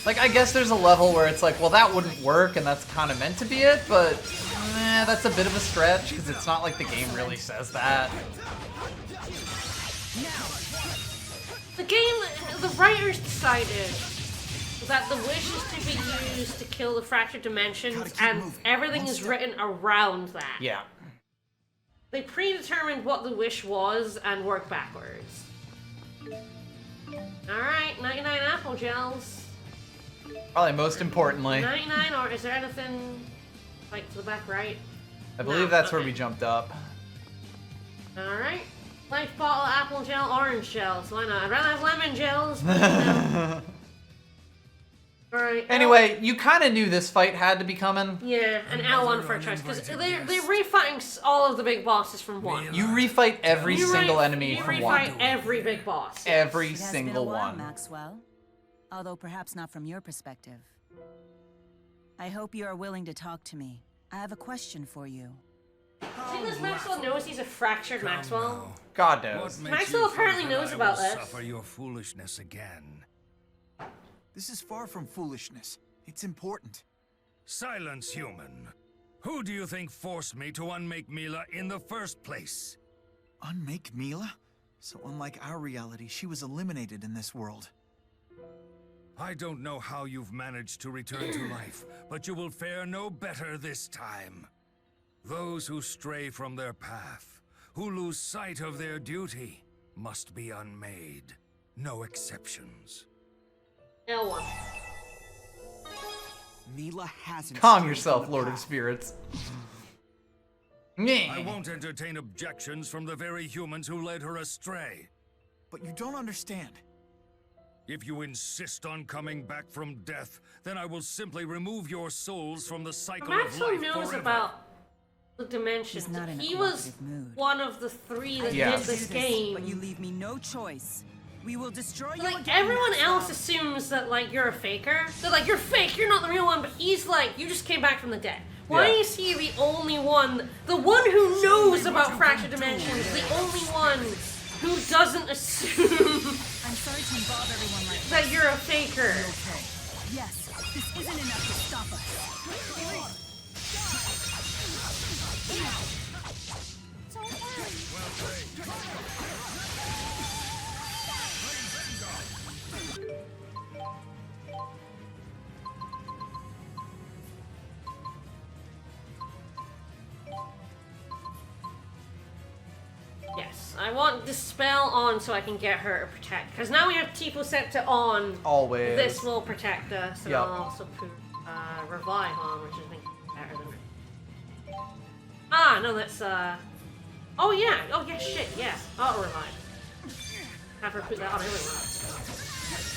Like, I guess there's a level where it's like, well, that wouldn't work, and that's kind of meant to be it, but that's a bit of a stretch, because it's not like the game really says that. The writers decided that the wish is to be used to kill the Fractured Dimensions, and everything is written around that. Yeah. They predetermined what the wish was and worked backwards. Alright, 99 apple gels. Probably most importantly. 99, or is there anything like to the back right? I believe that's where we jumped up. Alright. Life bottle, apple gel, orange gels. Why not? I'd rather have lemon gels. But, you know. Alright. Anyway, you kind of knew this fight had to be coming. Yeah, an L1 for a choice, because they're refighting all of the big bosses from one. You refight every single enemy from one. You refight every big boss. Every It has single been a while, one. Maxwell. Although perhaps not from your perspective. I hope you are willing to talk to me. I have a question for you. See, this Maxwell knows he's a fractured Maxwell. God knows. Maxwell apparently knows about this. Suffer your foolishness again. This is far from foolishness. It's important. Silence, human. Who do you think forced me to unmake Mila in the first place? Unmake Mila? So unlike our reality, she was eliminated in this world. I don't know how you've managed to return to life, but you will fare no better this time. Those who stray from their path, who lose sight of their duty, must be unmade. No exceptions. L1. Mila hasn't. Calm strayed yourself, from the Lord of path. Spirits. I won't entertain objections from the very humans who led her astray. But you don't understand. If you insist on coming back from death, then I will simply remove your souls from the cycle of Maxwell life knows forever. about the dimensions. He's not in a He was cooperative mood. one of the three that Yeah. did this game. But you leave me no choice. We will destroy you Like, again, everyone Maxwell. else assumes that, like, you're a faker. They're like, you're fake, you're not the real one, but he's like, you just came back from the dead. Why Yeah. is he the only one, the one who knows about fractured dimensions, the only one who doesn't assume I'm sorry to involve everyone like this. that you're a faker? Okay. Yes, this isn't enough to stop us. Yes, I want Dispel on so I can get her to protect. Because now we have Tipo set to on. Always. This will protect us, and Yep. I'll also put Revive on, which I think is better than it. Ah, no, that's, oh yeah, shit, yeah. Auto Revive. have her put that on everyone.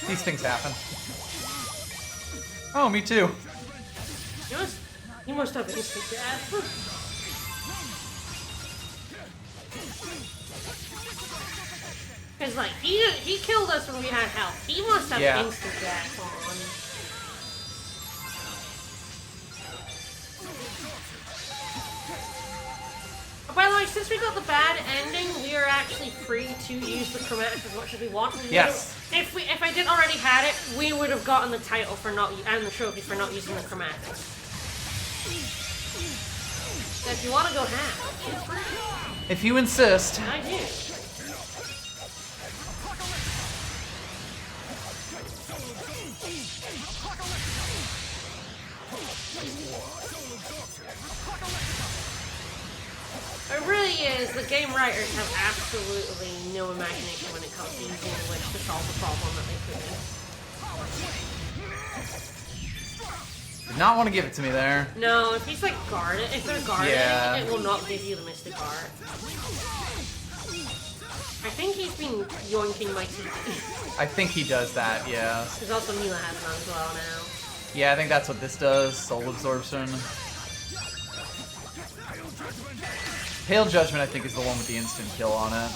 These things happen. Oh, me too. You must have instant death. Cause like he killed us when we had health. He must have instant death on. By the way, since we got the bad ending, we are actually free to use the chromatic as much as we want. Yes. If I didn't already had it, we would have gotten the title for not and the trophy for not using the chromatic. So if you want to go half, feel free. If you insist. I do. It really is. The game writers have absolutely no imagination when it comes to using English to solve the problem that they put in. Did not want to give it to me there. No, if he's like guarded, if they're guarded, it will not give you the Mystic Art. I think he's been yoinking my TV. I think he does that, yeah. Because also Mila has none as well now. Yeah, I think that's what this does. Soul absorption. Pale Judgment, I think, is the one with the instant kill on it.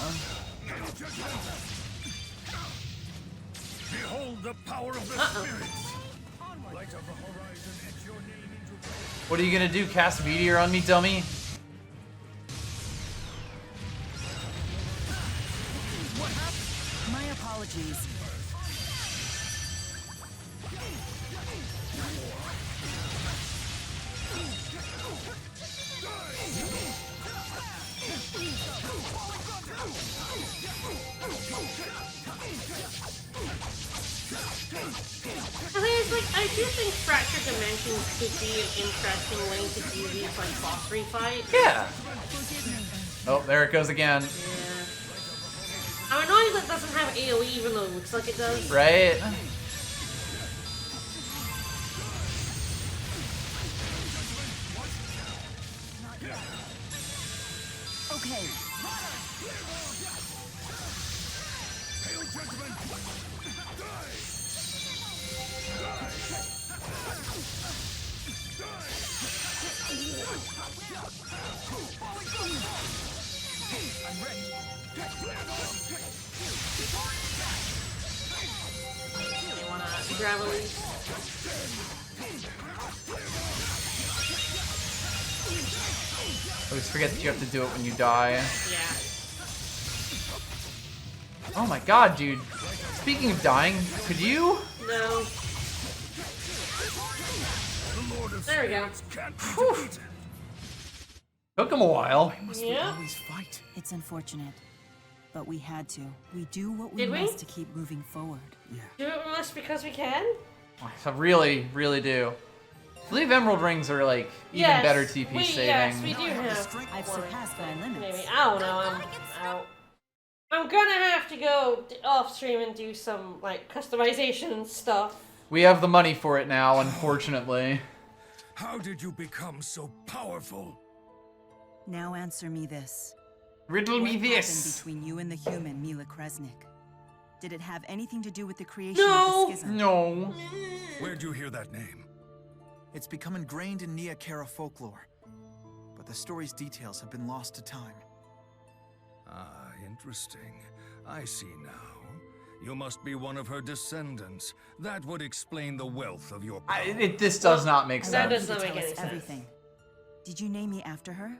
Behold the power of the spirits. Light of the horizon, etch your name into... What are you gonna do? Cast Meteor on me, dummy? What happened? My apologies. I do think Fractured Dimensions could be an interesting way to do these like boss refights. Yeah. Oh, there it goes again. Yeah. I'm annoyed that it doesn't have AoE even though it looks like it does. Right? Okay. You wanna grab a leaf? I always forget that you have to do it when you die. Yeah. Oh my god, dude. Speaking of dying, could you? No. There we go. Took him a while. Yeah. It's unfortunate, but we had to. We do what we Did we? must to keep moving forward. Do it must because we can? I really, really do. I believe Emerald Rings are like even better TP saving. Yes, we do have. I've surpassed my limits. Maybe. I don't know. I'm out. I'm gonna have to go off stream and do some like customization stuff. We have the money for it now, unfortunately. How did you become so powerful? Now answer me this. Riddle me What this. happened between you and the human Mila Kresnik? Did it have anything to do with the creation No. of the schism? No. Where'd you hear that name? It's become ingrained in Nia Kara folklore, but the story's details have been lost to time. Ah, interesting. I see now. You must be one of her descendants. That would explain the wealth of your power. This does not make sense. That does not Tell make any us sense. everything. Did you name me after her?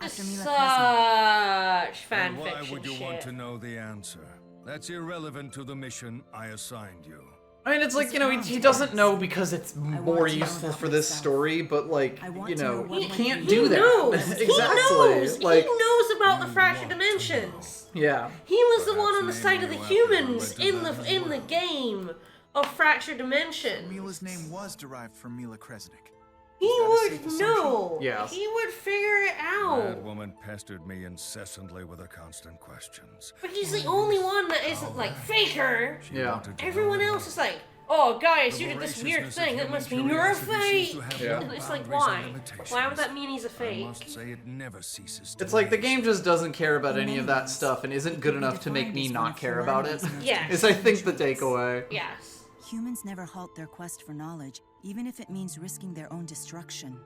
After Mila Kresnik? Such Then fanfiction why would you shit. want to know the answer? That's irrelevant to the mission I assigned you. I mean, it's like, you know, he doesn't know because it's more useful for this story, but like, you know, he can't do that. Knows. Exactly. He knows. Like, He knows about the fractured dimensions. yeah. He was the one on the side of the humans in the game. of fractured dimensions. Mila's name was derived from Mila Kresnik. He Is that a would safe assumption? know. Yeah. He would figure it out. That woman pestered me incessantly with her constant questions. But he's the only one that isn't like faker. She Yeah. wanted to Everyone know else is like, oh guys, the you did this voraciousness weird of thing. That human must mean you're a curiosity seems fake. to have Yeah. no It's like, boundaries why? and limitations. Why would that mean he's a I fake? must say it never ceases to It's like the amaze game me. just doesn't care about In any many of that ways, stuff and isn't it good can be enough to make defined me as one not of care about it. humanity's most Yes. Is I think the traits. takeaway. Yes. Humans never halt their quest for knowledge, even if it means risking their own destruction.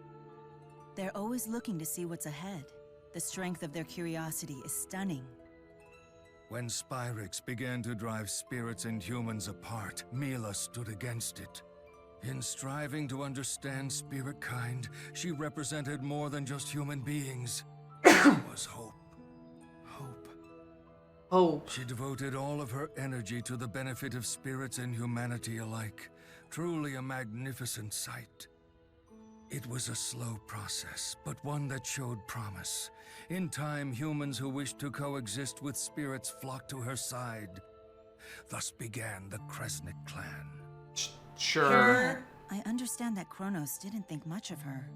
They're always looking to see what's ahead. The strength of their curiosity is stunning. When Spyrix began to drive spirits and humans apart, Mila stood against it. In striving to understand spirit kind, she represented more than just human beings. She was hope. Hope. Hope. She devoted all of her energy to the benefit of spirits and humanity alike. Truly a magnificent sight. It was a slow process, but one that showed promise. In time, humans who wished to coexist with spirits flocked to her side. Thus began the Kresnik clan. Sure. I understand that Kronos didn't think much of her.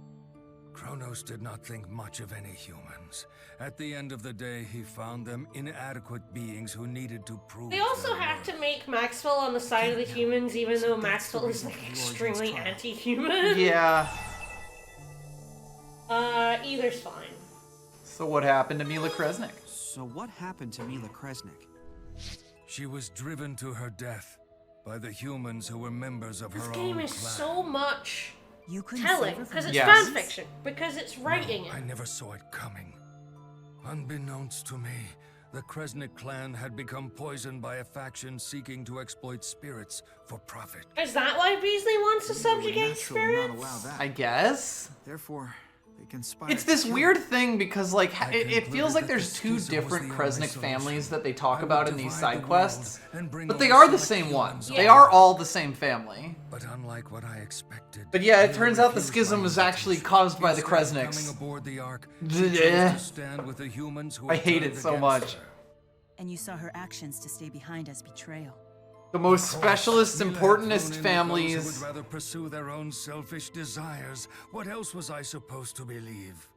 Kronos did not think much of any humans. At the end of the day, he found them inadequate beings who needed to prove They also their have worth. to make Maxwell on the side of the humans, even though Maxwell is like extremely anti-human. Yeah. Either's fine. So what happened to Mila Kresnik? So what happened to Mila Kresnik? She was driven to her death by the humans who were members of This her game own is clan. so much You couldn't telling, save her from because the it's Yes. fan fiction, because it's writing it. I never saw it coming. Unbeknownst to me, the Kresnik clan had become poisoned by a faction seeking to exploit spirits for profit. Is that why Beasley wants to subjugate Naturally spirits? not allow that. I guess. Therefore, they conspired. It's this to kill weird her. thing because, like, I it feels concluded like that there's the two schism was different the only Kresnik solution. families that they I talk would about in these divide side the quests, world and bring but they all are the select same one. humans They Yeah. are all the same family. But unlike what I expected. But yeah, it Mila turns out the refused schism my was actually invitation. caused by the Instead of Kresniks. coming aboard the Ark, Bleh. she chose to stand with the humans who I had hate turned it so against much. her. And you saw her actions to stay behind as betrayal. The most specialist, Mila had importantest thrown in with those families. who would rather pursue their own selfish desires. What else was I supposed to believe?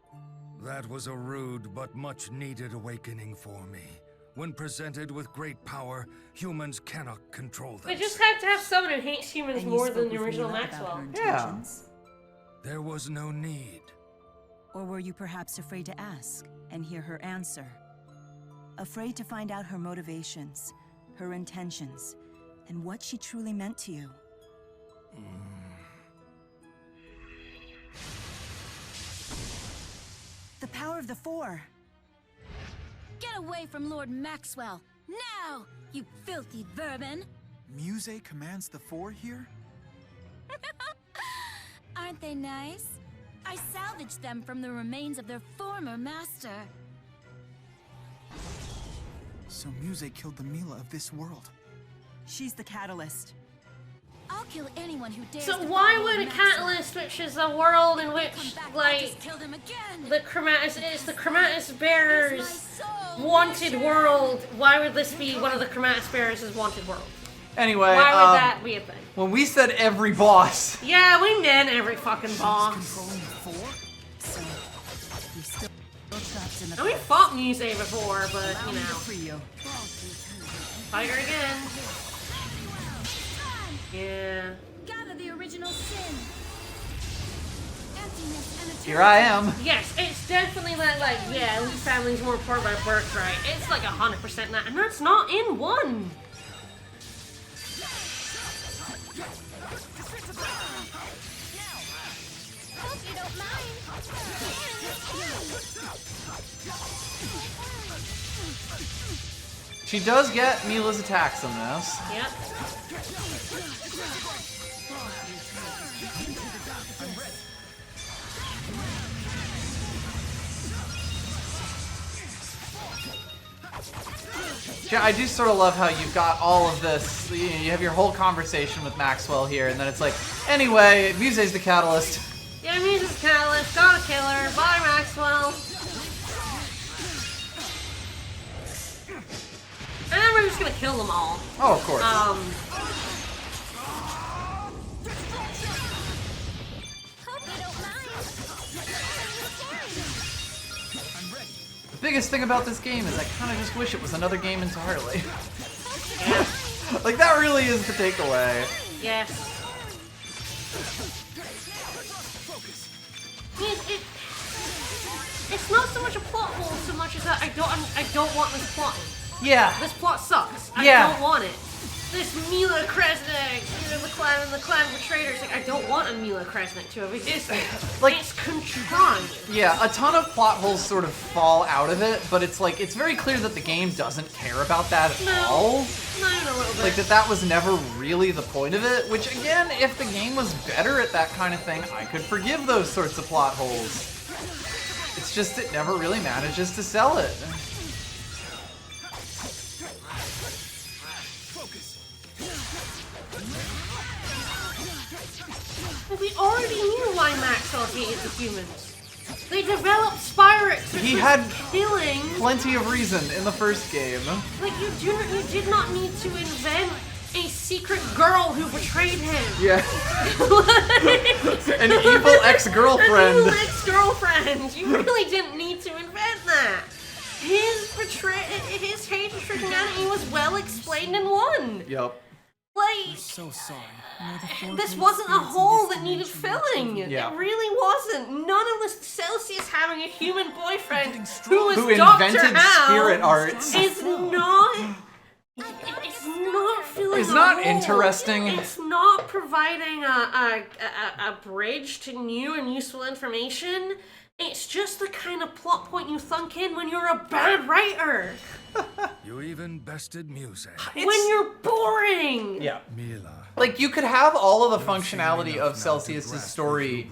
That was a rude but much needed awakening for me. When presented with great power, humans cannot control They them. just have to have someone who hates humans And you more spoke than the with original Mila about Maxwell. her Yeah. intentions? There was no need. Or were you perhaps afraid to ask and hear her answer? Afraid to find out her motivations, her intentions, and what she truly meant to you? The power of the Four! Get away from Lord Maxwell! Now, you filthy vermin! Muse commands the Four here? Aren't they nice? I salvaged them from the remains of their former master. So Muse killed the Mila of this world. She's the catalyst. I'll kill anyone who dares So to why follow would a Maxwell. catalyst, which is a world in Come which, back, I'll like, just kill them again. the Chromatus It's Bearers' my soul, wanted Witcher. world, why would this be one of the Chromatus Bearers' wanted world? Anyway, Why would that be a thing? when we said every boss, Yeah, we meant every fucking boss. Controlling the Four? So, you're still trapped in the And we fought Muse before, but, Allow you me to know, free you. fight her again. Time. Yeah. Gather the original sin. Emptiness and eternity. here I am. Yes, it's definitely that, like, yeah, elite family's more important by birthright. It's like 100% that, and that's not in 1. Hope you don't mind. She does get Mila's attacks on this. Yep. Yeah, I do sort of love how you've got all of this. You have your whole conversation with Maxwell here, and then it's like, anyway, Muse's the catalyst. Yeah, Muse's catalyst, gotta kill her. Bye, Maxwell. And then we're just gonna kill them all. Oh, of course. biggest thing about this game is I kind of just wish it was another game entirely. Like, that really is the takeaway. Yes. It's not so much a plot hole so much as that I don't want this plot. Yeah. This plot sucks. I don't want it. This Mila Kresnik, the clan betrayers. Like, I don't want a Mila Kresnik to have existed. Like, it's contrived. Yeah, a ton of plot holes sort of fall out of it, but it's like, it's very clear that the game doesn't care about that at all. Not even a little bit. Like, that was never really the point of it, which again, if the game was better at that kind of thing, I could forgive those sorts of plot holes. It's just it never really manages to sell it. We already knew why Maxwell hated the humans. They developed Spyrex, which He was had killing. plenty of reason in the first game. Like, you did not need to invent a secret girl who betrayed him. Yeah. An evil ex-girlfriend. An evil ex-girlfriend. You really didn't need to invent that. His hatred for humanity was well explained in 1. Yep. Like, So sorry. this wasn't a hole that needed filling. Yeah. It really wasn't. None of this Celsius having a human boyfriend who Who is Dr. invented Howe spirit arts. is not. It's not filling. It's a not hole. interesting. It's not providing a bridge to new and useful information. It's just the kind of plot point you thunk in when you're a bad writer. You even bested music. When you're boring. Yeah. Mila. Like, you could have all of the functionality of Celsius' story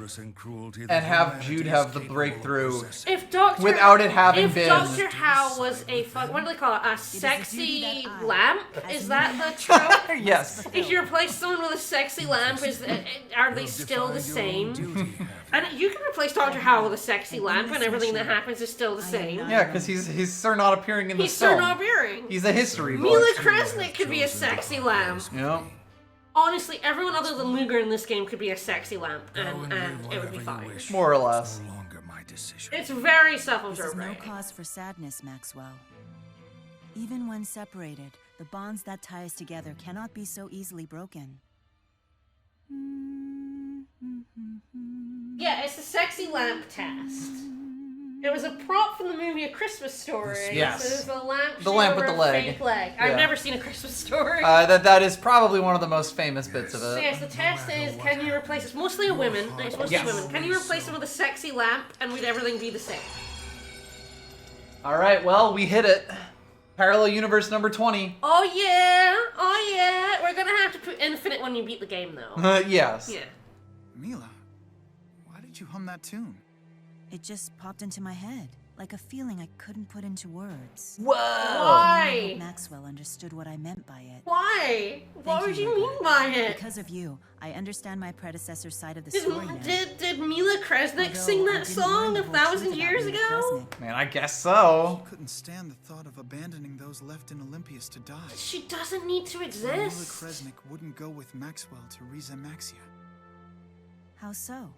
and have Jude have the breakthrough If Dr. without it having if been... Dr. Howe was what do they call it? A sexy lamp? Is that the trope? Yes. If you replace someone with a sexy lamp, are they still the same? And you can replace Dr. Howe with a sexy lamp, and everything that happens is still the same. Yeah, because he's sir not appearing in the He's film. still not appearing. He's a history book. Mila Kresnik could be a sexy lamp. Yep. Honestly, everyone other than Luger in this game could be a sexy lamp, and it would be fine. More or less. No longer my decision. It's very This is self-absorbed. no right? cause for sadness, Maxwell. Even when separated, the bonds that tie us together cannot be so easily broken. Yeah, it's the sexy lamp test. It was a prop from the movie A Christmas Story. Yes. So there's a lamp. The lamp with over the a leg. Fake leg. Yeah. I've never seen A Christmas Story. That is probably one of the most famous bits of So it. yes, the test is: can you replace? It's mostly a women. It's mostly Yes. women. Can you replace it with a sexy lamp, and would everything be the same? All right, well, we hit it. Parallel universe number 20. Oh yeah, oh yeah. We're gonna have to put infinite when you beat the game, though. Yes. Yeah. Mila, why did you hum that tune? It just popped into my head, like a feeling I couldn't put into words. Whoa. I hope Why? Maxwell understood what I meant by it. Why? What Thank would you, you mean by it? Because of you, I understand my predecessor's side of the story now. Did Mila Kresnik Although sing I that didn't song learn the 1,000 whole truth years about Mila ago? Kresnik. Man, I guess so. Couldn't stand the thought of abandoning those left in Olympus to die. She doesn't need to Mila exist. Kresnik wouldn't go with Maxwell to Rizamaxia. How so?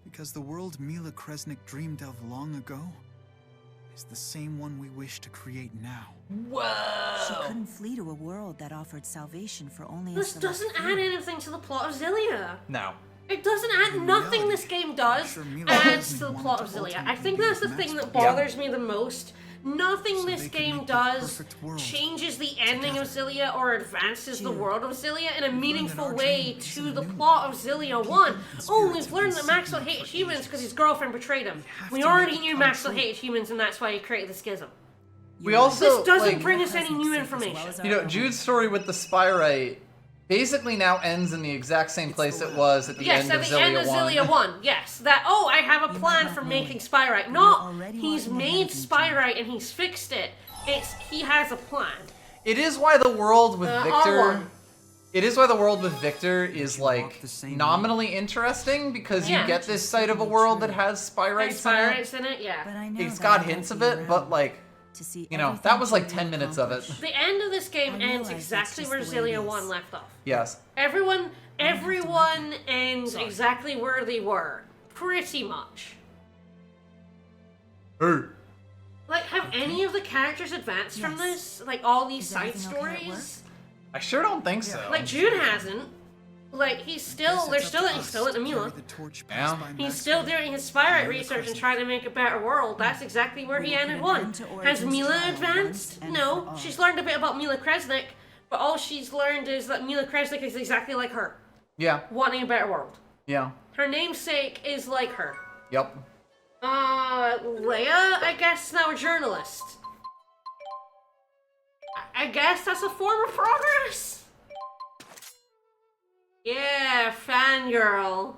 Because the world Mila Kresnik dreamed of long ago is the same one we wish to create now. She Whoa. couldn't flee to a world that offered salvation for only a This select doesn't few. add anything to the plot of Xillia. No. It doesn't add In nothing reality, this game does sure Mila adds to doesn't the want plot to of Xillia. I ultimately think be that's the with thing that Maxwell. bothers me the most. Nothing So this they can game make the does perfect world changes the ending of Xillia or advances the Jude. world of Xillia in a learned meaningful that our way dream to isn't the new. plot of Xillia 1. Oh, we've spirits learned have that been Maxwell seeking hates for humans years. because his girlfriend betrayed him. have We to already make it knew come Maxwell true. hated humans and that's why he created the schism. We You're also, This doesn't like, bring us any new Kresnik's information. as well as you know, our own. Jude's story with the Spyrite basically now ends in the exact same place it was at the Yes, end at of the end of Xillia 1. Xillia 1. Yes, that, oh, I have a You plan might for not know making it, Spyrite. but No, you're already he's walking ahead made of me, Jude. Spyrite and he's fixed it. He has a plan. It is why the world with Victor... R1. It is why the world with Victor is, walk like, the same nominally interesting, because Yeah. you get this sight of a world that has Spyrites in it. Spyrites in it, yeah. But I know It's that got I hints won't of be it, but, around like, to see you know, everything that was like Jude 10 will minutes of it. accomplish. The end of this game I ends realize that's exactly just where the way it Xillia is. 1 left off. Yes. Everyone ends exactly where they were. Pretty much. Hey. Like, have any of the characters advanced from this? Like, all these side stories? I sure don't think so. Like, Jude hasn't. Like, they're still at Mila. Yeah. He's still doing his Spyrite research and trying to make a better world. That's exactly where he ended one. Has Mila advanced? No. She's learned a bit about Mila Kresnik, but all she's learned is that Mila Kresnik is exactly like her. Yeah. Wanting a better world. Yeah. Her namesake is like her. Yep. Leia, I guess, now a journalist. I guess that's a form of progress? Yeah, fangirl.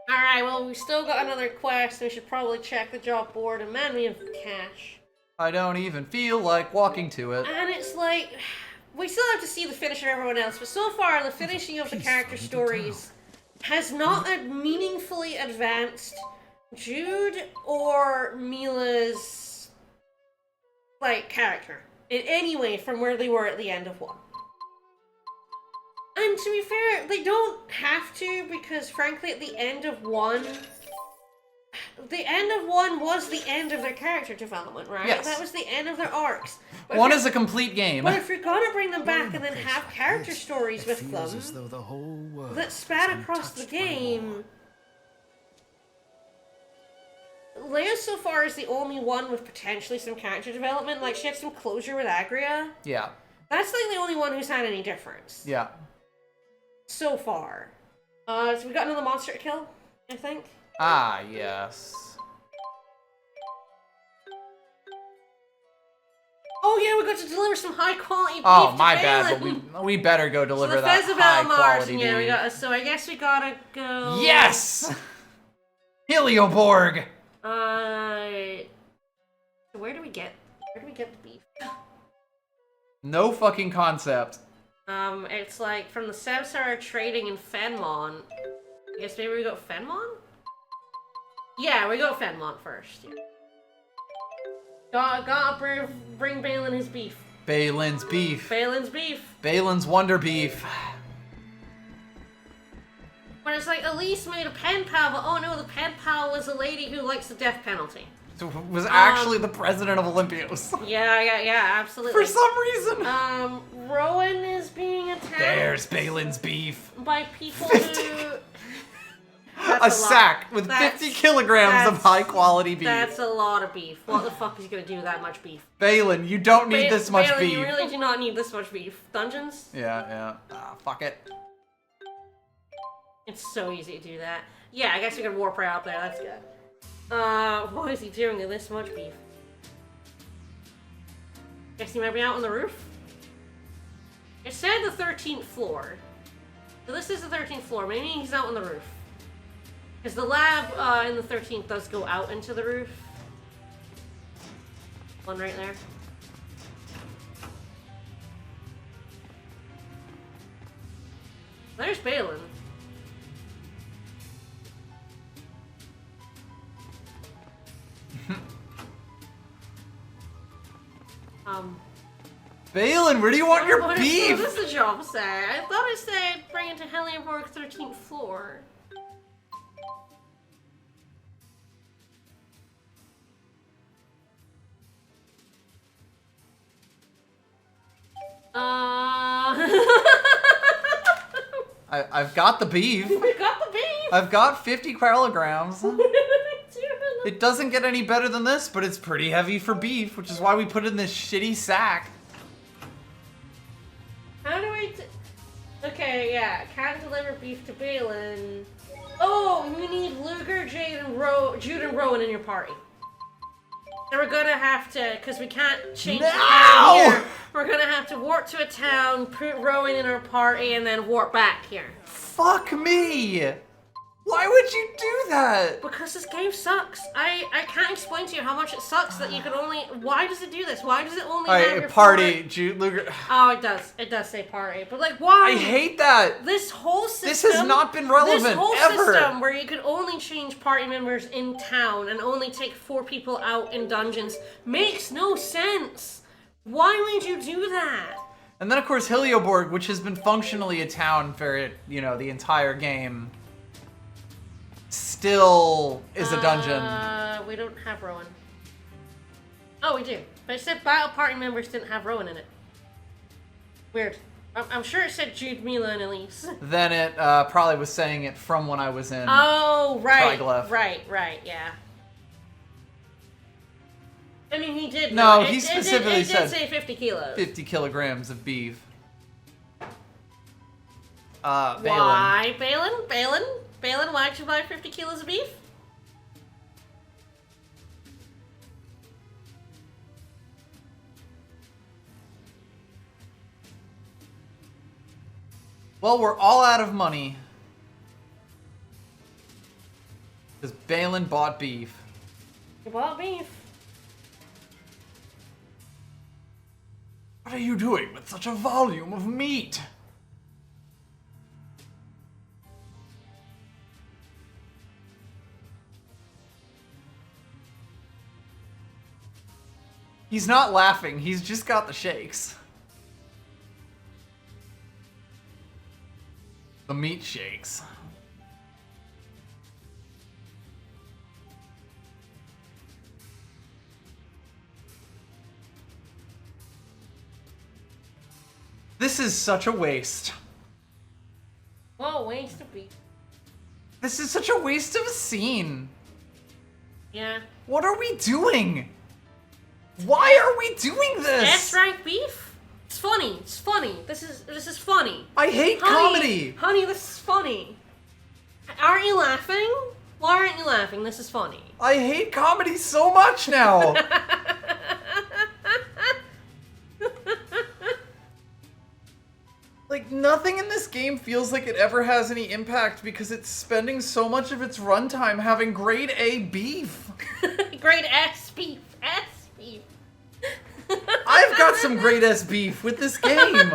Alright, well, we still got another quest. We should probably check the job board, and man, we have cash. I don't even feel like walking to it. And it's like, we still have to see the finish of everyone else, but so far, the finishing of the character stories has not meaningfully advanced Jude or Mila's, like, character in any way from where they were at the end of 1. And to be fair, they don't have to, because frankly at the end of 1 was the end of their character development, right? Yes. That was the end of their arcs. But 1 is a complete game. But if you're gonna bring them back and then have character stories with them that span across the game, Leia so far is the only one with potentially some character development. Like, she had some closure with Agria. Yeah. That's like the only one who's had any difference. Yeah. So far. So we got another monster to kill, I think. Ah, yes. Oh yeah, we got to deliver some high quality beef Oh, to my Balin. bad, but we better go deliver so the that high quality yeah, we beef. got. So I guess we gotta go. Yes! Helioborg! Where do we get the beef? No fucking concept. It's like from the Samsara trading in Fenmon. I guess maybe we go Fenmon? Yeah, we go Fenmon first. Yeah. Gotta bring Balin his beef. Balin's beef. Balin's beef. Balin's wonder beef. But it's like Elise made a pen pal, but oh no, the pen pal was a lady who likes the death penalty. So it was actually the president of Olympios. Yeah, absolutely. For some reason. Rowan is being attacked. There's Balin's beef. By people who... A sack with 50 kilograms of high quality beef. That's a lot of beef. What the fuck is he gonna do with that much beef? Balin, you don't need this much Balin, beef. You really do not need this much beef. Dungeons? Yeah. Fuck it. It's so easy to do that. Yeah, I guess we could warp right up there. That's good. What is he doing with this much beef? Guess he might be out on the roof? It said the 13th floor. So this is the 13th floor. Maybe he's out on the roof. Because the lab in the 13th does go out into the roof. One right there. There's Balin. Balin, where do you want your beef? What does the job say? I thought it said bring it to Helioborg 13th floor. I've got the beef. We got the beef. I've got 50 kilograms. It doesn't get any better than this, but it's pretty heavy for beef, which is why we put it in this shitty sack. How do I... Okay, yeah. Can't deliver beef to Balin. Oh, you need Luger, Jude, and Rowan in your party. So we're gonna have to, because we can't change the town here, we're gonna have to warp to a town, put Rowan in our party, and then warp back here. Fuck me! Why would you do that? Because this game sucks. I can't explain to you how much it sucks that you can only... Why does it do this? Why does it only have your party, Jude, Luger... Oh, it does. It does say party. But like, why? I hate that! This whole system... This has not been relevant, This whole ever. system where you could only change party members in town and only take 4 people out in dungeons makes no sense. Why would you do that? And then, of course, Helioborg, which has been functionally a town for, the entire game, still is a dungeon. We don't have Rowan. Oh, we do. But it said battle party members didn't have Rowan in it. Weird. I'm sure it said Jude, Mila, and Elise. Then it probably was saying it from when I was in. Oh, right. Triglyph. Right, yeah. I mean, he did. No, he specifically it said did say 50 kilos. 50 kilograms of beef. Why, Balin? Balin, why'd you buy 50 kilos of beef? Well, we're all out of money. Because Balin bought beef. You bought beef. What are you doing with such a volume of meat? He's not laughing, he's just got the shakes. The meat shakes. This is such a waste. Well, waste of beef. This is such a waste of a scene. Yeah. What are we doing? Why are we doing this? S-rank beef? It's funny. It's funny. This is funny. I hate comedy. Honey, this is funny. Aren't you laughing? Why aren't you laughing? This is funny. I hate comedy so much now. Like, nothing in this game feels like it ever has any impact because it's spending so much of its runtime having grade A beef. Grade S beef. S beef. I've got some grade S beef with this game.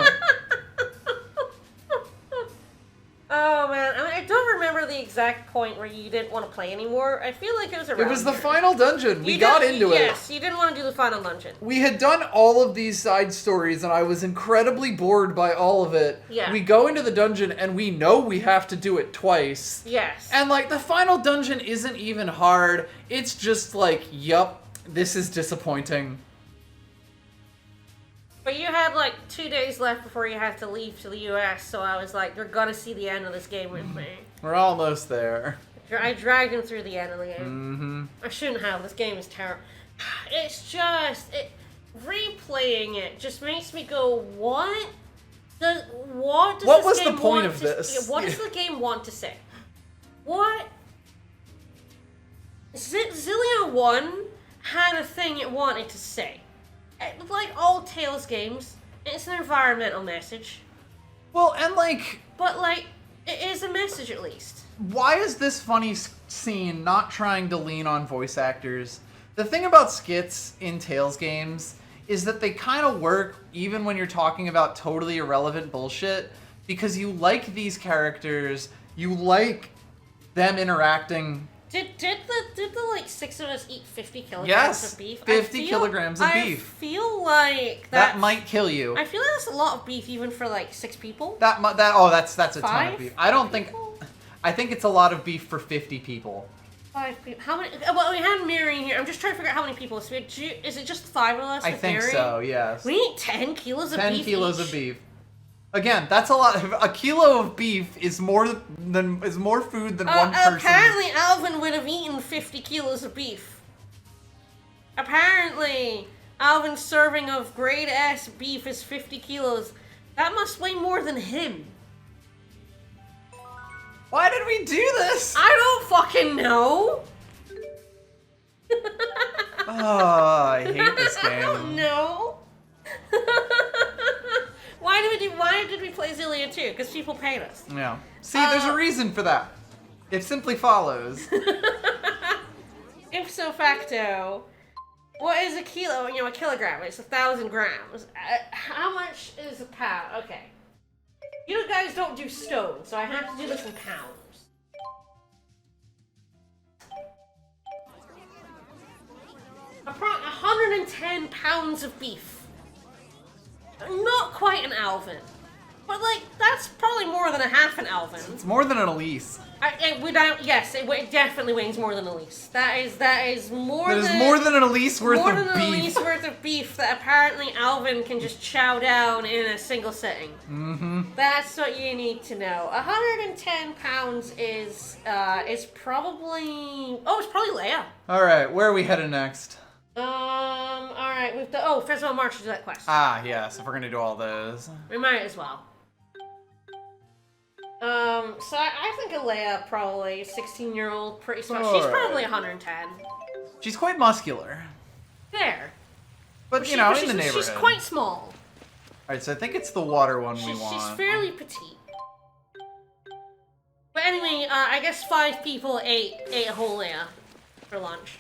Oh man, I don't remember the exact point where you didn't want to play anymore. I feel like it was around. It was the here. final dungeon. We got into it. Yes, you didn't want to do the final dungeon. We had done all of these side stories and I was incredibly bored by all of it. Yeah. We go into the dungeon and we know we have to do it twice. Yes. And like the final dungeon isn't even hard. It's just like, yup, this is disappointing. But you had like 2 days left before you had to leave to the US, so I was like, you're gonna see the end of this game with me. We're almost there. I dragged him through the end of the game. Mm-hmm. I shouldn't have. This game is terrible. It's just... replaying it just makes me go, what? What does What this was game the point want of to, this? What does the game want to say? What? Xillia 1 had a thing it wanted to say. Like all Tales games, it's an environmental message. Well, and like... But like, it is a message at least. Why is this funny scene not trying to lean on voice actors? The thing about skits in Tales games is that they kind of work even when you're talking about totally irrelevant bullshit, because you like these characters, you like them interacting. Did the like 6 of us eat 50 kilograms Yes, of beef? 50 kilograms of beef. I feel like That might kill you. I feel like that's a lot of beef even for like 6 people. That's a ton of beef. I don't think... I think it's a lot of beef for 50 people. 5 people. How many? Well, we had Miri in here. I'm just trying to figure out how many people. So is it just 5 of us? I think Miri? so, yes. We eat 10 kilos of beef 10 kilos each? of beef. Again, that's a lot. A kilo of beef is more food than one person. Apparently, Alvin would have eaten 50 kilos of beef. Apparently, Alvin's serving of grade S beef is 50 kilos. That must weigh more than him. Why did we do this? I don't fucking know. Oh, I hate this game. I don't know. Why did we play Xillia 2? Because people paid us. Yeah. See, there's a reason for that. It simply follows. Ipso facto, what is a kilo? You know, a kilogram. It's 1,000 grams. How much is a pound? Okay. You guys don't do stone, so I have to do this in pounds. Approximately 110 pounds of beef. Not quite an Alvin, but But, like, that's probably more than a half an Alvin. It's more than an Elise. Yes, it definitely weighs more than Elise. That is more than... That is more than an Elise worth of beef. More than an Elise worth of beef that apparently Alvin can just chow down in a single sitting. Mm-hmm. That's what you need to know. 110 pounds is probably... Oh, it's probably Leia. Alright, where are we headed next? Alright, we've done... Oh, Festival of March to that quest. Ah, yes, if we're gonna do all those. We might as well. So I think Leia probably, 16-year-old, pretty smart. She's probably 110. She's quite muscular. There. But, you know, in the neighborhood. She's quite small. Alright, so I think it's the water one we want. She's fairly petite. But anyway, I guess 5 people ate a whole Leia for lunch.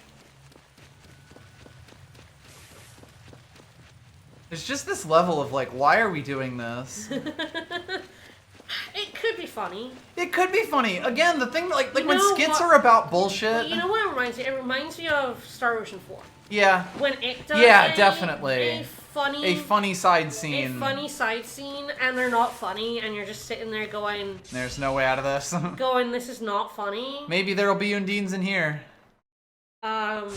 There's just this level of, like, why are we doing this? It could be funny. It could be funny. Again, the thing, like when skits are about bullshit. Well, you know what it reminds me? It reminds me of Star Ocean 4. Yeah. When it does definitely. a funny side scene. A funny side scene, and they're not funny, and you're just sitting there going... There's no way out of this. Going, this is not funny. Maybe there'll be Undines in here. Nope.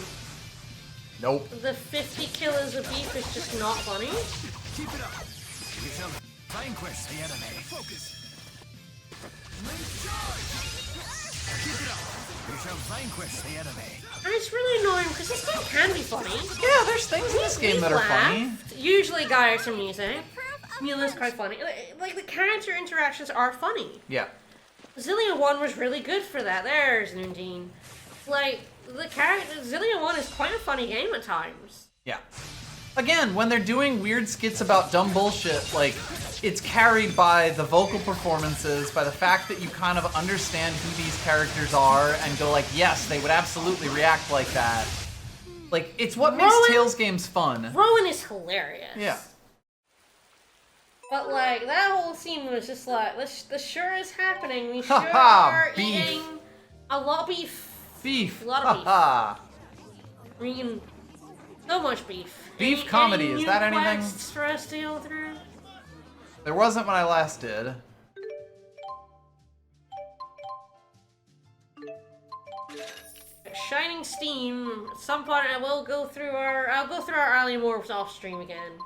The 50 kilos of beef is just not funny. Keep it up. We shall vanquish the enemy. Focus. Keep it up. We shall vanquish the enemy. And it's really annoying because this game can be funny. Yeah, there's things in this game that are funny. Usually guys are music. Mila's quite funny. Like the character interactions are funny. Yeah. Xillia 1 was really good for that. There's Undine. Like the character Xillia 1 is quite a funny game at times. Yeah. Again, when they're doing weird skits about dumb bullshit, like, it's carried by the vocal performances, by the fact that you kind of understand who these characters are, and go like, yes, they would absolutely react like that. Like, it's what makes Tales games fun. Rowan is hilarious. Yeah. But, like, that whole scene was just like, this sure is happening. We sure are eating a lot of beef. Beef. A lot of beef. I mean, so much beef. Beef comedy, is that anything? For us to go through? There wasn't when I last did. Shining Steam. At some point I will go through I'll go through our Alien Morphs off stream again.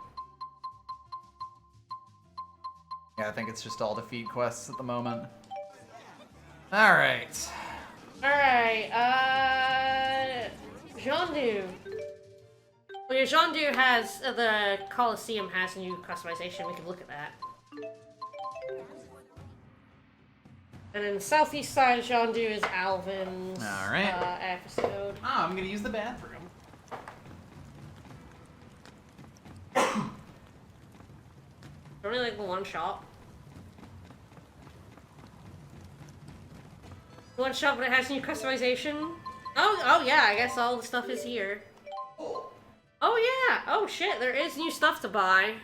Yeah, I think it's just all defeat quests at the moment. Alright. Alright, Jeandu. Well, your Jeandu has, the Colosseum has a new customization, we can look at that. And then the southeast side of Jeandu is Alvin's episode. Ah, I'm gonna use the bathroom. Only like the one shop. One shop, but it has new customization. Oh yeah, I guess all the stuff is here. Oh yeah! Oh shit, there is new stuff to buy.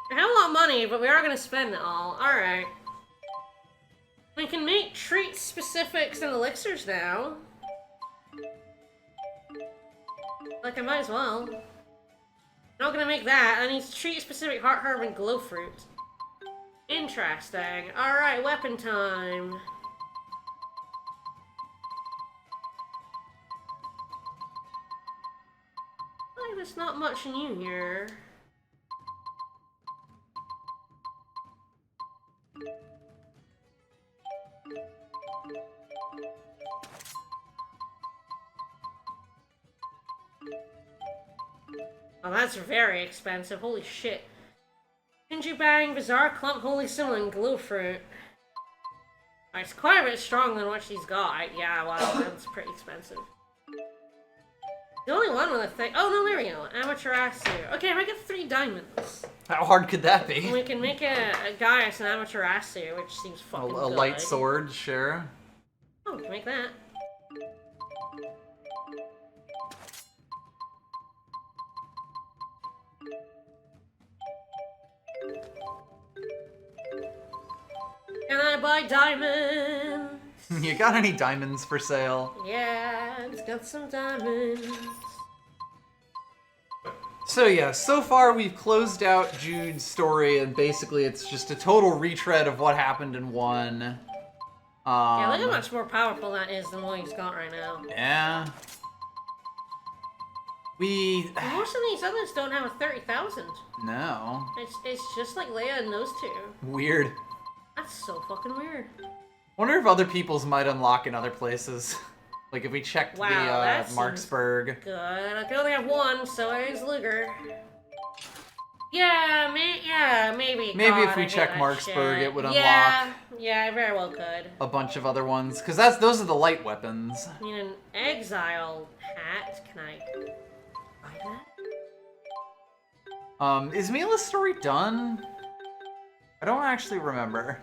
We have a lot of money, but we are gonna spend it all. Alright. We can make treat specifics and elixirs now. Like, I might as well. I'm not gonna make that. I need treat specific heart herb and glow fruit. Interesting. Alright, weapon time. There's not much new here. Oh, that's very expensive. Holy shit. Pinju Bang, Bizarre Clump, Holy Symbol, and Glow Fruit. It's quite a bit stronger than what she's got. Yeah, wow, that's pretty expensive. The only one with a thing. Oh no, there we go. Amaterasu. Okay, I get 3 diamonds. How hard could that be? We can make a Gaius and Amaterasu, which seems fucking good. A light sword, sure. Oh, we can make that. Can I buy diamonds? You got any diamonds for sale? Yeah, it's got some diamonds. So yeah, so far we've closed out Jude's story, and basically it's just a total retread of what happened in 1. Yeah, look how much more powerful that is than what he's got right now. Yeah. Most of these others don't have a 30,000. No. It's just like Leia and those two. Weird. That's so fucking weird. Wonder if other people's might unlock in other places. Like if we checked the Marksburg. Good. I can only have one, so it is Luger. Yeah, maybe. Maybe God, if we check Marksburg, shit. it would unlock. Yeah, I very well could. A bunch of other ones, because those are the light weapons. I need an exile hat. Can I buy that? Is Mila's story done? I don't actually remember.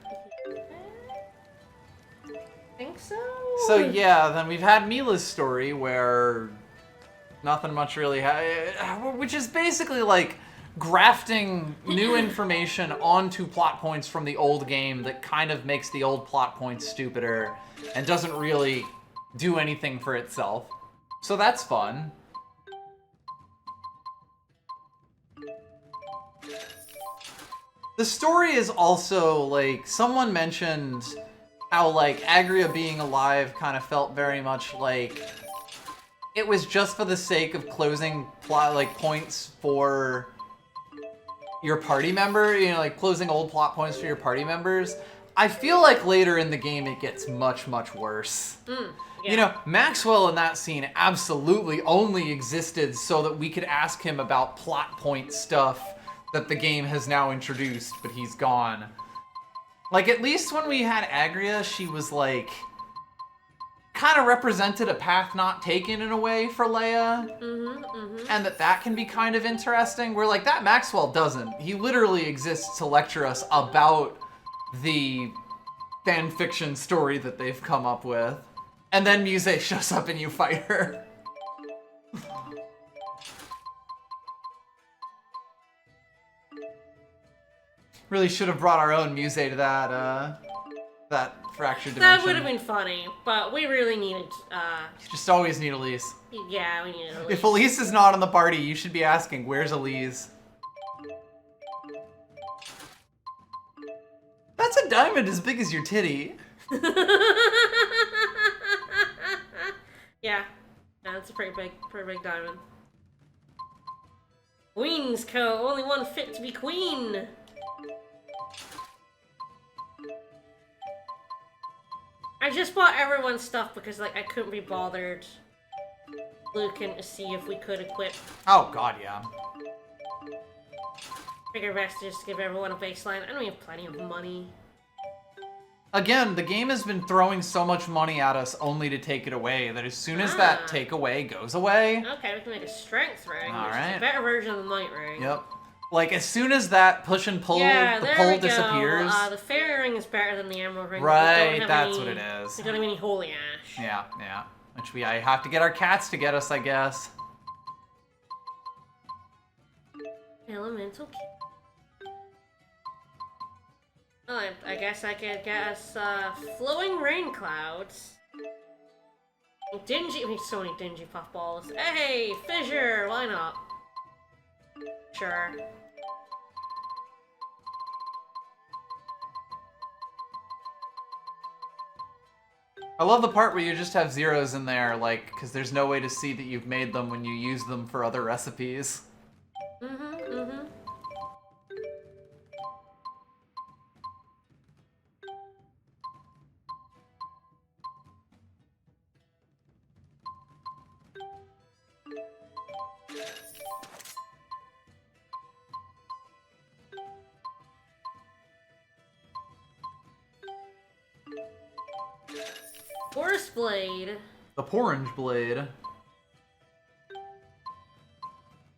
I think so. So yeah, then we've had Mila's story where nothing much really which is basically like grafting new information onto plot points from the old game that kind of makes the old plot points stupider and doesn't really do anything for itself. So that's fun. The story is also, like, someone mentioned how, like, Agria being alive kind of felt very much like it was just for the sake of closing points for your party member, you know, like closing old plot points for your party members. I feel like later in the game it gets much, much worse. Yeah. You know, Maxwell in that scene absolutely only existed so that we could ask him about plot point stuff that the game has now introduced, but he's gone. Like, at least when we had Agria, she was like, kind of represented a path not taken in a way for Leia. And that can be kind of interesting. Where, like, that Maxwell doesn't. He literally exists to lecture us about the fanfiction story that they've come up with. And then Muse shows up and you fight her. Really should have brought our own Muse to that fractured dimension. That would have been funny, but we really needed, You just always need Elise. yeah, we needed Elise. If Elise is not in the party, you should be asking, where's Elise? That's a diamond as big as your titty. Yeah, that's a pretty big diamond. Queen's coat, only one fit to be queen. I just bought everyone's stuff because, like, I couldn't be bothered looking to see if we could equip. Oh god, yeah. Figure best just give everyone a baseline. I don't have plenty of money. Again, the game has been throwing so much money at us only to take it away that as soon as that takeaway goes away... Okay, we can make a strength ring, All which right. is a better version of the might ring. Yep. Like, as soon as that push and pull, the pull disappears... The fairy ring is better than the emerald ring. Right, that's what it is. We don't have any holy ash. Yeah, yeah. Which I have to get our cats to get us, I guess. Elemental key. Well, I guess I could get us flowing rain clouds. Dingy, so many dingy puffballs. Hey, fissure, why not? Sure. I love the part where you just have zeros in there, like, because there's no way to see that you've made them when you use them for other recipes. Forest blade. The Porrange blade.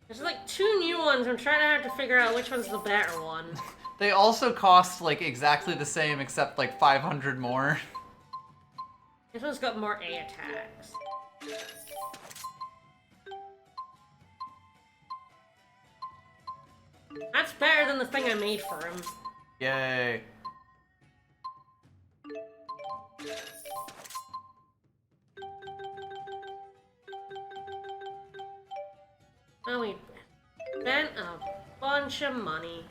There's like 2 new ones. I'm trying to have to figure out which one's the better one. They also cost, like, exactly the same, except, like, 500 more. This one's got more A attacks. That's better than the thing I made for him. Yay. Oh, wait. spent a bunch of money.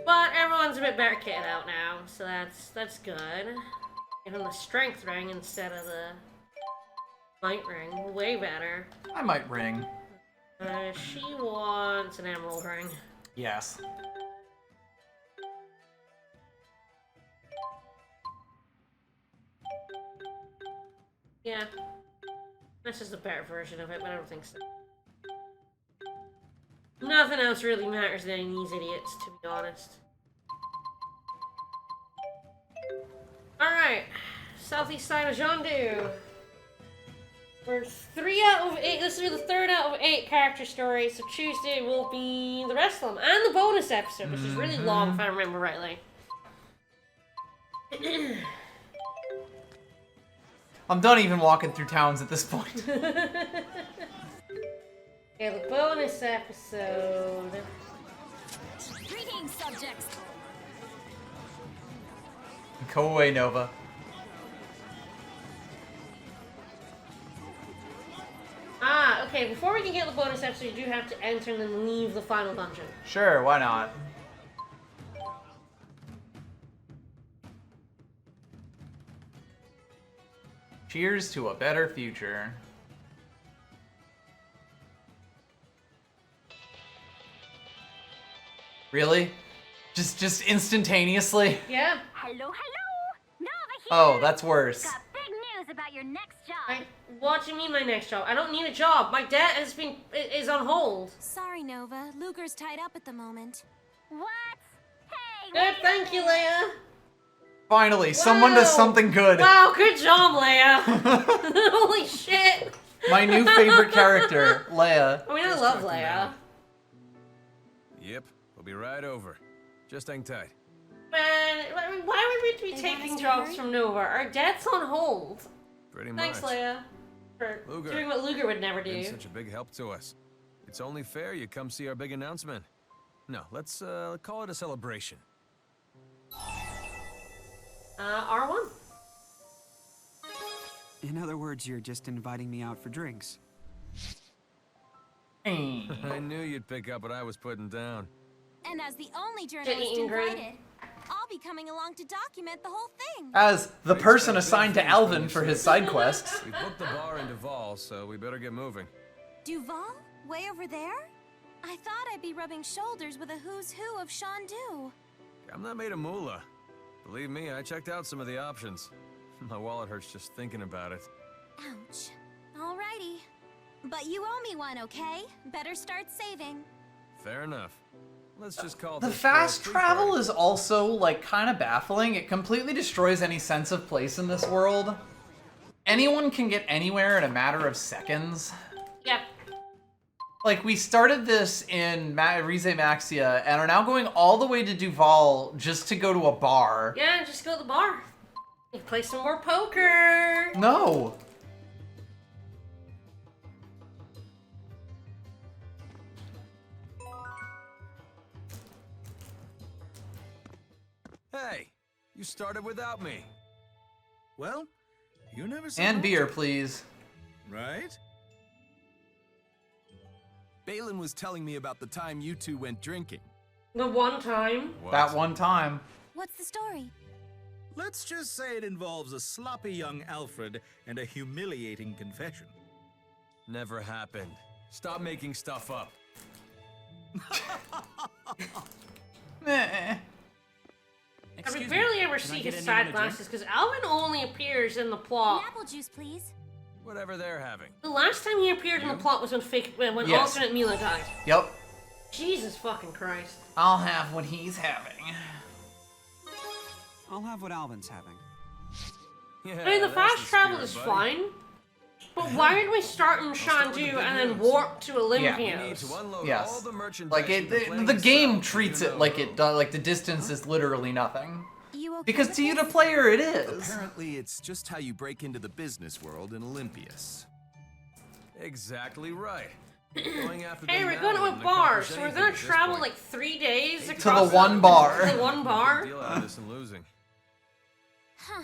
But everyone's a bit better kitted out now, so that's good. Give him the strength ring instead of the might ring. Way better. I might ring. She wants an emerald ring. Yes. Yeah. That's just a better version of it, but I don't think so. Nothing else really matters than these idiots, to be honest. Alright. Southeast side of Jeondu. We're 3 out of 8. This will be the 3rd out of 8 character stories, so Tuesday will be the rest of them. And the bonus episode, which is really long if I remember rightly. I'm done even walking through towns at this point. Yeah, the bonus episode. Greetings, subjects. Go away, Nova. Ah, okay, before we can get the bonus episode, you do have to enter and then leave the final dungeon. Sure, why not? Cheers to a better future. Really? Just instantaneously? Yeah. Hello, hello! Nova here! Oh, that's worse. Got big news about your next job. What do you mean my next job? I don't need a job. My debt is on hold. Sorry, Nova. Luger's tied up at the moment. What? Hey, Good, thank you, Leia. Finally, someone does something good. Wow, good job, Leia. Holy shit. My new favorite character, Leia. I mean, I love Leia. Yep, we'll be right over. Just hang tight. Man, why would we be taking jobs from Nova? Our debt's on hold. Pretty much. Thanks, Leia, for Luger, doing what Luger would never do. been such a big help to us. It's only fair you come see our big announcement. No, let's call it a celebration. R1. In other words, you're just inviting me out for drinks. I knew you'd pick up what I was putting down. And as the only journalist invited, I'll be coming along to document the whole thing. As the person assigned to Alvin for his side quests. We booked the bar in Duval, so we better get moving. Duval? Way over there? I thought I'd be rubbing shoulders with a who's who of Shandu. I'm not made of moolah. Believe me, I checked out some of the options. My wallet hurts just thinking about it. Ouch. Alrighty. But you owe me one, okay? Better start saving. Fair enough. Let's just call The this fast free travel party. is also, like, kind of baffling. It completely destroys any sense of place in this world. Anyone can get anywhere in a matter of seconds. Yep. Like, we started this in Rize Maxia and are now going all the way to Duval just to go to a bar. Yeah, just go to the bar. You play some more poker. No. Hey, you started without me. Well, you never said And no. beer, please. Right? Balin was telling me about the time you two went drinking. The one time. What? That one time. What's the story? Let's just say it involves a sloppy young Alfred and a humiliating confession. Never happened. Stop making stuff up. Meh. We barely ever see his side glasses because Alvin only appears in the plot. An apple juice, please. Whatever they're having. The last time he appeared in the plot was when Yes. alternate Mila died. Yep. Jesus fucking Christ. I'll have what he's having. I'll have what Alvin's having. Yeah, I mean, the that's fast travel spirit, is buddy. fine, but why did we start in Shandu and then warp to We need Olympios? to unload all Yes. the merchandise Like, you've been the planning game to sell, treats even it like though- it does, like the distance is literally nothing. You okay Because with to you, the this? player, it is. Apparently, it's just how you break into the business world in Olympias. Exactly right. Going after Hey, them we're now going to a wouldn't bar, accomplish so we're anything gonna at this travel point. like 3 days To the across one bar. To the one bar. Deal out of this and losing. Huh.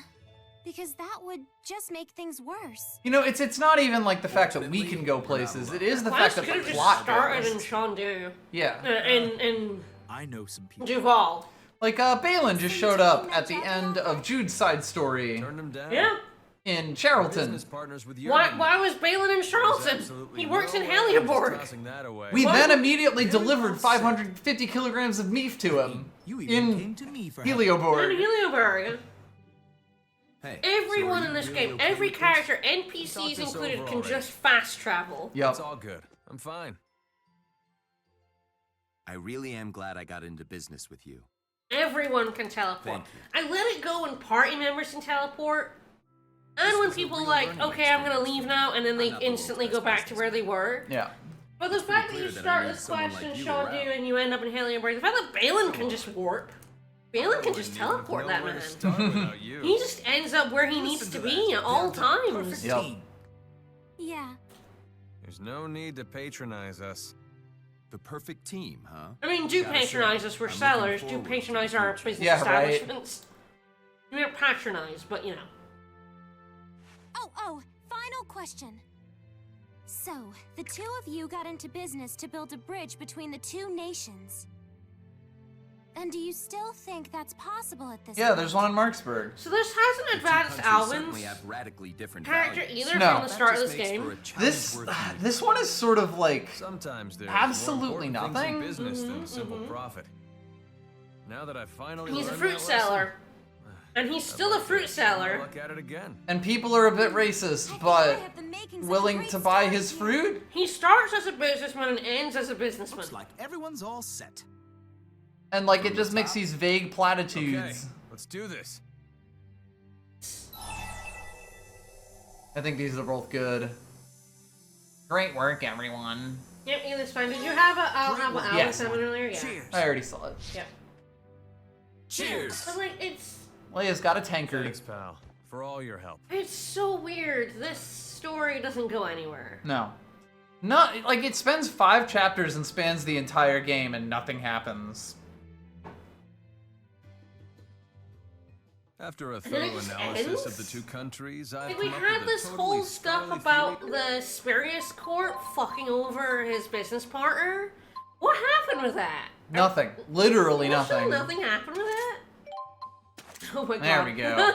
because that would just make things worse. You know, it's not even like the fact that we can go places. It is the fact that the could have plot just started in goes. Shandu. Yeah. And I know some people. Duval. Like, Balin just showed up at the end of Jude's side story Turned him down. Yeah. in Charlton. Business partners with your Why was Balin in Charlton? He works in Heliaborg. We What? then immediately delivered 550 kilograms of meat to him You even in came to me for Helioborg. In Heliaborg. Hey, Everyone so are in you this really game, okay every with this? character, We NPCs talked this included, over can already. just fast travel. Yep. It's all good. I'm fine. I really am glad I got into business with you. Everyone can teleport. Thank I let it go when party members can teleport. And when was a people real like, learning okay, I'm gonna experience. leave now, and then they I'm not the instantly little go back to best where they were. Yeah. But the fact that clear you that I start need this someone quest like in you Shandu around. and you end up in Heliaborg, the fact that Balin can just warp. Balin can just teleport that man. He just ends up where he needs to be at all times. Yep. Yeah. There's no need to patronize us. The perfect team, huh? I mean, do Gotta say, patronize us, we're I'm looking sellers. Do forward to patronize the our future. business Yeah, right. establishments. We don't patronize, but you know. Oh, final question. So, the two of you got into business to build a bridge between the two nations. And do you still think that's possible at this Yeah, point? there's one in Marksburg. So this hasn't The two advanced countries Alvin's certainly have radically different character values. either No. from the start of That this just makes game. for a challenge This worth meeting. this one is sort of like Sometimes there's Absolutely more important nothing. things in business than simple profit. Now that I finally He's a learned fruit that seller. And he's lesson, still a I'd fruit like to seller. Look at it again. and people are a bit racist, but have the makings of a willing great to buy start his here. fruit. He starts as a businessman and ends as a businessman. Looks like everyone's all set. And like it just makes these vague Okay, platitudes. let's do this. I think these are both good. Great work, everyone. Yep, Ethan's fine. Did you have a Alvin Yes. summon earlier? Yeah. Cheers. I already saw it. Yep. Cheers! But like, it's Leia's got a tankard. Thanks, pal, for all your help. so weird. This story doesn't go anywhere. No. Not like it spends 5 chapters and spans the entire game and nothing happens. After a then thorough it just analysis ends? of the two countries, I've Like, we come up had with a this totally whole stuff scholarly about theory. the Spurious Court fucking over his business partner. What happened with that? Nothing. Literally Also, nothing. nothing happened with it? Oh my god. There we go.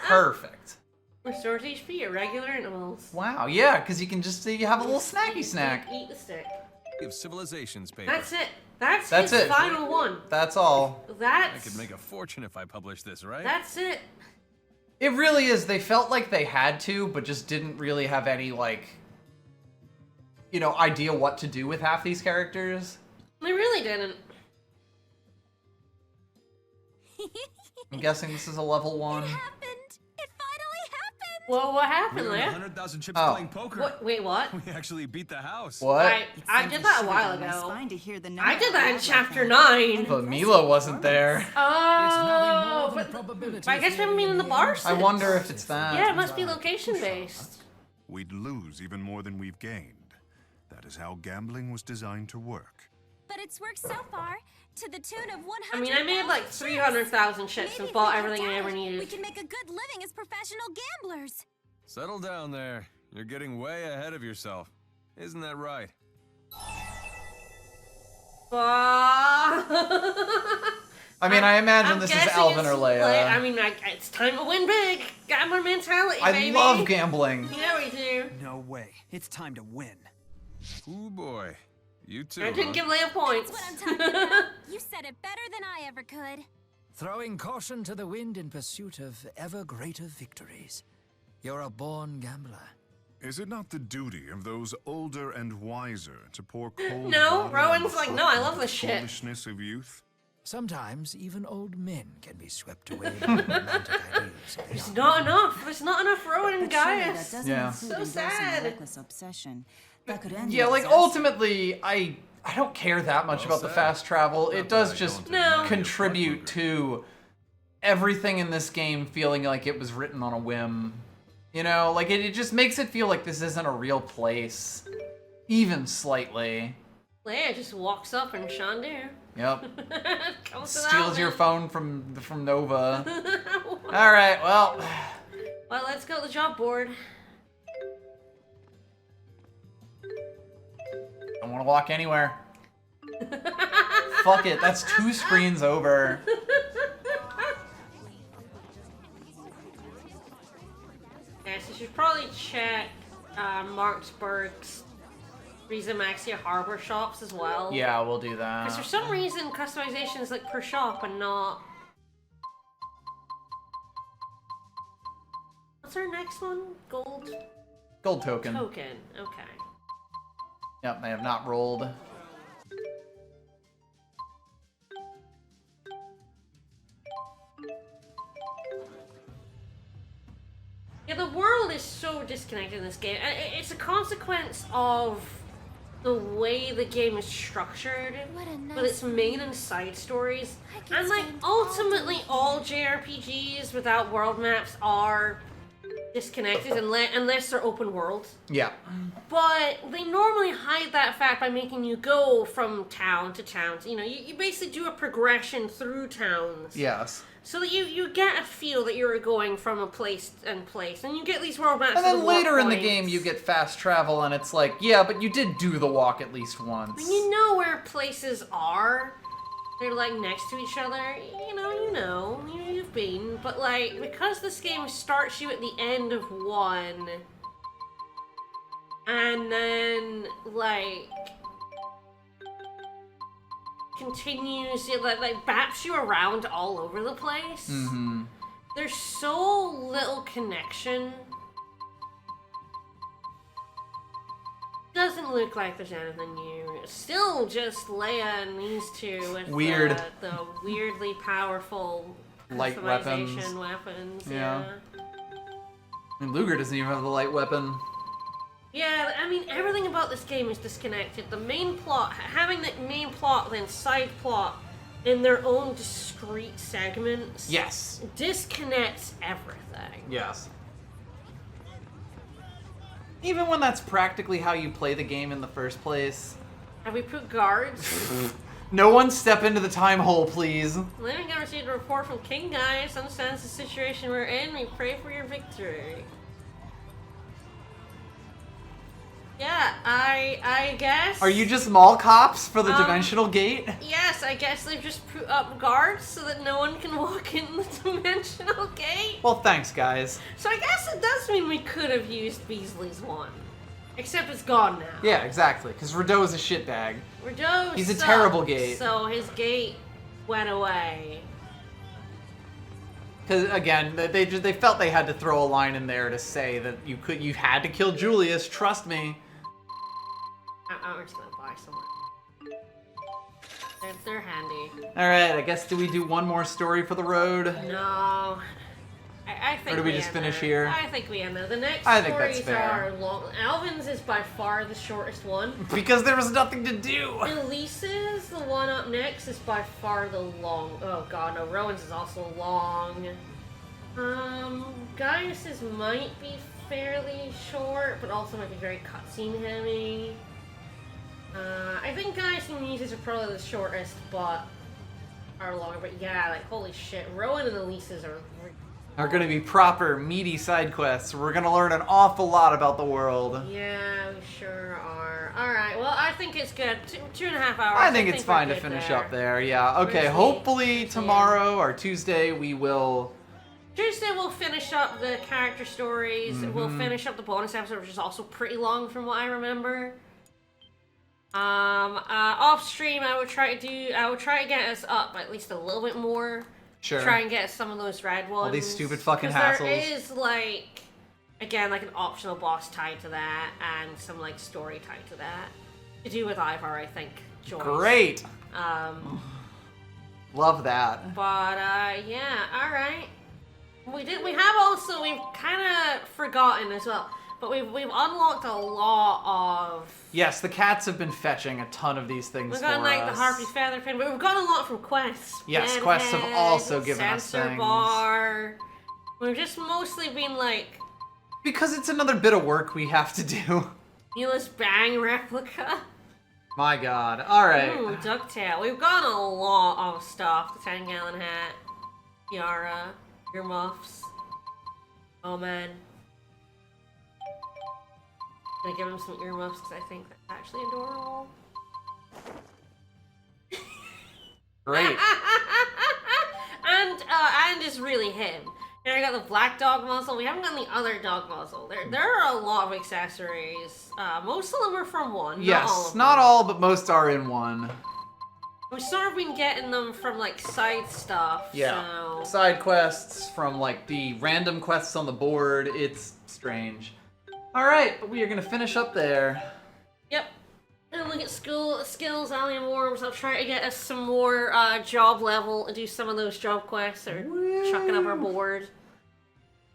Perfect. Restores HP at regular intervals. Wow, yeah, because you can just you have a little snacky snack. Eat the stick. Of civilizations paper. That's it. That's That's his it. final one. That's all. I That's could make a fortune if I published this, right? that's it. It really is. They felt like they had to, but just didn't really have any, like, you know, idea what to do with half these characters. They really didn't. I'm guessing this is a level 1. Happened! It finally happened! Well, what happened We were in there? 100,000 chips Oh. playing poker. What? Wait, what? We actually beat the house. What? I did that a while ago. To hear the I did that in chapter 9. But Mila wasn't there. Oh, than but probability I guess we haven't been in the bar since. I wonder if it's that. Yeah, it must be location based. We'd lose even more than we've gained. That is how gambling was designed to work. But it's worked so far, to the tune of 100,000 I mean, I made like 300,000 chips and bought everything I ever We needed. can make a good living as professional gamblers. Settle down there. You're getting way ahead of yourself. Isn't that right? I mean, I imagine I'm this is guessing Alvin or it's Leia. I mean, it's time to win big. Got my mentality, I baby. love gambling. Yeah, we do. No way. It's time to win. Ooh boy. You too. I didn't huh? give Leia points. That's what I'm talking about. You said it better than I ever could. Throwing caution to the wind in pursuit of ever greater victories. You're a born gambler. Is it not the duty of those older and wiser to pour cold No, water Rowan's on the like, no, I love foot this of shit. foolishness of youth? Sometimes even old men can be swept away by the romantic ideals of the There's young. not enough. There's not enough Rowan and But surely that Gaius. doesn't Yeah. include So endorsing a sad. reckless obsession. That could end Yeah, in like disaster. ultimately, I don't care that much Well about the said. fast travel. Not It that does I just don't No. admire your contribute front to everything in this game feeling like it was written on a whim. You know, like it just makes it feel like this isn't a real place, even slightly. Leia just walks up in Shandu. Yep. Comes to Steals your Alvin. phone from Nova. Alright, well. Well, let's go to the job board. Don't want to walk anywhere. Fuck it, that's 2 screens over. Yeah, so you should probably check Marksburg's Riza Maxia Harbor shops as well. Yeah, we'll do that. Because for some reason, customization is like per shop and not... What's our next one? Gold? Gold token. Token, okay. Yep, I have not rolled. Yeah, the world is so disconnected in this game. It's a consequence of the way the game is structured, with its main and side stories. And like, ultimately all JRPGs without world maps are disconnected unless they're open world. Yeah. But they normally hide that fact by making you go from town to town. You know, you basically do a progression through towns. Yes. So that you get a feel that you're going from a place and place, and you get these world maps. And then later in the points. game you get fast travel and it's like, yeah, but you did do the walk at least once. And you know where places are. They're like next to each other. You've been. But like, because this game starts you at the end of one, and then like continues, like baps you around all over the place. Mm-hmm. There's so little connection. Doesn't look like there's anything new. Still just Leia and these two with Weird. The weirdly powerful Light customization weapons. Yeah. And Luger doesn't even have the light weapon. Yeah, I mean, everything about this game is disconnected. The main plot, having the main plot, then side plot, in their own discrete segments. Yes. Disconnects everything. Yes. Even when that's practically how you play the game in the first place. Have we put guards? No one step into the time hole, please. Living got received a report from King Gaius. Understands the situation we're in. We pray for your victory. Yeah, I guess. Are you just mall cops for the dimensional gate? Yes, I guess they've just put up guards so that no one can walk in the dimensional gate. Well, thanks, guys. So I guess it does mean we could have used Beasley's one. Except it's gone now. Yeah, exactly, because Rideau is a shitbag. Rideau He's a sucked, terrible gate. So his gate went away. Because again, they felt they had to throw a line in there to say that you had to kill Julius. Trust me. I'm just gonna buy someone. They're handy. All right, I guess do we do one more story for the road? No. I think. Or do we just finish here? I think we end there. The next I think that's stories fair. are long. Alvin's is by far the shortest one. Because there was nothing to do. Elise's, the one up next, is by far the long. Oh god, no. Rowan's is also long. Gaius's might be fairly short, but also might be very cutscene heavy. I think Gaius and Elise's are probably the shortest, but are longer. But yeah, like holy shit, Rowan and Elise's are going to be proper, meaty side quests. We're going to learn an awful lot about the world. Yeah, we sure are. Alright, well, I think it's good. 2.5 hours. I think it's fine to finish up there, yeah. Okay, hopefully tomorrow or Tuesday we will... Tuesday we'll finish up the character stories. We'll finish up the bonus episode, which is also pretty long from what I remember. Off stream, I would try to get us up at least a little bit more. Sure. Try and get some of those red ones. All these stupid fucking hassles. There is like, again, like an optional boss tied to that, and some like story tied to that. To do with Ivar, I think. Joyce. Great. Love that. But yeah, all right. We've kind of forgotten as well. But we've unlocked a lot of... Yes, the cats have been fetching a ton of these things We've gotten, for like, us. the Harpy Featherfin, but we've gotten a lot from quests. Yes, Deadhead, quests have also given us Sensor things. Bar. We've just mostly been, like... Because it's another bit of work we have to do. Mila's Bang replica. My god. Alright. Ooh, Ducktail. We've gotten a lot of stuff. The 10-gallon hat. Yara. Earmuffs. Oh man. I'm gonna give him some earmuffs because I think that's actually adorable. Great. And is really him. And I got the black dog muzzle. We haven't gotten the other dog muzzle. There are a lot of accessories. Most of them are from one. Yes, not all, but most are in one. We've sort of been getting them from like side stuff. Yeah. So. Side quests from like the random quests on the board. It's strange. Alright, but we are gonna finish up there. Yep. And look at skills, alien worms. I'll try to get us some more job level and do some of those job quests or chucking up our board.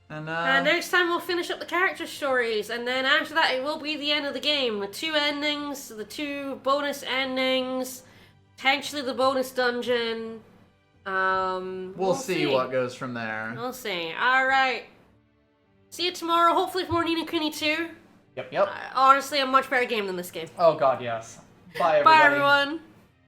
And next time we'll finish up the character stories, and then after that it will be the end of the game. The 2 endings, the 2 bonus endings, potentially the bonus dungeon. We'll see what goes from there. We'll see. Alright. See you tomorrow, hopefully for more Ni no Kuni 2. Yep. Honestly, a much better game than this game. Oh god, yes. Bye, everybody. Bye, everyone.